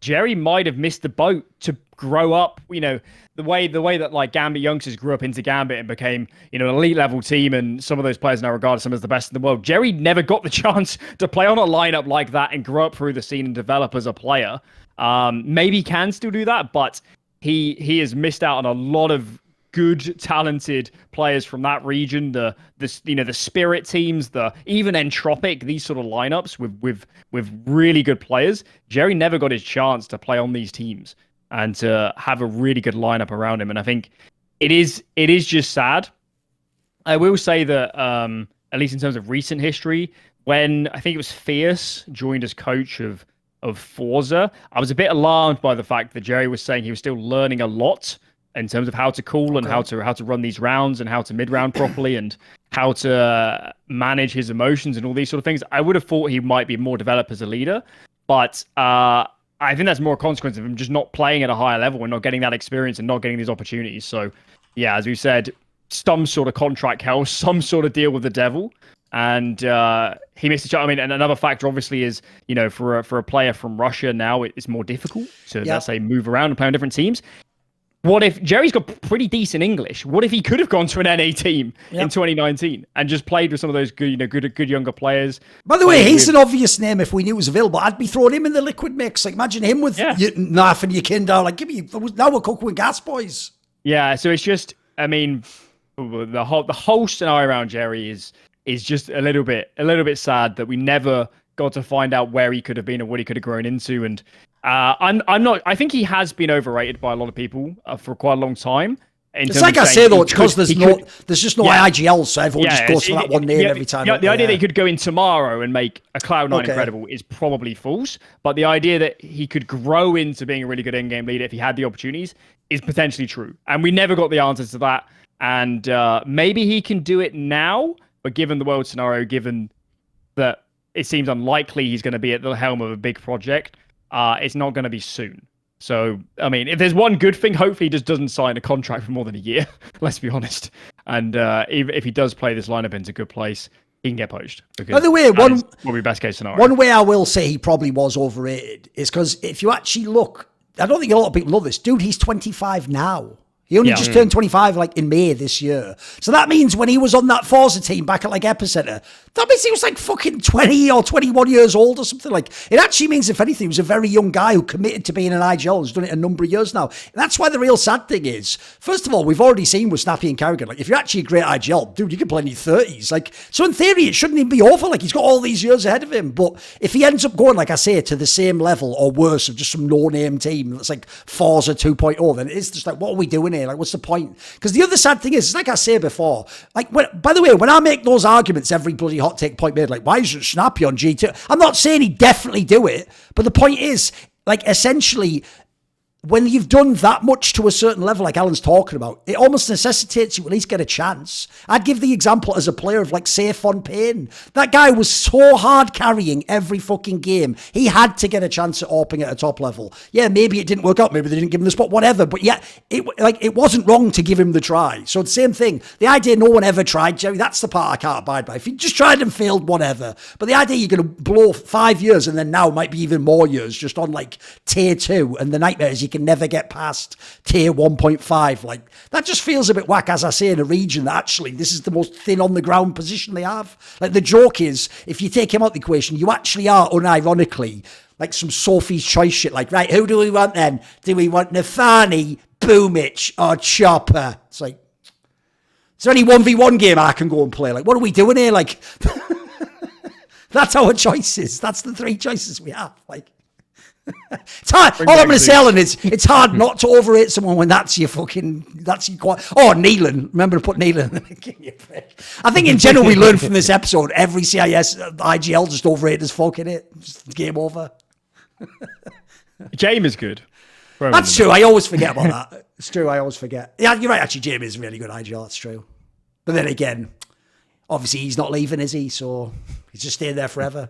Jerry might have missed the boat to grow up, the way that like Gambit youngsters grew up into Gambit and became, an elite level team, and some of those players now regard some as the best in the world. Jerry never got the chance to play on a lineup like that and grow up through the scene and develop as a player. Maybe he can still do that, but he has missed out on a lot of good, talented players from that region. The Spirit teams, even Entropic, these sort of lineups with really good players. Jerry never got his chance to play on these teams and to have a really good lineup around him. And I think it is just sad. I will say that, at least in terms of recent history, when I think it was Fierce joined as coach of Forza, I was a bit alarmed by the fact that Jerry was saying he was still learning a lot in terms of how to call and how to run these rounds and how to mid-round properly and how to manage his emotions and all these sort of things. I would have thought he might be more developed as a leader, but I think that's more a consequence of him just not playing at a higher level and not getting that experience and not getting these opportunities. So, yeah, as we said, some sort of contract hell, some sort of deal with the devil. And he missed a chance. I mean, and another factor obviously is, for a player from Russia now, it's more difficult to, let's say, move around and play on different teams. What if Jerry's got pretty decent English? What if he could have gone to an NA team in 2019 and just played with some of those good younger players? By the way, he's an obvious name. If we knew it was available, I'd be throwing him in the Liquid mix. Like, imagine him with Naf and Yakinda. Like, now we're cooking with gas, boys. Yeah, so it's just, I mean, the whole scenario around Jerry is just a little bit sad that we never got to find out where he could have been or what he could have grown into. And I think he has been overrated by a lot of people for quite a long time. It's like I say though, it's because there's just no IGL, so everyone just goes for that one name every time. The idea that he could go in tomorrow and make a Cloud9 incredible is probably false. But the idea that he could grow into being a really good in-game leader if he had the opportunities is potentially true. And we never got the answers to that. And maybe he can do it now, but given the world scenario, given that it seems unlikely he's going to be at the helm of a big project, it's not going to be soon. So, I mean, if there's one good thing, hopefully he just doesn't sign a contract for more than a year, let's be honest. And even if he does play this lineup into a good place, he can get poached. By the way, one will be best case scenario. One way I will say he probably was overrated is because if you actually look, I don't think a lot of people know this, dude, he's 25 now. He only just turned 25 like in May this year. So that means when he was on that Forza team back at like Epicenter, that means he was like fucking 20 or 21 years old or something. Like, it actually means, if anything, he was a very young guy who committed to being an IGL and has done it a number of years now. And that's why the real sad thing is, first of all, we've already seen with Snappy and Carrigan, like, if you're actually a great IGL, dude, you can play in your 30s. Like, so in theory, it shouldn't even be over. Like, he's got all these years ahead of him. But if he ends up going, like I say, to the same level or worse of just some no-name team that's like Forza 2.0, then it's just like, what are we doing here? Like, what's the point? Because the other sad thing is, like I say before, like, by the way, when I make those arguments, every bloody hot take point made, like, why isn't Snappy on G2? I'm not saying he'd definitely do it, but the point is, like, essentially, when you've done that much to a certain level, like Alan's talking about, it almost necessitates you at least get a chance. I'd give the example as a player of like, say, Fontaine. That guy was so hard carrying every fucking game. He had to get a chance at AWPing at a top level. Yeah, maybe it didn't work out. Maybe they didn't give him the spot, whatever. But yeah, it wasn't wrong to give him the try. So the same thing. The idea no one ever tried, Jerry, that's the part I can't abide by. If you just tried and failed, whatever. But the idea you're going to blow 5 years and then now might be even more years just on like tier 2, and the nightmare is you can never get past tier 1.5. Like, that just feels a bit whack, as I say, in a region that actually this is the most thin on the ground position they have. Like, the joke is, if you take him out the equation, you actually are unironically like some Sophie's Choice shit. Like, right, who do we want then? Do we want Nafani, Boomich, or Chopper? It's like, is there any 1v1 game I can go and play? Like, what are we doing here? Like, that's our choices. That's the 3 choices we have. Like, it's hard. All I'm going to say, Alan, is it's hard not to overrate someone when that's your quite. Oh, Neelan. Remember to put Neelan in the I think in general we learned from this episode, every CIS IGL just overrated as fuck, innit? Just game over. James is good. That's true. I always forget about that. It's true. I always forget. Yeah, you're right. Actually, James is really good IGL. That's true. But then again, obviously he's not leaving, is he? So he's just staying there forever.